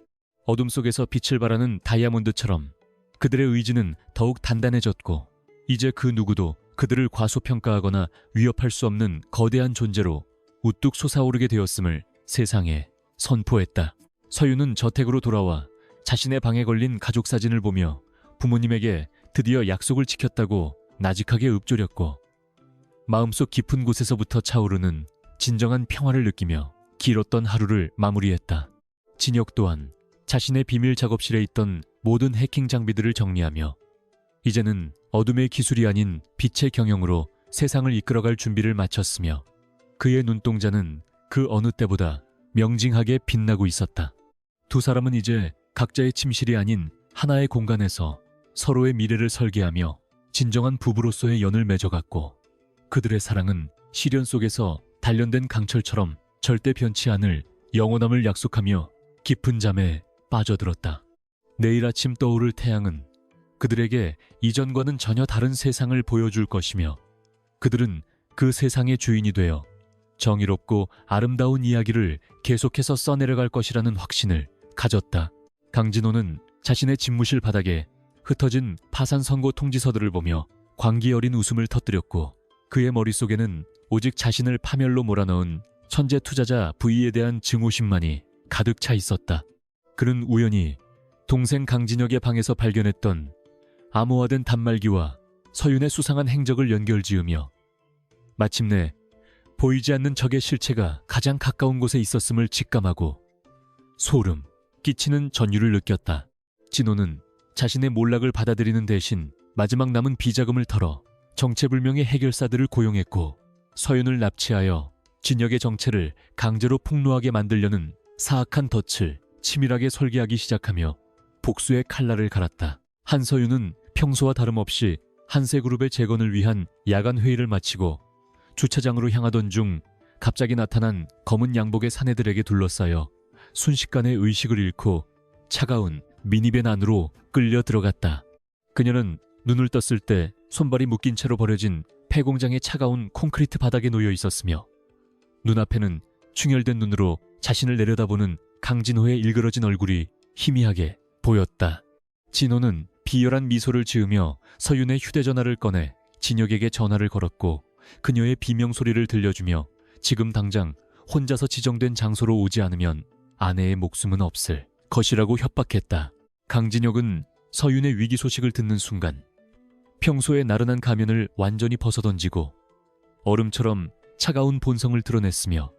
어둠 속에서 빛을 발하는 다이아몬드처럼 그들의 의지는 더욱 단단해졌고 이제 그 누구도 그들을 과소평가하거나 위협할 수 없는 거대한 존재로 우뚝 솟아오르게 되었음을 세상에 선포했다. 서윤은 저택으로 돌아와 자신의 방에 걸린 가족 사진을 보며 부모님에게 드디어 약속을 지켰다고 나직하게 읊조렸고 마음속 깊은 곳에서부터 차오르는 진정한 평화를 느끼며 길었던 하루를 마무리했다. 진혁 또한 자신의 비밀 작업실에 있던 모든 해킹 장비들을 정리하며 이제는 어둠의 기술이 아닌 빛의 경영으로 세상을 이끌어갈 준비를 마쳤으며 그의 눈동자는 그 어느 때보다 명징하게 빛나고 있었다. 두 사람은 이제 각자의 침실이 아닌 하나의 공간에서 서로의 미래를 설계하며 진정한 부부로서의 연을 맺어갔고 그들의 사랑은 시련 속에서 단련된 강철처럼 절대 변치 않을 영원함을 약속하며 깊은 잠에 빠져들었다. 내일 아침 떠오를 태양은 그들에게 이전과는 전혀 다른 세상을 보여줄 것이며 그들은 그 세상의 주인이 되어 정의롭고 아름다운 이야기를 계속해서 써내려갈 것이라는 확신을 가졌다. 강진호는 자신의 집무실 바닥에 흩어진 파산 선고 통지서들을 보며 광기 어린 웃음을 터뜨렸고 그의 머릿속에는 오직 자신을 파멸로 몰아넣은 천재 투자자 V에 대한 증오심만이 가득 차 있었다. 그는 우연히 동생 강진혁의 방에서 발견했던 암호화된 단말기와 서윤의 수상한 행적을 연결지으며 마침내 보이지 않는 적의 실체가 가장 가까운 곳에 있었음을 직감하고 소름 끼치는 전율을 느꼈다. 진호는 자신의 몰락을 받아들이는 대신 마지막 남은 비자금을 털어 정체불명의 해결사들을 고용했고 서윤을 납치하여 진혁의 정체를 강제로 폭로하게 만들려는 사악한 덫을 치밀하게 설계하기 시작하며 복수의 칼날을 갈았다. 한서윤은 평소와 다름없이 한세그룹의 재건을 위한 야간 회의를 마치고 주차장으로 향하던 중 갑자기 나타난 검은 양복의 사내들에게 둘러싸여 순식간에 의식을 잃고 차가운 미니밴 안으로 끌려 들어갔다. 그녀는 눈을 떴을 때 손발이 묶인 채로 버려진 폐공장의 차가운 콘크리트 바닥에 놓여 있었으며 눈앞에는 충혈된 눈으로 자신을 내려다보는 강진호의 일그러진 얼굴이 희미하게 보였다. 진호는 비열한 미소를 지으며 서윤의 휴대전화를 꺼내 진혁에게 전화를 걸었고 그녀의 비명소리를 들려주며 지금 당장 혼자서 지정된 장소로 오지 않으면 아내의 목숨은 없을 것이라고 협박했다. 강진혁은 서윤의 위기 소식을 듣는 순간 평소의 나른한 가면을 완전히 벗어던지고 얼음처럼 차가운 본성을 드러냈으며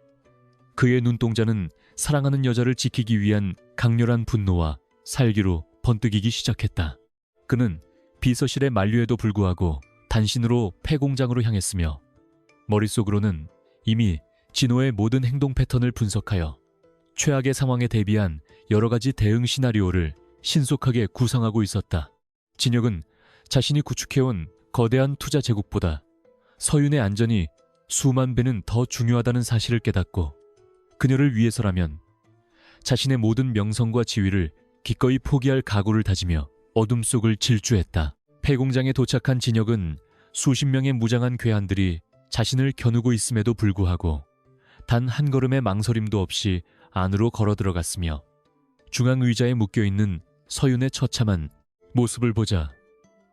그의 눈동자는 사랑하는 여자를 지키기 위한 강렬한 분노와 살기로 번뜩이기 시작했다. 그는 비서실의 만류에도 불구하고 단신으로 폐공장으로 향했으며 머릿속으로는 이미 진호의 모든 행동 패턴을 분석하여 최악의 상황에 대비한 여러 가지 대응 시나리오를 신속하게 구상하고 있었다. 진혁은 자신이 구축해온 거대한 투자 제국보다 서윤의 안전이 수만 배는 더 중요하다는 사실을 깨닫고 그녀를 위해서라면 자신의 모든 명성과 지위를 기꺼이 포기할 각오를 다지며 어둠 속을 질주했다. 폐공장에 도착한 진혁은 수십 명의 무장한 괴한들이 자신을 겨누고 있음에도 불구하고 단 한 걸음의 망설임도 없이 안으로 걸어 들어갔으며 중앙의자에 묶여있는 서윤의 처참한 모습을 보자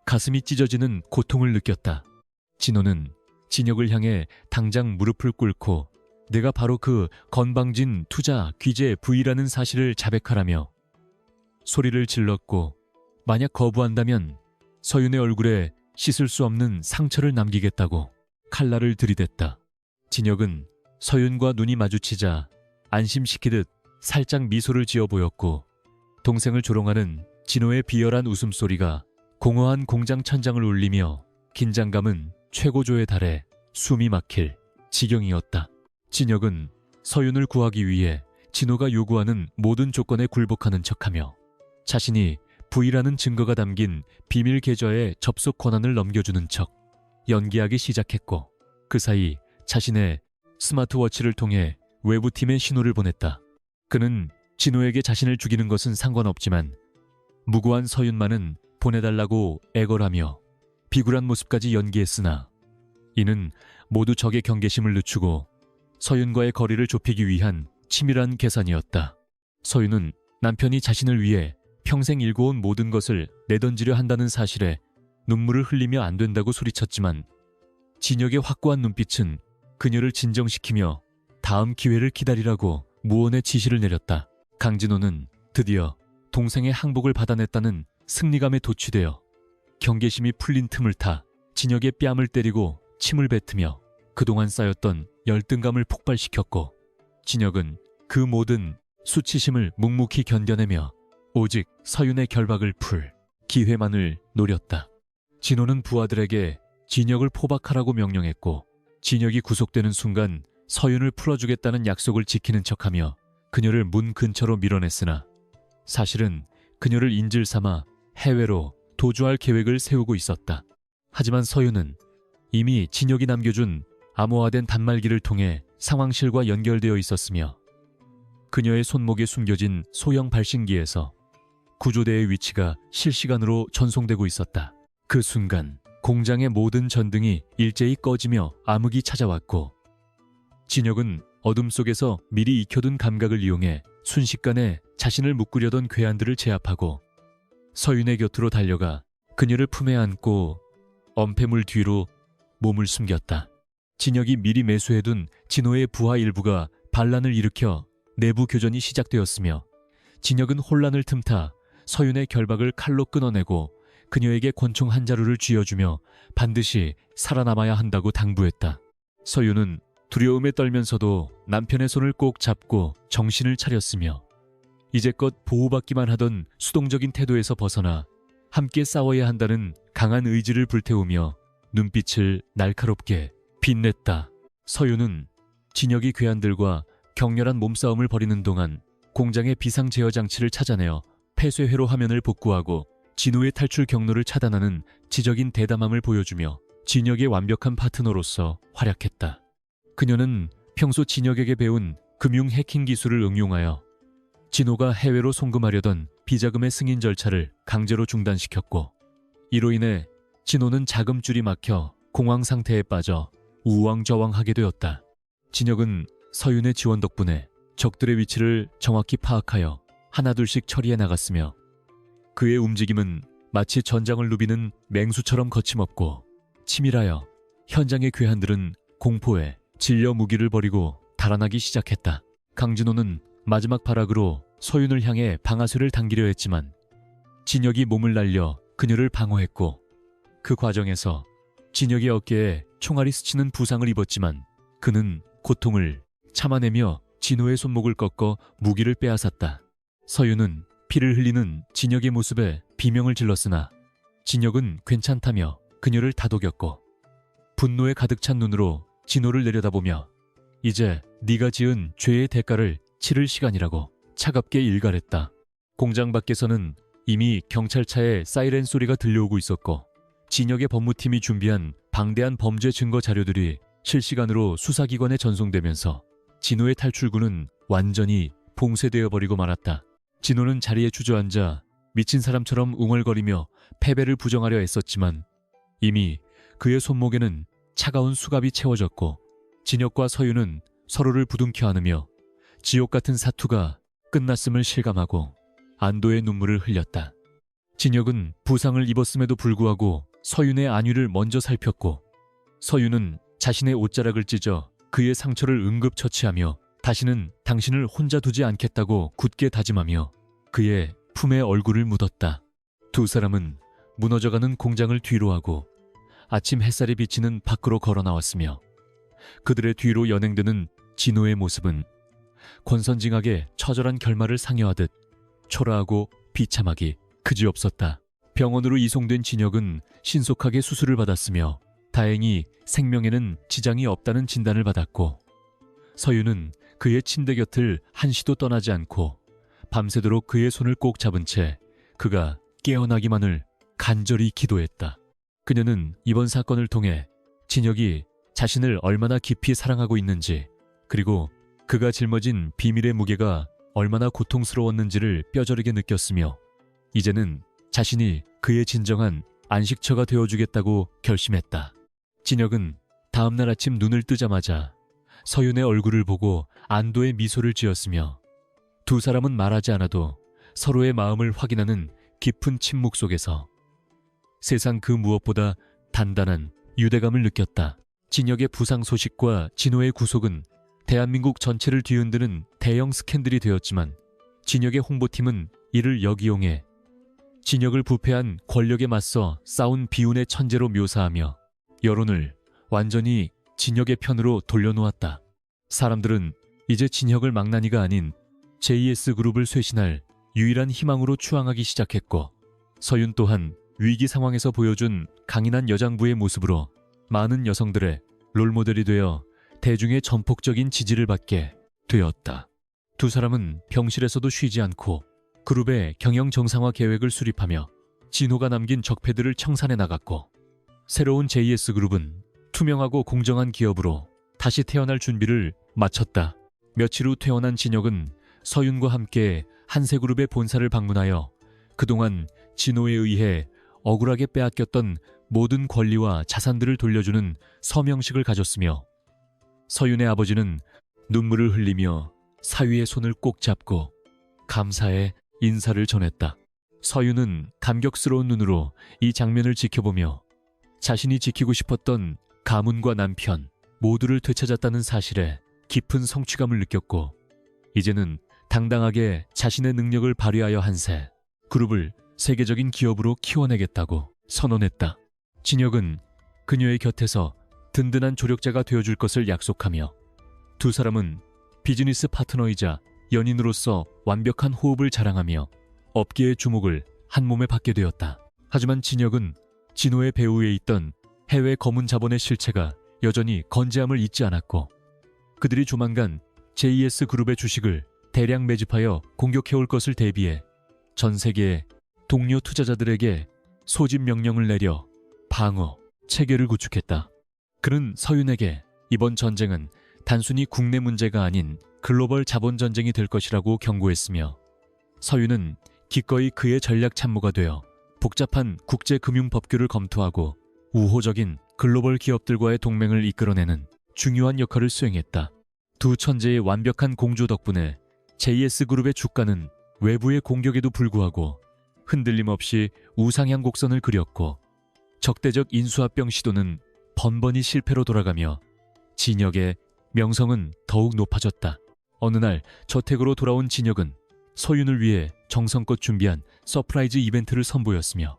가슴이 찢어지는 고통을 느꼈다. 진호는 진혁을 향해 당장 무릎을 꿇고 내가 바로 그 건방진 투자 귀재 V라는 사실을 자백하라며 소리를 질렀고 만약 거부한다면 서윤의 얼굴에 씻을 수 없는 상처를 남기겠다고 칼날을 들이댔다. 진혁은 서윤과 눈이 마주치자 안심시키듯 살짝 미소를 지어 보였고 동생을 조롱하는 진호의 비열한 웃음소리가 공허한 공장 천장을 울리며 긴장감은 최고조에 달해 숨이 막힐 지경이었다. 진혁은 서윤을 구하기 위해 진호가 요구하는 모든 조건에 굴복하는 척하며 자신이 V라는 증거가 담긴 비밀 계좌의 접속 권한을 넘겨주는 척 연기하기 시작했고 그 사이 자신의 스마트워치를 통해 외부팀에 신호를 보냈다. 그는 진호에게 자신을 죽이는 것은 상관없지만 무고한 서윤만은 보내달라고 애걸하며 비굴한 모습까지 연기했으나 이는 모두 적의 경계심을 늦추고 서윤과의 거리를 좁히기 위한 치밀한 계산이었다. 서윤은 남편이 자신을 위해 평생 일궈온 모든 것을 내던지려 한다는 사실에 눈물을 흘리며 안 된다고 소리쳤지만 진혁의 확고한 눈빛은 그녀를 진정시키며 다음 기회를 기다리라고 무언의 지시를 내렸다. 강진호는 드디어 동생의 항복을 받아냈다는 승리감에 도취되어 경계심이 풀린 틈을 타 진혁의 뺨을 때리고 침을 뱉으며 그동안 쌓였던 열등감을 폭발시켰고 진혁은 그 모든 수치심을 묵묵히 견뎌내며 오직 서윤의 결박을 풀 기회만을 노렸다. 진호는 부하들에게 진혁을 포박하라고 명령했고 진혁이 구속되는 순간 서윤을 풀어주겠다는 약속을 지키는 척하며 그녀를 문 근처로 밀어냈으나 사실은 그녀를 인질 삼아 해외로 도주할 계획을 세우고 있었다. 하지만 서윤은 이미 진혁이 남겨준 암호화된 단말기를 통해 상황실과 연결되어 있었으며 그녀의 손목에 숨겨진 소형 발신기에서 구조대의 위치가 실시간으로 전송되고 있었다. 그 순간 공장의 모든 전등이 일제히 꺼지며 암흑이 찾아왔고 진혁은 어둠 속에서 미리 익혀둔 감각을 이용해 순식간에 자신을 묶으려던 괴한들을 제압하고 서윤의 곁으로 달려가 그녀를 품에 안고 엄폐물 뒤로 몸을 숨겼다. 진혁이 미리 매수해둔 진호의 부하 일부가 반란을 일으켜 내부 교전이 시작되었으며 진혁은 혼란을 틈타 서윤의 결박을 칼로 끊어내고 그녀에게 권총 한 자루를 쥐어주며 반드시 살아남아야 한다고 당부했다. 서윤은 두려움에 떨면서도 남편의 손을 꼭 잡고 정신을 차렸으며 이제껏 보호받기만 하던 수동적인 태도에서 벗어나 함께 싸워야 한다는 강한 의지를 불태우며 눈빛을 날카롭게 빛냈다. 서윤은 진혁이 괴한들과 격렬한 몸싸움을 벌이는 동안 공장의 비상 제어 장치를 찾아내어 폐쇄 회로 화면을 복구하고 진호의 탈출 경로를 차단하는 지적인 대담함을 보여주며 진혁의 완벽한 파트너로서 활약했다. 그녀는 평소 진혁에게 배운 금융 해킹 기술을 응용하여 진호가 해외로 송금하려던 비자금의 승인 절차를 강제로 중단시켰고 이로 인해 진호는 자금줄이 막혀 공황 상태에 빠져 우왕좌왕하게 되었다. 진혁은 서윤의 지원 덕분에 적들의 위치를 정확히 파악하여 하나둘씩 처리해 나갔으며 그의 움직임은 마치 전장을 누비는 맹수처럼 거침없고 치밀하여 현장의 괴한들은 공포에 질려 무기를 버리고 달아나기 시작했다. 강진호는 마지막 발악으로 서윤을 향해 방아쇠를 당기려 했지만 진혁이 몸을 날려 그녀를 방어했고 그 과정에서 진혁의 어깨에 총알이 스치는 부상을 입었지만 그는 고통을 참아내며 진호의 손목을 꺾어 무기를 빼앗았다. 서윤은 피를 흘리는 진혁의 모습에 비명을 질렀으나 진혁은 괜찮다며 그녀를 다독였고 분노에 가득 찬 눈으로 진호를 내려다보며 이제 네가 지은 죄의 대가를 치를 시간이라고 차갑게 일갈했다. 공장 밖에서는 이미 경찰차의 사이렌 소리가 들려오고 있었고 진혁의 법무팀이 준비한 방대한 범죄 증거 자료들이 실시간으로 수사기관에 전송되면서 진호의 탈출구는 완전히 봉쇄되어 버리고 말았다. 진호는 자리에 주저앉아 미친 사람처럼 웅얼거리며 패배를 부정하려 애썼지만 이미 그의 손목에는 차가운 수갑이 채워졌고 진혁과 서윤은 서로를 부둥켜 안으며 지옥 같은 사투가 끝났음을 실감하고 안도의 눈물을 흘렸다. 진혁은 부상을 입었음에도 불구하고 서윤의 안위를 먼저 살폈고 서윤은 자신의 옷자락을 찢어 그의 상처를 응급처치하며 다시는 당신을 혼자 두지 않겠다고 굳게 다짐하며 그의 품에 얼굴을 묻었다. 두 사람은 무너져가는 공장을 뒤로하고 아침 햇살이 비치는 밖으로 걸어 나왔으며 그들의 뒤로 연행되는 진호의 모습은 권선징악의 처절한 결말을 상여하듯 초라하고 비참하기 그지없었다. 병원으로 이송된 진혁은 신속하게 수술을 받았으며 다행히 생명에는 지장이 없다는 진단을 받았고 서윤은 그의 침대 곁을 한시도 떠나지 않고 밤새도록 그의 손을 꼭 잡은 채 그가 깨어나기만을 간절히 기도했다. 그녀는 이번 사건을 통해 진혁이 자신을 얼마나 깊이 사랑하고 있는지 그리고 그가 짊어진 비밀의 무게가 얼마나 고통스러웠는지를 뼈저리게 느꼈으며 이제는 자신이 그의 진정한 안식처가 되어주겠다고 결심했다. 진혁은 다음날 아침 눈을 뜨자마자 서윤의 얼굴을 보고 안도의 미소를 지었으며 두 사람은 말하지 않아도 서로의 마음을 확인하는 깊은 침묵 속에서 세상 그 무엇보다 단단한 유대감을 느꼈다. 진혁의 부상 소식과 진호의 구속은 대한민국 전체를 뒤흔드는 대형 스캔들이 되었지만 진혁의 홍보팀은 이를 역이용해 진혁을 부패한 권력에 맞서 싸운 비운의 천재로 묘사하며 여론을 완전히 진혁의 편으로 돌려놓았다. 사람들은 이제 진혁을 망나니가 아닌 JS그룹을 쇄신할 유일한 희망으로 추앙하기 시작했고, 서윤 또한 위기 상황에서 보여준 강인한 여장부의 모습으로 많은 여성들의 롤모델이 되어 대중의 전폭적인 지지를 받게 되었다. 두 사람은 병실에서도 쉬지 않고 그룹의 경영 정상화 계획을 수립하며 진호가 남긴 적폐들을 청산해 나갔고, 새로운 JS그룹은 투명하고 공정한 기업으로 다시 태어날 준비를 마쳤다. 며칠 후 퇴원한 진혁은 서윤과 함께 한세그룹의 본사를 방문하여 그동안 진호에 의해 억울하게 빼앗겼던 모든 권리와 자산들을 돌려주는 서명식을 가졌으며, 서윤의 아버지는 눈물을 흘리며 사위의 손을 꼭 잡고 감사의 인사를 전했다. 서윤은 감격스러운 눈으로 이 장면을 지켜보며 자신이 지키고 싶었던 가문과 남편 모두를 되찾았다는 사실에 깊은 성취감을 느꼈고, 이제는 당당하게 자신의 능력을 발휘하여 한세 그룹을 세계적인 기업으로 키워내겠다고 선언했다. 진혁은 그녀의 곁에서 든든한 조력자가 되어줄 것을 약속하며 두 사람은 비즈니스 파트너이자 연인으로서 완벽한 호흡을 자랑하며 업계의 주목을 한몸에 받게 되었다. 하지만 진혁은 진호의 배후에 있던 해외 검은 자본의 실체가 여전히 건재함을 잊지 않았고, 그들이 조만간 JS그룹의 주식을 대량 매집하여 공격해올 것을 대비해 전 세계의 동료 투자자들에게 소집 명령을 내려 방어 체계를 구축했다. 그는 서윤에게 이번 전쟁은 단순히 국내 문제가 아닌 글로벌 자본 전쟁이 될 것이라고 경고했으며, 서윤은 기꺼이 그의 전략 참모가 되어 복잡한 국제 금융 법규를 검토하고 우호적인 글로벌 기업들과의 동맹을 이끌어내는 중요한 역할을 수행했다. 두 천재의 완벽한 공조 덕분에 JS그룹의 주가는 외부의 공격에도 불구하고 흔들림 없이 우상향 곡선을 그렸고, 적대적 인수합병 시도는 번번이 실패로 돌아가며 진혁의 명성은 더욱 높아졌다. 어느 날 저택으로 돌아온 진혁은 서윤을 위해 정성껏 준비한 서프라이즈 이벤트를 선보였으며,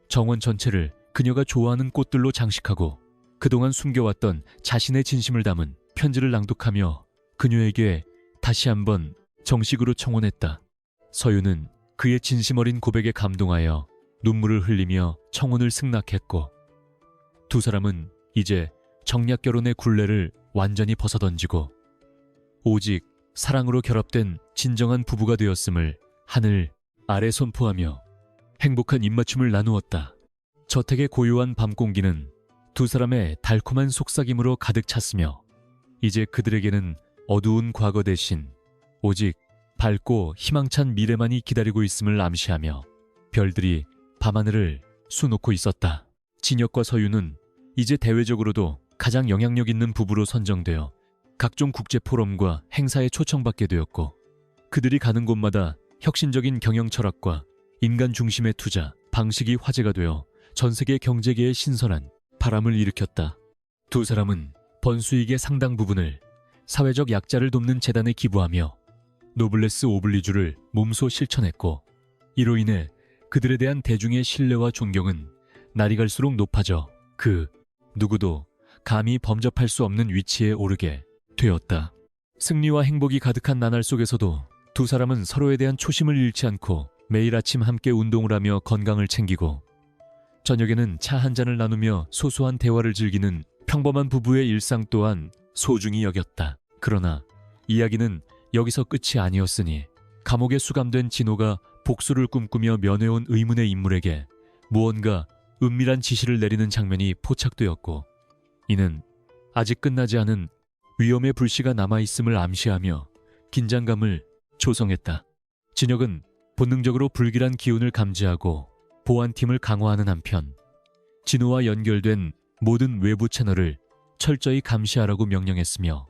정원 전체를 그녀가 좋아하는 꽃들로 장식하고 그동안 숨겨왔던 자신의 진심을 담은 편지를 낭독하며 그녀에게 다시 한번 정식으로 청혼했다. 서윤은 그의 진심 어린 고백에 감동하여 눈물을 흘리며 청혼을 승낙했고, 두 사람은 이제 정략 결혼의 굴레를 완전히 벗어던지고 오직 사랑으로 결합된 진정한 부부가 되었음을 하늘 아래 선포하며 행복한 입맞춤을 나누었다. 저택의 고요한 밤 공기는 두 사람의 달콤한 속삭임으로 가득 찼으며, 이제 그들에게는 어두운 과거 대신 오직 밝고 희망찬 미래만이 기다리고 있음을 암시하며 별들이 밤하늘을 수놓고 있었다. 진혁과 서윤은 이제 대외적으로도 가장 영향력 있는 부부로 선정되어 각종 국제 포럼과 행사에 초청받게 되었고, 그들이 가는 곳마다 혁신적인 경영 철학과 인간 중심의 투자 방식이 화제가 되어 전 세계 경제계에 신선한 바람을 일으켰다. 두 사람은 번수익의 상당 부분을 사회적 약자를 돕는 재단에 기부하며 노블레스 오블리주를 몸소 실천했고, 이로 인해 그들에 대한 대중의 신뢰와 존경은 날이 갈수록 높아져 그 누구도 감히 범접할 수 없는 위치에 오르게 되었다. 승리와 행복이 가득한 나날 속에서도 두 사람은 서로에 대한 초심을 잃지 않고 매일 아침 함께 운동을 하며 건강을 챙기고, 저녁에는 차 한 잔을 나누며 소소한 대화를 즐기는 평범한 부부의 일상 또한 소중히 여겼다. 그러나 이야기는 여기서 끝이 아니었으니 감옥에 수감된 진호가 복수를 꿈꾸며 면회온 의문의 인물에게 무언가 은밀한 지시를 내리는 장면이 포착되었고, 이는 아직 끝나지 않은 위험의 불씨가 남아있음을 암시하며 긴장감을 조성했다. 진혁은 본능적으로 불길한 기운을 감지하고 보안팀을 강화하는 한편, 진호와 연결된 모든 외부 채널을 철저히 감시하라고 명령했으며,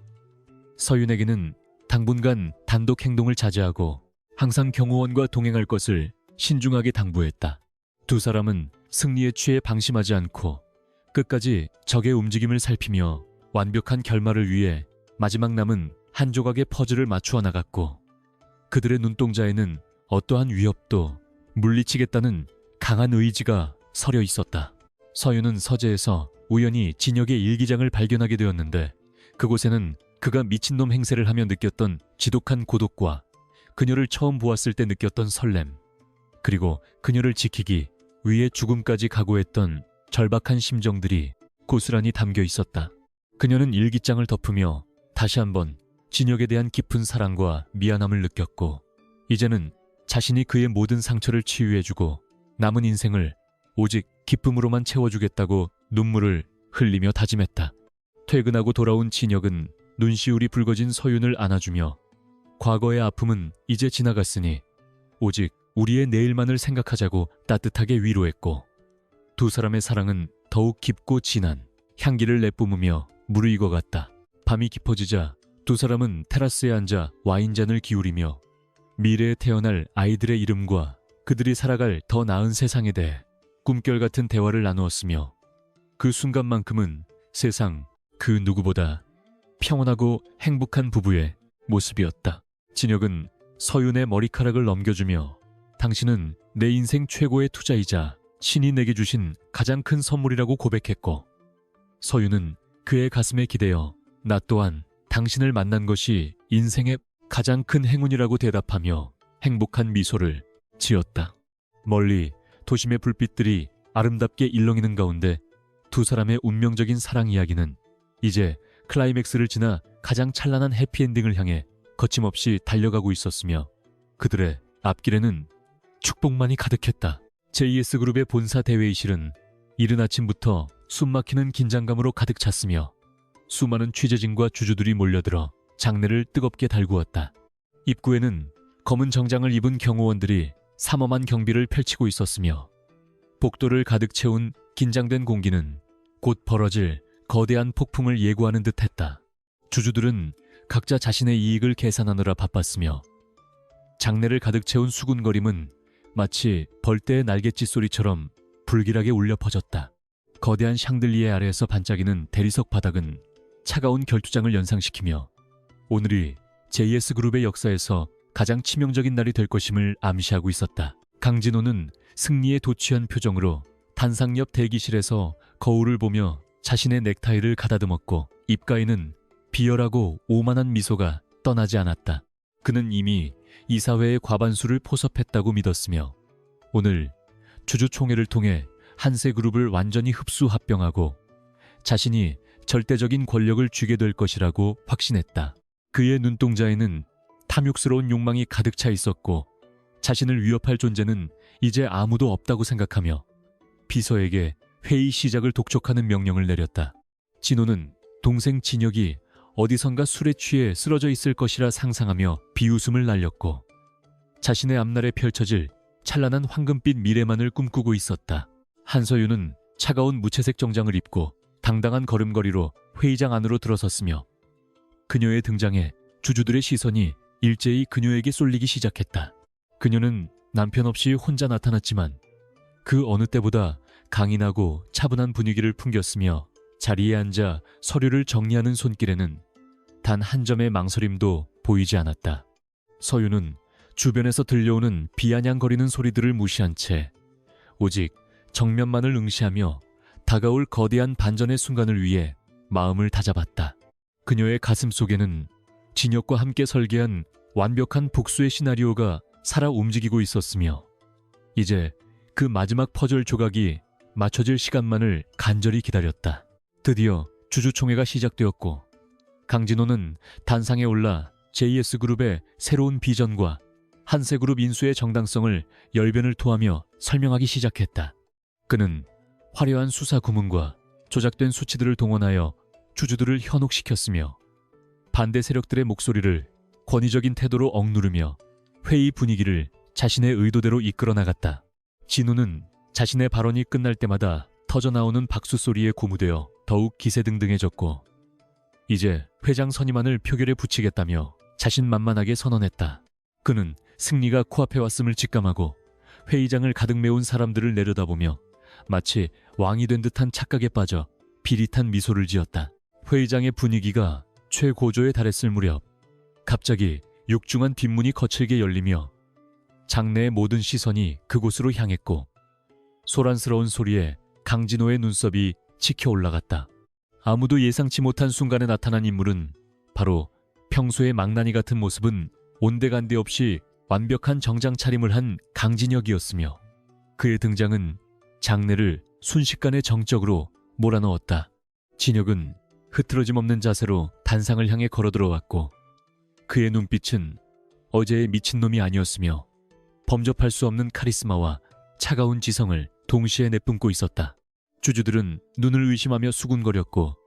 서윤에게는 당분간 단독 행동을 자제하고 항상 경호원과 동행할 것을 신중하게 당부했다. 두 사람은 승리에 취해 방심하지 않고 끝까지 적의 움직임을 살피며 완벽한 결말을 위해 마지막 남은 한 조각의 퍼즐을 맞추어 나갔고, 그들의 눈동자에는 어떠한 위협도 물리치겠다는 강한 의지가 서려 있었다. 서윤은 서재에서 우연히 진혁의 일기장을 발견하게 되었는데, 그곳에는 그가 미친놈 행세를 하며 느꼈던 지독한 고독과 그녀를 처음 보았을 때 느꼈던 설렘, 그리고 그녀를 지키기 위해 죽음까지 각오했던 절박한 심정들이 고스란히 담겨 있었다. 그녀는 일기장을 덮으며 다시 한번 진혁에 대한 깊은 사랑과 미안함을 느꼈고, 이제는 자신이 그의 모든 상처를 치유해주고 남은 인생을 오직 기쁨으로만 채워주겠다고 눈물을 흘리며 다짐했다. 퇴근하고 돌아온 진혁은 눈시울이 붉어진 서윤을 안아주며 과거의 아픔은 이제 지나갔으니 오직 우리의 내일만을 생각하자고 따뜻하게 위로했고, 두 사람의 사랑은 더욱 깊고 진한 향기를 내뿜으며 무르익어갔다. 밤이 깊어지자 두 사람은 테라스에 앉아 와인잔을 기울이며 미래에 태어날 아이들의 이름과 그들이 살아갈 더 나은 세상에 대해 꿈결 같은 대화를 나누었으며, 그 순간만큼은 세상 그 누구보다 평온하고 행복한 부부의 모습이었다. 진혁은 서윤의 머리카락을 넘겨주며 당신은 내 인생 최고의 투자이자 신이 내게 주신 가장 큰 선물이라고 고백했고, 서윤은 그의 가슴에 기대어 나 또한 당신을 만난 것이 인생의 가장 큰 행운이라고 대답하며 행복한 미소를 지었다. 멀리 도심의 불빛들이 아름답게 일렁이는 가운데 두 사람의 운명적인 사랑 이야기는 이제 클라이맥스를 지나 가장 찬란한 해피엔딩을 향해 거침없이 달려가고 있었으며, 그들의 앞길에는 축복만이 가득했다. JS그룹의 본사 대회의실은 이른 아침부터 숨막히는 긴장감으로 가득 찼으며 수많은 취재진과 주주들이 몰려들어 장례를 뜨겁게 달구었다. 입구에는 검은 정장을 입은 경호원들이 삼엄한 경비를 펼치고 있었으며, 복도를 가득 채운 긴장된 공기는 곧 벌어질 거대한 폭풍을 예고하는 듯했다. 주주들은 각자 자신의 이익을 계산하느라 바빴으며 장내를 가득 채운 수군거림은 마치 벌떼의 날갯짓 소리처럼 불길하게 울려 퍼졌다. 거대한 샹들리에 아래에서 반짝이는 대리석 바닥은 차가운 결투장을 연상시키며 오늘이 JS그룹의 역사에서 가장 치명적인 날이 될 것임을 암시하고 있었다. 강진호는 승리에 도취한 표정으로 단상 옆 대기실에서 거울을 보며 자신의 넥타이를 가다듬었고, 입가에는 비열하고 오만한 미소가 떠나지 않았다. 그는 이미 이사회의 과반수를 포섭했다고 믿었으며 오늘 주주총회를 통해 한세그룹을 완전히 흡수 합병하고 자신이 절대적인 권력을 쥐게 될 것이라고 확신했다. 그의 눈동자에는 탐욕스러운 욕망이 가득 차 있었고 자신을 위협할 존재는 이제 아무도 없다고 생각하며 비서에게 회의 시작을 독촉하는 명령을 내렸다. 진호는 동생 진혁이 어디선가 술에 취해 쓰러져 있을 것이라 상상하며 비웃음을 날렸고 자신의 앞날에 펼쳐질 찬란한 황금빛 미래만을 꿈꾸고 있었다. 한서윤은 차가운 무채색 정장을 입고 당당한 걸음걸이로 회의장 안으로 들어섰으며 그녀의 등장에 주주들의 시선이 일제히 그녀에게 쏠리기 시작했다. 그녀는 남편 없이 혼자 나타났지만 그 어느 때보다 강인하고 차분한 분위기를 풍겼으며 자리에 앉아 서류를 정리하는 손길에는 단 한 점의 망설임도 보이지 않았다. 서윤은 주변에서 들려오는 비아냥거리는 소리들을 무시한 채 오직 정면만을 응시하며 다가올 거대한 반전의 순간을 위해 마음을 다잡았다. 그녀의 가슴 속에는 진혁과 함께 설계한 완벽한 복수의 시나리오가 살아 움직이고 있었으며 이제 그 마지막 퍼즐 조각이 맞춰질 시간만을 간절히 기다렸다. 드디어 주주총회가 시작되었고 강진호는 단상에 올라 JS그룹의 새로운 비전과 한세그룹 인수의 정당성을 열변을 토하며 설명하기 시작했다. 그는 화려한 수사 구문과 조작된 수치들을 동원하여 주주들을 현혹시켰으며 반대 세력들의 목소리를 권위적인 태도로 억누르며 회의 분위기를 자신의 의도대로 이끌어 나갔다. 진우는 자신의 발언이 끝날 때마다 터져나오는 박수 소리에 고무되어 더욱 기세등등해졌고 이제 회장 선임안을 표결에 붙이겠다며 자신만만하게 선언했다. 그는 승리가 코앞에 왔음을 직감하고 회의장을 가득 메운 사람들을 내려다보며 마치 왕이 된 듯한 착각에 빠져 비릿한 미소를 지었다. 회의장의 분위기가 최고조에 달했을 무렵 갑자기 육중한 뒷문이 거칠게 열리며 장내의 모든 시선이 그곳으로 향했고 소란스러운 소리에 강진호의 눈썹이 치켜 올라갔다. 아무도 예상치 못한 순간에 나타난 인물은 바로 평소의 망나니 같은 모습은 온데간데 없이 완벽한 정장 차림을 한 강진혁이었으며 그의 등장은 장내를 순식간에 정적으로 몰아넣었다. 진혁은 흐트러짐 없는 자세로 단상을 향해 걸어들어왔고 그의 눈빛은 어제의 미친놈이 아니었으며 범접할 수 없는 카리스마와 차가운 지성을 동시에 내뿜고 있었다. 주주들은 눈을 의심하며 수군거렸고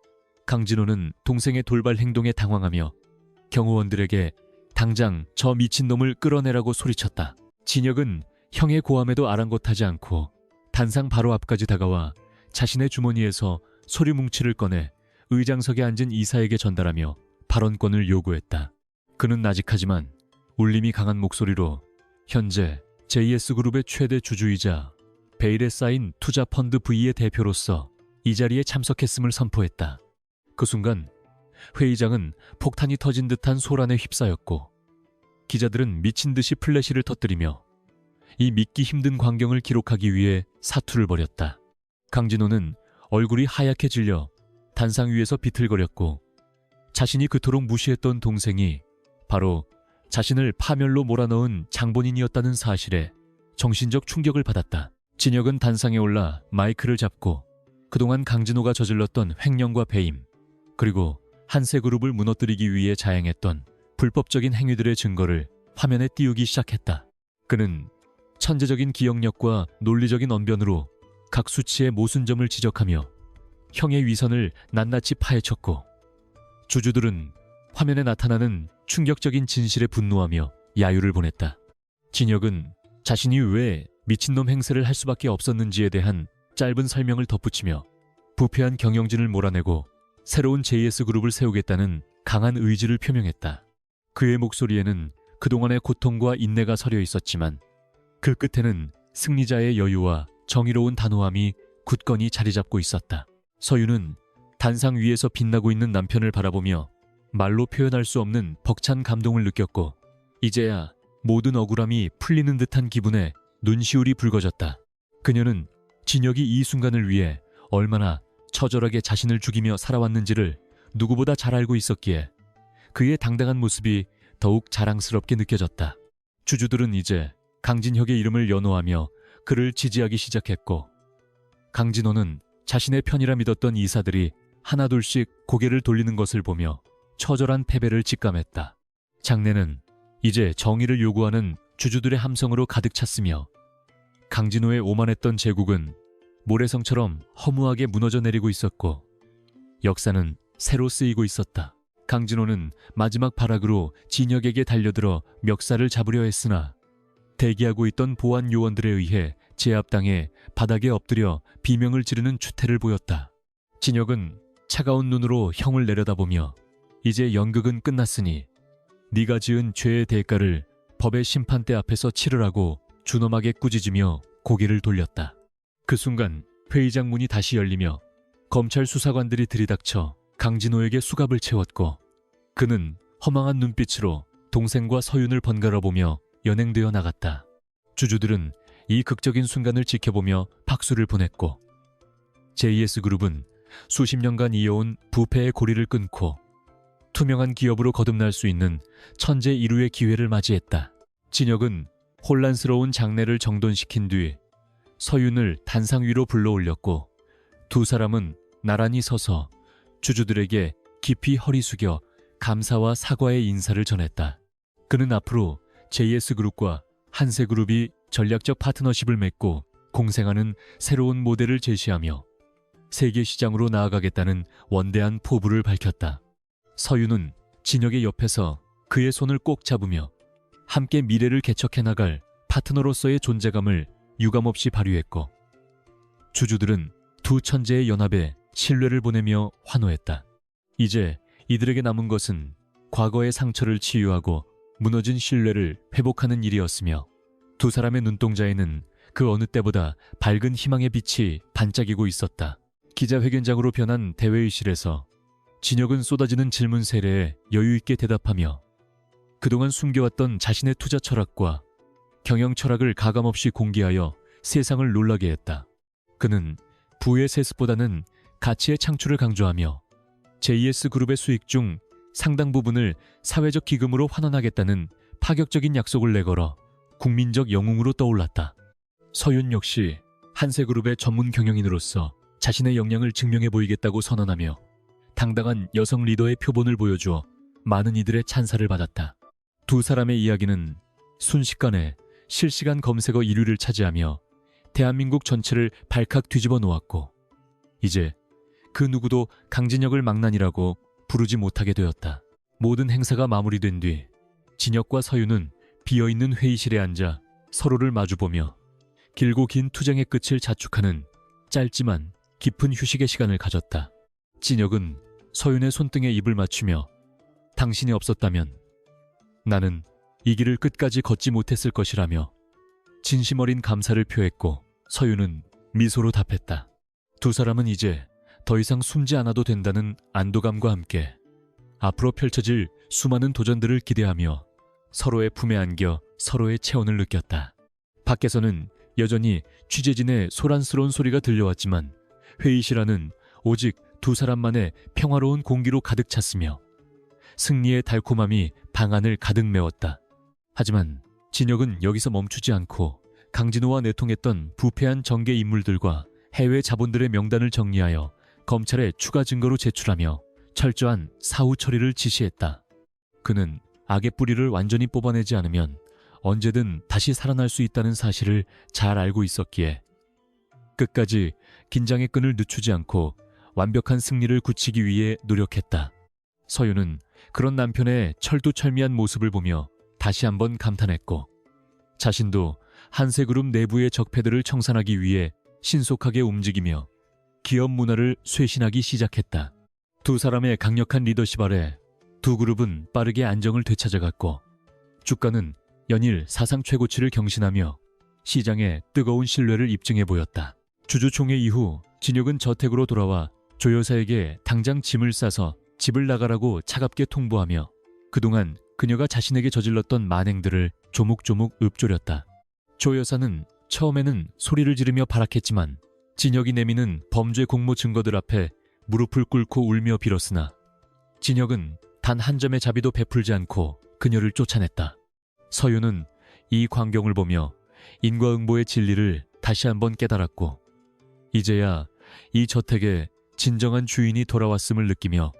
강진호는 동생의 돌발 행동에 당황하며 경호원들에게 당장 저 미친놈을 끌어내라고 소리쳤다. 진혁은 형의 고함에도 아랑곳하지 않고 단상 바로 앞까지 다가와 자신의 주머니에서 서류 뭉치를 꺼내 의장석에 앉은 이사에게 전달하며 발언권을 요구했다. 그는 나직하지만 울림이 강한 목소리로 현재 JS그룹의 최대 주주이자 베일에 쌓인 투자펀드 V의 대표로서 이 자리에 참석했음을 선포했다. 그 순간 회의장은 폭탄이 터진 듯한 소란에 휩싸였고 기자들은 미친 듯이 플래시를 터뜨리며 이 믿기 힘든 광경을 기록하기 위해 사투를 벌였다. 강진호는 얼굴이 하얗게 질려 단상 위에서 비틀거렸고 자신이 그토록 무시했던 동생이 바로 자신을 파멸로 몰아넣은 장본인이었다는 사실에 정신적 충격을 받았다. 진혁은 단상에 올라 마이크를 잡고 그동안 강진호가 저질렀던 횡령과 배임, 그리고 한세그룹을 무너뜨리기 위해 자행했던 불법적인 행위들의 증거를 화면에 띄우기 시작했다. 그는 천재적인 기억력과 논리적인 언변으로 각 수치의 모순점을 지적하며 형의 위선을 낱낱이 파헤쳤고 주주들은 화면에 나타나는 충격적인 진실에 분노하며 야유를 보냈다. 진혁은 자신이 왜 미친놈 행세를 할 수밖에 없었는지에 대한 짧은 설명을 덧붙이며 부패한 경영진을 몰아내고 새로운 JS그룹을 세우겠다는 강한 의지를 표명했다. 그의 목소리에는 그동안의 고통과 인내가 서려 있었지만 그 끝에는 승리자의 여유와 정의로운 단호함이 굳건히 자리 잡고 있었다. 서유는 단상 위에서 빛나고 있는 남편을 바라보며 말로 표현할 수 없는 벅찬 감동을 느꼈고 이제야 모든 억울함이 풀리는 듯한 기분에 눈시울이 붉어졌다. 그녀는 진혁이 이 순간을 위해 얼마나 처절하게 자신을 죽이며 살아왔는지를 누구보다 잘 알고 있었기에 그의 당당한 모습이 더욱 자랑스럽게 느껴졌다. 주주들은 이제 강진혁의 이름을 연호하며 그를 지지하기 시작했고 강진호는 자신의 편이라 믿었던 이사들이 하나둘씩 고개를 돌리는 것을 보며 처절한 패배를 직감했다. 장내는 이제 정의를 요구하는 주주들의 함성으로 가득 찼으며 강진호의 오만했던 제국은 모래성처럼 허무하게 무너져 내리고 있었고 역사는 새로 쓰이고 있었다. 강진호는 마지막 발악으로 진혁에게 달려들어 멱살을 잡으려 했으나 대기하고 있던 보안 요원들에 의해 제압당해 바닥에 엎드려 비명을 지르는 추태를 보였다. 진혁은 차가운 눈으로 형을 내려다보며 이제 연극은 끝났으니 네가 지은 죄의 대가를 법의 심판대 앞에서 치르라고 준엄하게 꾸짖으며 고개를 돌렸다. 그 순간 회의장 문이 다시 열리며 검찰 수사관들이 들이닥쳐 강진호에게 수갑을 채웠고 그는 허망한 눈빛으로 동생과 서윤을 번갈아 보며 연행되어 나갔다. 주주들은 이 극적인 순간을 지켜보며 박수를 보냈고 JS그룹은 수십 년간 이어온 부패의 고리를 끊고 투명한 기업으로 거듭날 수 있는 천재 일우의 기회를 맞이했다. 진혁은 혼란스러운 장내를 정돈시킨 뒤 서윤을 단상 위로 불러올렸고 두 사람은 나란히 서서 주주들에게 깊이 허리 숙여 감사와 사과의 인사를 전했다. 그는 앞으로 JS그룹과 한세그룹이 전략적 파트너십을 맺고 공생하는 새로운 모델을 제시하며 세계 시장으로 나아가겠다는 원대한 포부를 밝혔다. 서윤은 진혁의 옆에서 그의 손을 꼭 잡으며 함께 미래를 개척해 나갈 파트너로서의 존재감을 유감없이 발휘했고 주주들은 두 천재의 연합에 신뢰를 보내며 환호했다. 이제 이들에게 남은 것은 과거의 상처를 치유하고 무너진 신뢰를 회복하는 일이었으며 두 사람의 눈동자에는 그 어느 때보다 밝은 희망의 빛이 반짝이고 있었다. 기자회견장으로 변한 대회의실에서 진혁은 쏟아지는 질문 세례에 여유있게 대답하며 그동안 숨겨왔던 자신의 투자 철학과 경영 철학을 가감없이 공개하여 세상을 놀라게 했다. 그는 부의 세습보다는 가치의 창출을 강조하며 JS그룹의 수익 중 상당 부분을 사회적 기금으로 환원하겠다는 파격적인 약속을 내걸어 국민적 영웅으로 떠올랐다. 서윤 역시 한세그룹의 전문 경영인으로서 자신의 역량을 증명해 보이겠다고 선언하며 당당한 여성 리더의 표본을 보여주어 많은 이들의 찬사를 받았다. 두 사람의 이야기는 순식간에 실시간 검색어 1위를 차지하며 대한민국 전체를 발칵 뒤집어 놓았고 이제 그 누구도 강진혁을 망난이라고 부르지 못하게 되었다. 모든 행사가 마무리된 뒤 진혁과 서윤은 비어있는 회의실에 앉아 서로를 마주보며 길고 긴 투쟁의 끝을 자축하는 짧지만 깊은 휴식의 시간을 가졌다. 진혁은 서윤의 손등에 입을 맞추며 당신이 없었다면 나는 이 길을 끝까지 걷지 못했을 것이라며 진심 어린 감사를 표했고 서윤은 미소로 답했다. 두 사람은 이제 더 이상 숨지 않아도 된다는 안도감과 함께 앞으로 펼쳐질 수많은 도전들을 기대하며 서로의 품에 안겨 서로의 체온을 느꼈다. 밖에서는 여전히 취재진의 소란스러운 소리가 들려왔지만 회의실 안은 오직 두 사람만의 평화로운 공기로 가득 찼으며 승리의 달콤함이 방 안을 가득 메웠다. 하지만 진혁은 여기서 멈추지 않고 강진호와 내통했던 부패한 정계 인물들과 해외 자본들의 명단을 정리하여 검찰에 추가 증거로 제출하며 철저한 사후 처리를 지시했다. 그는 악의 뿌리를 완전히 뽑아내지 않으면 언제든 다시 살아날 수 있다는 사실을 잘 알고 있었기에 끝까지 긴장의 끈을 늦추지 않고 완벽한 승리를 굳히기 위해 노력했다. 서윤은 그런 남편의 철두철미한 모습을 보며 다시 한번 감탄했고 자신도 한세그룹 내부의 적폐들을 청산하기 위해 신속하게 움직이며 기업 문화를 쇄신하기 시작했다. 두 사람의 강력한 리더십 아래 두 그룹은 빠르게 안정을 되찾아갔고 주가는 연일 사상 최고치를 경신하며 시장에 뜨거운 신뢰를 입증해 보였다. 주주총회 이후 진혁은 저택으로 돌아와 조 여사에게 당장 짐을 싸서 집을 나가라고 차갑게 통보하며 그동안 그녀가 자신에게 저질렀던 만행들을 조목조목 읊조렸다. 조 여사는 처음에는 소리를 지르며 발악했지만 진혁이 내미는 범죄 공모 증거들 앞에 무릎을 꿇고 울며 빌었으나 진혁은 단 한 점의 자비도 베풀지 않고 그녀를 쫓아냈다. 서윤은 이 광경을 보며 인과응보의 진리를 다시 한번 깨달았고 이제야 이 저택에 진정한 주인이 돌아왔음을 느끼며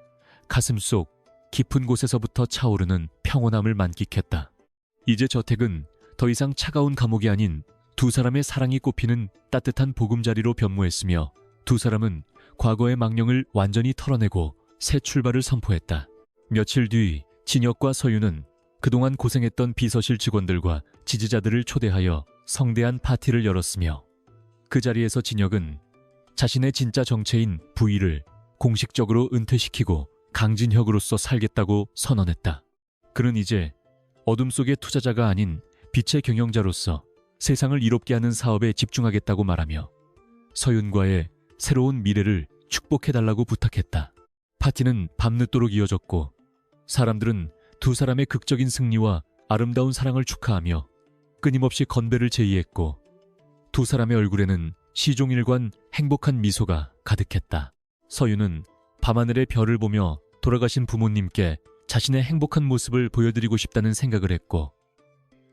가슴속 깊은 곳에서부터 차오르는 평온함을 만끽했다. 이제 저택은 더 이상 차가운 감옥이 아닌 두 사람의 사랑이 꽃피는 따뜻한 보금자리로 변모했으며 두 사람은 과거의 망령을 완전히 털어내고 새 출발을 선포했다. 며칠 뒤 진혁과 서윤은 그동안 고생했던 비서실 직원들과 지지자들을 초대하여 성대한 파티를 열었으며 그 자리에서 진혁은 자신의 진짜 정체인 부의를 공식적으로 은퇴시키고 강진혁으로서 살겠다고 선언했다. 그는 이제 어둠 속의 투자자가 아닌 빛의 경영자로서 세상을 이롭게 하는 사업에 집중하겠다고 말하며 서윤과의 새로운 미래를 축복해달라고 부탁했다. 파티는 밤늦도록 이어졌고 사람들은 두 사람의 극적인 승리와 아름다운 사랑을 축하하며 끊임없이 건배를 제의했고 두 사람의 얼굴에는 시종일관 행복한 미소가 가득했다. 서윤은 밤하늘의 별을 보며 돌아가신 부모님께 자신의 행복한 모습을 보여드리고 싶다는 생각을 했고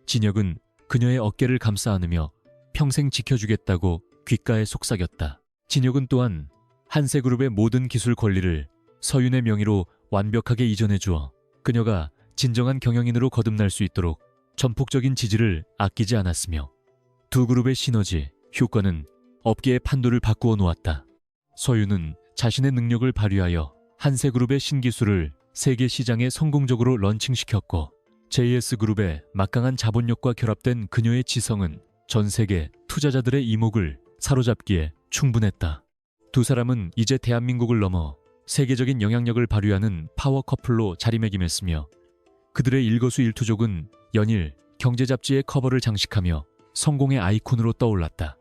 진혁은 그녀의 어깨를 감싸 안으며 평생 지켜주겠다고 귓가에 속삭였다. 진혁은 또한 한세그룹의 모든 기술 권리를 서윤의 명의로 완벽하게 이전해 주어 그녀가 진정한 경영인으로 거듭날 수 있도록 전폭적인 지지를 아끼지 않았으며 두 그룹의 시너지, 효과는 업계의 판도를 바꾸어 놓았다. 서윤은 자신의 능력을 발휘하여 한세그룹의 신기술을 세계 시장에 성공적으로 런칭시켰고 JS그룹의 막강한 자본력과 결합된 그녀의 지성은 전 세계 투자자들의 이목을 사로잡기에 충분했다. 두 사람은 이제 대한민국을 넘어 세계적인 영향력을 발휘하는 파워 커플로 자리매김했으며 그들의 일거수일투족은 연일 경제 잡지의 커버를 장식하며 성공의 아이콘으로 떠올랐다.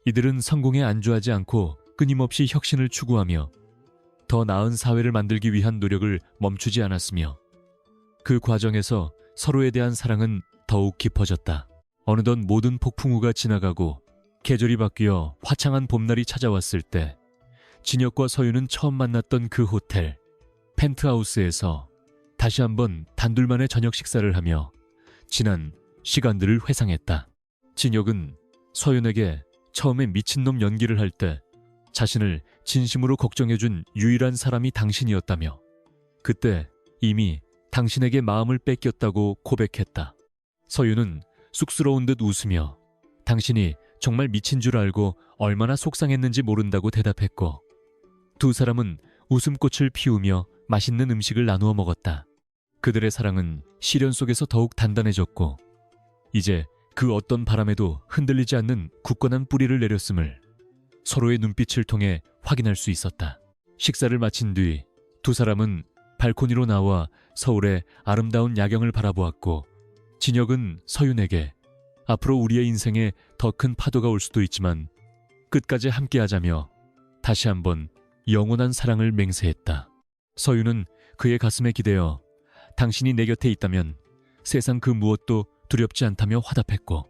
이들은 성공에 안주하지 않고 끊임없이 혁신을 추구하며 더 나은 사회를 만들기 위한 노력을 멈추지 않았으며 그 과정에서 서로에 대한 사랑은 더욱 깊어졌다. 어느덧 모든 폭풍우가 지나가고 계절이 바뀌어 화창한 봄날이 찾아왔을 때 진혁과 서윤은 처음 만났던 그 호텔 펜트하우스에서 다시 한번 단둘만의 저녁 식사를 하며 지난 시간들을 회상했다. 진혁은 서윤에게 처음에 미친놈 연기를 할 때 자신을 진심으로 걱정해준 유일한 사람이 당신이었다며 그때 이미 당신에게 마음을 뺏겼다고 고백했다. 서윤은 쑥스러운 듯 웃으며 당신이 정말 미친 줄 알고 얼마나 속상했는지 모른다고 대답했고 두 사람은 웃음꽃을 피우며 맛있는 음식을 나누어 먹었다. 그들의 사랑은 시련 속에서 더욱 단단해졌고 이제 그 어떤 바람에도 흔들리지 않는 굳건한 뿌리를 내렸음을 서로의 눈빛을 통해 확인할 수 있었다. 식사를 마친 뒤 두 사람은 발코니로 나와 서울의 아름다운 야경을 바라보았고 진혁은 서윤에게 앞으로 우리의 인생에 더 큰 파도가 올 수도 있지만 끝까지 함께하자며 다시 한번 영원한 사랑을 맹세했다. 서윤은 그의 가슴에 기대어 당신이 내 곁에 있다면 세상 그 무엇도 두렵지 않다며 화답했고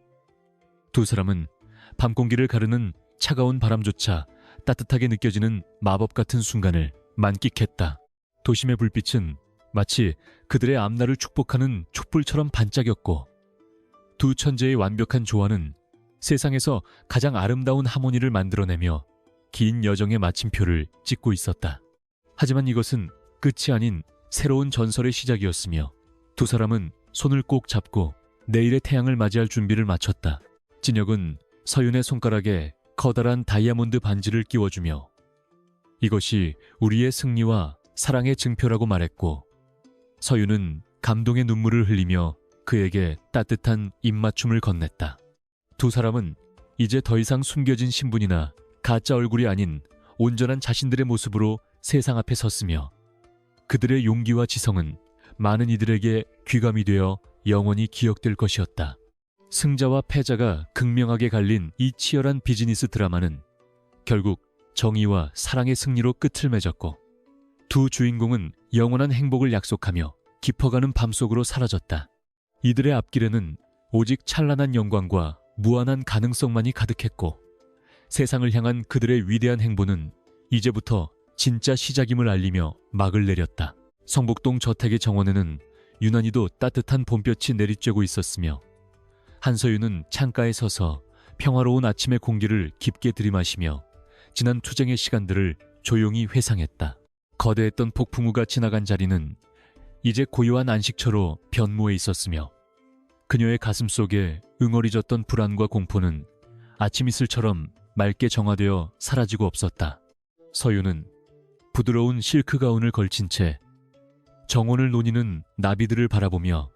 두 사람은 밤 공기를 가르는 차가운 바람조차 따뜻하게 느껴지는 마법 같은 순간을 만끽했다. 도심의 불빛은 마치 그들의 앞날을 축복하는 촛불처럼 반짝였고 두 천재의 완벽한 조화는 세상에서 가장 아름다운 하모니를 만들어내며 긴 여정의 마침표를 찍고 있었다. 하지만 이것은 끝이 아닌 새로운 전설의 시작이었으며 두 사람은 손을 꼭 잡고 내일의 태양을 맞이할 준비를 마쳤다. 진혁은 서윤의 손가락에 커다란 다이아몬드 반지를 끼워주며 이것이 우리의 승리와 사랑의 증표라고 말했고 서윤은 감동의 눈물을 흘리며 그에게 따뜻한 입맞춤을 건넸다. 두 사람은 이제 더 이상 숨겨진 신분이나 가짜 얼굴이 아닌 온전한 자신들의 모습으로 세상 앞에 섰으며 그들의 용기와 지성은 많은 이들에게 귀감이 되어 영원히 기억될 것이었다. 승자와 패자가 극명하게 갈린 이 치열한 비즈니스 드라마는 결국 정의와 사랑의 승리로 끝을 맺었고 두 주인공은 영원한 행복을 약속하며 깊어가는 밤속으로 사라졌다. 이들의 앞길에는 오직 찬란한 영광과 무한한 가능성만이 가득했고 세상을 향한 그들의 위대한 행보는 이제부터 진짜 시작임을 알리며 막을 내렸다. 성북동 저택의 정원에는 유난히도 따뜻한 봄볕이 내리쬐고 있었으며 한서윤은 창가에 서서 평화로운 아침의 공기를 깊게 들이마시며 지난 투쟁의 시간들을 조용히 회상했다. 거대했던 폭풍우가 지나간 자리는 이제 고요한 안식처로 변모해 있었으며 그녀의 가슴 속에 응어리졌던 불안과 공포는 아침 이슬처럼 맑게 정화되어 사라지고 없었다. 서윤은 부드러운 실크 가운을 걸친 채 정원을 노니는 나비들을 바라보며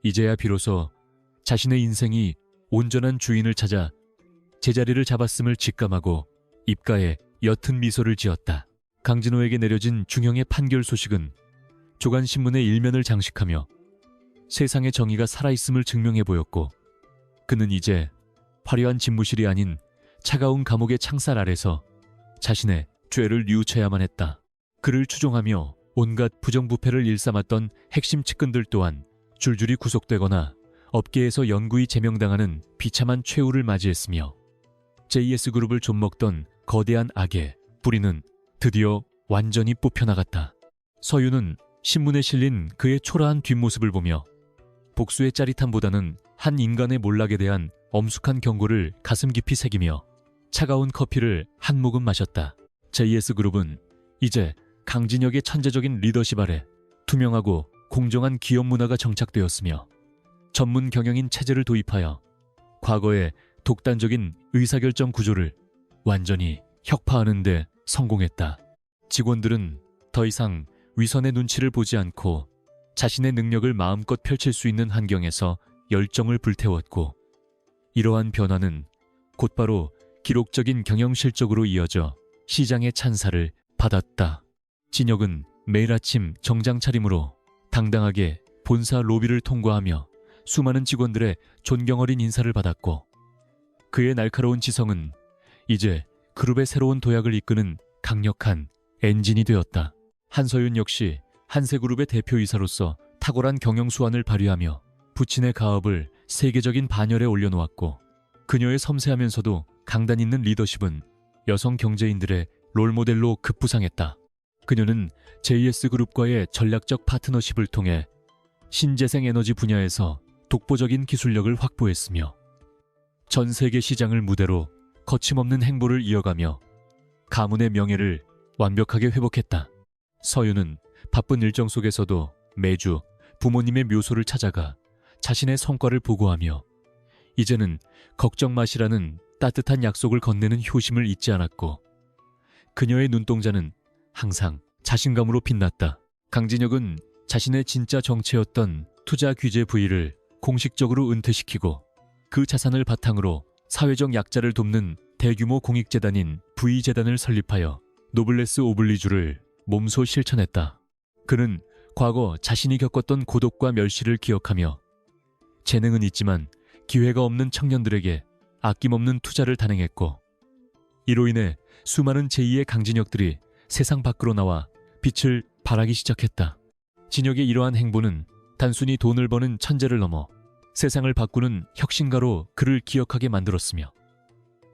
이제야 비로소 자신의 인생이 온전한 주인을 찾아 제자리를 잡았음을 직감하고 입가에 옅은 미소를 지었다. 강진호에게 내려진 중형의 판결 소식은 조간신문의 일면을 장식하며 세상의 정의가 살아있음을 증명해 보였고 그는 이제 화려한 집무실이 아닌 차가운 감옥의 창살 아래서 자신의 죄를 뉘우쳐야만 했다. 그를 추종하며 온갖 부정부패를 일삼았던 핵심 측근들 또한 줄줄이 구속되거나 업계에서 영구히 제명당하는 비참한 최후를 맞이했으며 JS그룹을 좀먹던 거대한 악의 뿌리는 드디어 완전히 뽑혀나갔다. 서윤은 신문에 실린 그의 초라한 뒷모습을 보며 복수의 짜릿함보다는 한 인간의 몰락에 대한 엄숙한 경고를 가슴 깊이 새기며 차가운 커피를 한 모금 마셨다. JS그룹은 이제 강진혁의 천재적인 리더십 아래 투명하고 공정한 기업 문화가 정착되었으며 전문 경영인 체제를 도입하여 과거의 독단적인 의사결정 구조를 완전히 혁파하는 데 성공했다. 직원들은 더 이상 위선의 눈치를 보지 않고 자신의 능력을 마음껏 펼칠 수 있는 환경에서 열정을 불태웠고 이러한 변화는 곧바로 기록적인 경영 실적으로 이어져 시장의 찬사를 받았다. 진혁은 매일 아침 정장 차림으로 당당하게 본사 로비를 통과하며 수많은 직원들의 존경 어린 인사를 받았고 그의 날카로운 지성은 이제 그룹의 새로운 도약을 이끄는 강력한 엔진이 되었다. 한서윤 역시 한세그룹의 대표이사로서 탁월한 경영 수완을 발휘하며 부친의 가업을 세계적인 반열에 올려놓았고 그녀의 섬세하면서도 강단 있는 리더십은 여성 경제인들의 롤모델로 급부상했다. 그녀는 JS그룹과의 전략적 파트너십을 통해 신재생 에너지 분야에서 독보적인 기술력을 확보했으며 전 세계 시장을 무대로 거침없는 행보를 이어가며 가문의 명예를 완벽하게 회복했다. 서유는 바쁜 일정 속에서도 매주 부모님의 묘소를 찾아가 자신의 성과를 보고하며 이제는 걱정 마시라는 따뜻한 약속을 건네는 효심을 잊지 않았고 그녀의 눈동자는 항상 자신감으로 빛났다. 강진혁은 자신의 진짜 정체였던 투자 규제 부위를 공식적으로 은퇴시키고 그 자산을 바탕으로 사회적 약자를 돕는 대규모 공익재단인 V재단을 설립하여 노블레스 오블리주를 몸소 실천했다. 그는 과거 자신이 겪었던 고독과 멸시를 기억하며 재능은 있지만 기회가 없는 청년들에게 아낌없는 투자를 단행했고 이로 인해 수많은 제2의 강진혁들이 세상 밖으로 나와 빛을 발하기 시작했다. 진혁의 이러한 행보는 단순히 돈을 버는 천재를 넘어 세상을 바꾸는 혁신가로 그를 기억하게 만들었으며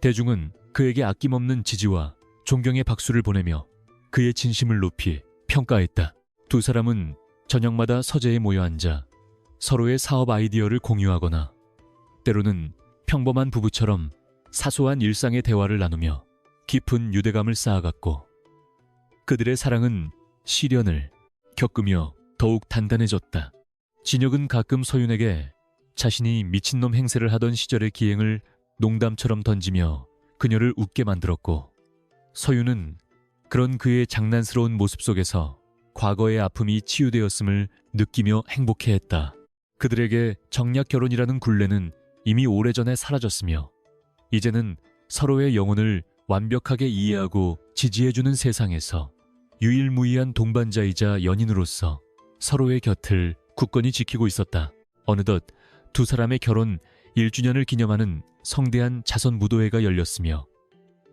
대중은 그에게 아낌없는 지지와 존경의 박수를 보내며 그의 진심을 높이 평가했다. 두 사람은 저녁마다 서재에 모여 앉아 서로의 사업 아이디어를 공유하거나 때로는 평범한 부부처럼 사소한 일상의 대화를 나누며 깊은 유대감을 쌓아갔고 그들의 사랑은 시련을 겪으며 더욱 단단해졌다. 진혁은 가끔 서윤에게 자신이 미친놈 행세를 하던 시절의 기행을 농담처럼 던지며 그녀를 웃게 만들었고 서윤은 그런 그의 장난스러운 모습 속에서 과거의 아픔이 치유되었음을 느끼며 행복해했다. 그들에게 정략 결혼이라는 굴레는 이미 오래전에 사라졌으며 이제는 서로의 영혼을 완벽하게 이해하고 지지해주는 세상에서 유일무이한 동반자이자 연인으로서 서로의 곁을 굳건히 지키고 있었다. 어느덧 두 사람의 결혼 1주년을 기념하는 성대한 자선 무도회가 열렸으며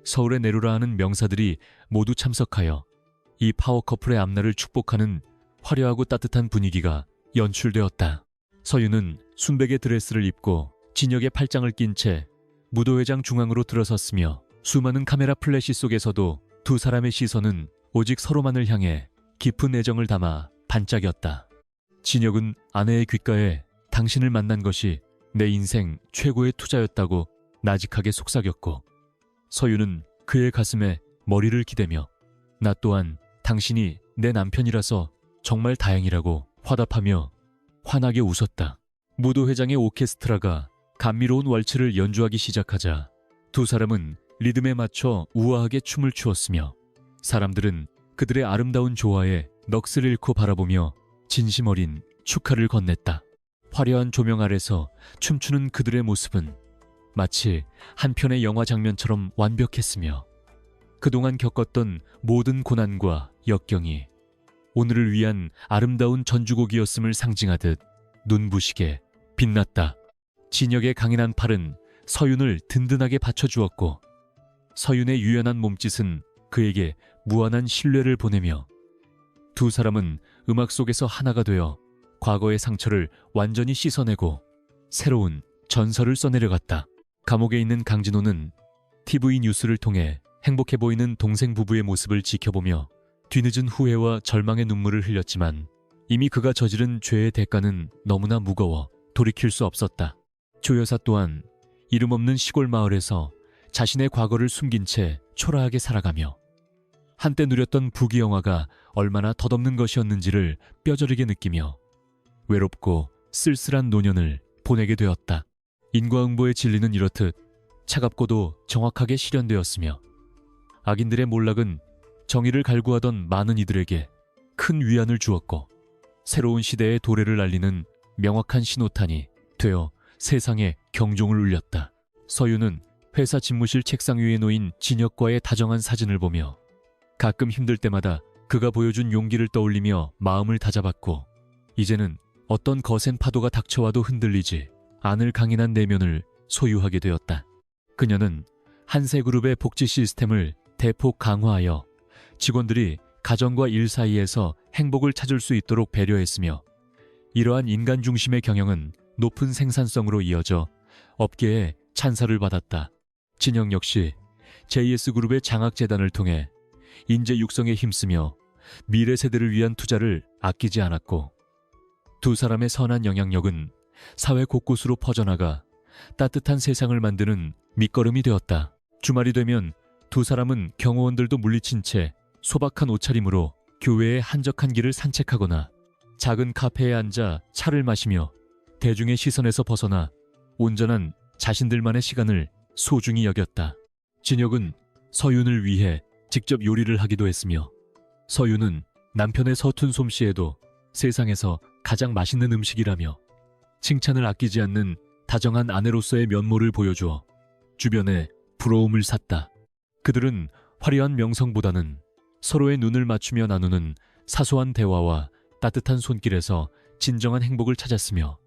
서울에 내려라 하는 명사들이 모두 참석하여 이 파워 커플의 앞날을 축복하는 화려하고 따뜻한 분위기가 연출되었다. 서유는 순백의 드레스를 입고 진혁의 팔짱을 낀 채 무도회장 중앙으로 들어섰으며 수많은 카메라 플래시 속에서도 두 사람의 시선은 오직 서로만을 향해 깊은 애정을 담아 반짝였다. 진혁은 아내의 귓가에 당신을 만난 것이 내 인생 최고의 투자였다고 나직하게 속삭였고 서유는 그의 가슴에 머리를 기대며 나 또한 당신이 내 남편이라서 정말 다행이라고 화답하며 환하게 웃었다. 무도회장의 오케스트라가 감미로운 왈츠를 연주하기 시작하자 두 사람은 리듬에 맞춰 우아하게 춤을 추었으며 사람들은 그들의 아름다운 조화에 넋을 잃고 바라보며 진심 어린 축하를 건넸다. 화려한 조명 아래서 춤추는 그들의 모습은 마치 한 편의 영화 장면처럼 완벽했으며 그동안 겪었던 모든 고난과 역경이 오늘을 위한 아름다운 전주곡이었음을 상징하듯 눈부시게 빛났다. 진혁의 강인한 팔은 서윤을 든든하게 받쳐주었고 서윤의 유연한 몸짓은 그에게 무한한 신뢰를 보내며 두 사람은 음악 속에서 하나가 되어 과거의 상처를 완전히 씻어내고 새로운 전설을 써내려갔다. 감옥에 있는 강진호는 TV 뉴스를 통해 행복해 보이는 동생 부부의 모습을 지켜보며 뒤늦은 후회와 절망의 눈물을 흘렸지만 이미 그가 저지른 죄의 대가는 너무나 무거워 돌이킬 수 없었다. 조 여사 또한 이름 없는 시골 마을에서 자신의 과거를 숨긴 채 초라하게 살아가며 한때 누렸던 부귀영화가 얼마나 덧없는 것이었는지를 뼈저리게 느끼며 외롭고 쓸쓸한 노년을 보내게 되었다. 인과응보의 진리는 이렇듯 차갑고도 정확하게 실현되었으며 악인들의 몰락은 정의를 갈구하던 많은 이들에게 큰 위안을 주었고 새로운 시대의 도래를 알리는 명확한 신호탄이 되어 세상에 경종을 울렸다. 서유는 회사 집무실 책상 위에 놓인 진혁과의 다정한 사진을 보며 가끔 힘들 때마다 그가 보여준 용기를 떠올리며 마음을 다잡았고 이제는 어떤 거센 파도가 닥쳐와도 흔들리지 않을 강인한 내면을 소유하게 되었다. 그녀는 한세그룹의 복지 시스템을 대폭 강화하여 직원들이 가정과 일 사이에서 행복을 찾을 수 있도록 배려했으며 이러한 인간 중심의 경영은 높은 생산성으로 이어져 업계에 찬사를 받았다. 진혁 역시 JS그룹의 장학재단을 통해 인재 육성에 힘쓰며 미래 세대를 위한 투자를 아끼지 않았고, 두 사람의 선한 영향력은 사회 곳곳으로 퍼져나가 따뜻한 세상을 만드는 밑거름이 되었다. 주말이 되면 두 사람은 경호원들도 물리친 채 소박한 옷차림으로 교회의 한적한 길을 산책하거나 작은 카페에 앉아 차를 마시며 대중의 시선에서 벗어나 온전한 자신들만의 시간을 소중히 여겼다. 진혁은 서윤을 위해 직접 요리를 하기도 했으며, 서윤은 남편의 서툰 솜씨에도 세상에서 가장 맛있는 음식이라며 칭찬을 아끼지 않는 다정한 아내로서의 면모를 보여주어 주변에 부러움을 샀다. 그들은 화려한 명성보다는 서로의 눈을 맞추며 나누는 사소한 대화와 따뜻한 손길에서 진정한 행복을 찾았으며,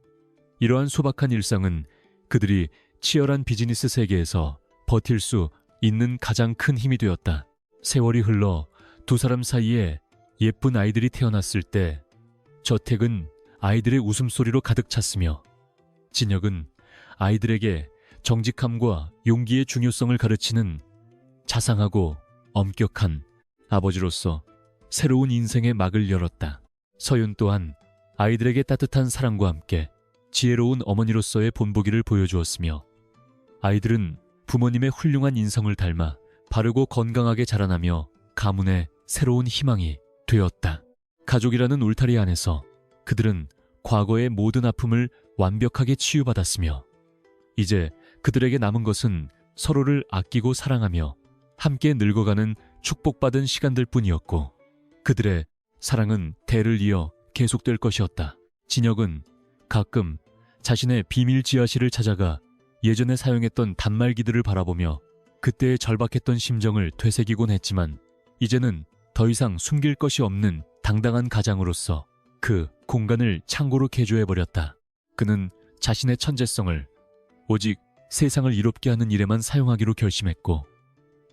이러한 소박한 일상은 그들이 치열한 비즈니스 세계에서 버틸 수 있는 가장 큰 힘이 되었다. 세월이 흘러 두 사람 사이에 예쁜 아이들이 태어났을 때 저택은 아이들의 웃음소리로 가득 찼으며, 진혁은 아이들에게 정직함과 용기의 중요성을 가르치는 자상하고 엄격한 아버지로서 새로운 인생의 막을 열었다. 서윤 또한 아이들에게 따뜻한 사랑과 함께 지혜로운 어머니로서의 본보기를 보여주었으며, 아이들은 부모님의 훌륭한 인성을 닮아 바르고 건강하게 자라나며 가문의 새로운 희망이 되었다. 가족이라는 울타리 안에서 그들은 과거의 모든 아픔을 완벽하게 치유받았으며, 이제 그들에게 남은 것은 서로를 아끼고 사랑하며 함께 늙어가는 축복받은 시간들 뿐이었고, 그들의 사랑은 대를 이어 계속될 것이었다. 진혁은 가끔 자신의 비밀 지하실을 찾아가 예전에 사용했던 단말기들을 바라보며 그때의 절박했던 심정을 되새기곤 했지만, 이제는 더 이상 숨길 것이 없는 당당한 가장으로서 그 공간을 창고로 개조해버렸다. 그는 자신의 천재성을 오직 세상을 이롭게 하는 일에만 사용하기로 결심했고,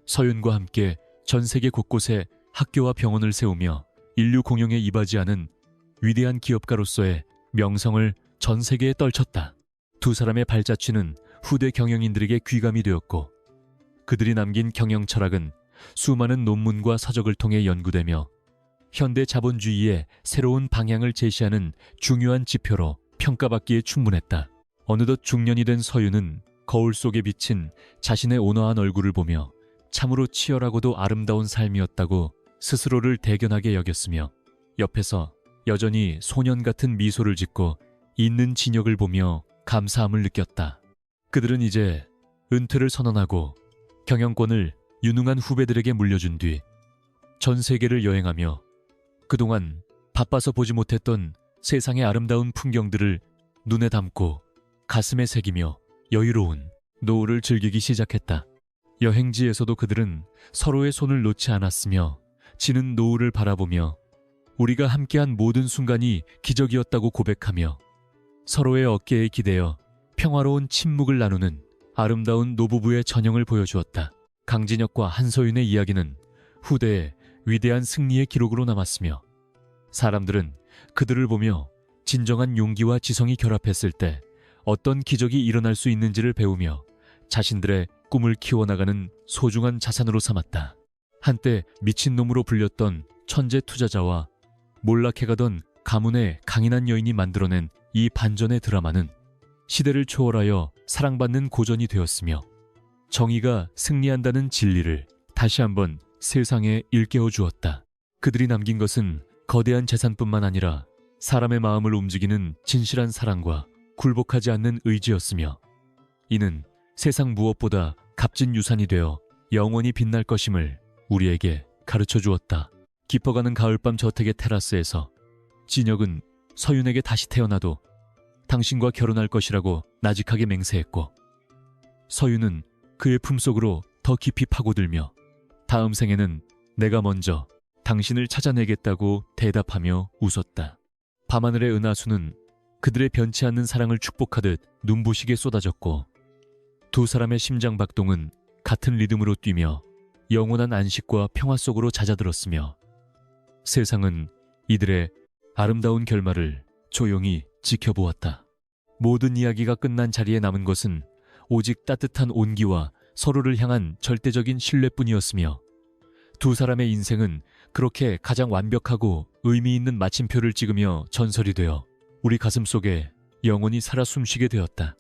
서윤과 함께 전 세계 곳곳에 학교와 병원을 세우며 인류 공용에 이바지하는 위대한 기업가로서의 명성을 전 세계에 떨쳤다. 두 사람의 발자취는 후대 경영인들에게 귀감이 되었고, 그들이 남긴 경영 철학은 수많은 논문과 서적을 통해 연구되며 현대 자본주의의 새로운 방향을 제시하는 중요한 지표로 평가받기에 충분했다. 어느덧 중년이 된 서윤은 거울 속에 비친 자신의 온화한 얼굴을 보며 참으로 치열하고도 아름다운 삶이었다고 스스로를 대견하게 여겼으며, 옆에서 여전히 소년 같은 미소를 짓고 있는 진혁을 보며 감사함을 느꼈다. 그들은 이제 은퇴를 선언하고 경영권을 유능한 후배들에게 물려준 뒤 전 세계를 여행하며 그동안 바빠서 보지 못했던 세상의 아름다운 풍경들을 눈에 담고 가슴에 새기며 여유로운 노후를 즐기기 시작했다. 여행지에서도 그들은 서로의 손을 놓지 않았으며 지는 노후를 바라보며 우리가 함께한 모든 순간이 기적이었다고 고백하며 서로의 어깨에 기대어 평화로운 침묵을 나누는 아름다운 노부부의 전형을 보여주었다. 강진혁과 한서윤의 이야기는 후대의 위대한 승리의 기록으로 남았으며, 사람들은 그들을 보며 진정한 용기와 지성이 결합했을 때 어떤 기적이 일어날 수 있는지를 배우며 자신들의 꿈을 키워나가는 소중한 자산으로 삼았다. 한때 미친놈으로 불렸던 천재 투자자와 몰락해가던 가문의 강인한 여인이 만들어낸 이 반전의 드라마는 시대를 초월하여 사랑받는 고전이 되었으며, 정의가 승리한다는 진리를 다시 한번 세상에 일깨워 주었다. 그들이 남긴 것은 거대한 재산뿐만 아니라 사람의 마음을 움직이는 진실한 사랑과 굴복하지 않는 의지였으며, 이는 세상 무엇보다 값진 유산이 되어 영원히 빛날 것임을 우리에게 가르쳐 주었다. 깊어가는 가을밤 저택의 테라스에서 진혁은 서윤에게 다시 태어나도 당신과 결혼할 것이라고 나직하게 맹세했고, 서윤은 그의 품속으로 더 깊이 파고들며 다음 생에는 내가 먼저 당신을 찾아내겠다고 대답하며 웃었다. 밤하늘의 은하수는 그들의 변치 않는 사랑을 축복하듯 눈부시게 쏟아졌고, 두 사람의 심장 박동은 같은 리듬으로 뛰며 영원한 안식과 평화 속으로 잦아들었으며, 세상은 이들의 아름다운 결말을 조용히 지켜보았다. 모든 이야기가 끝난 자리에 남은 것은 오직 따뜻한 온기와 서로를 향한 절대적인 신뢰뿐이었으며, 두 사람의 인생은 그렇게 가장 완벽하고 의미 있는 마침표를 찍으며 전설이 되어 우리 가슴 속에 영원히 살아 숨쉬게 되었다.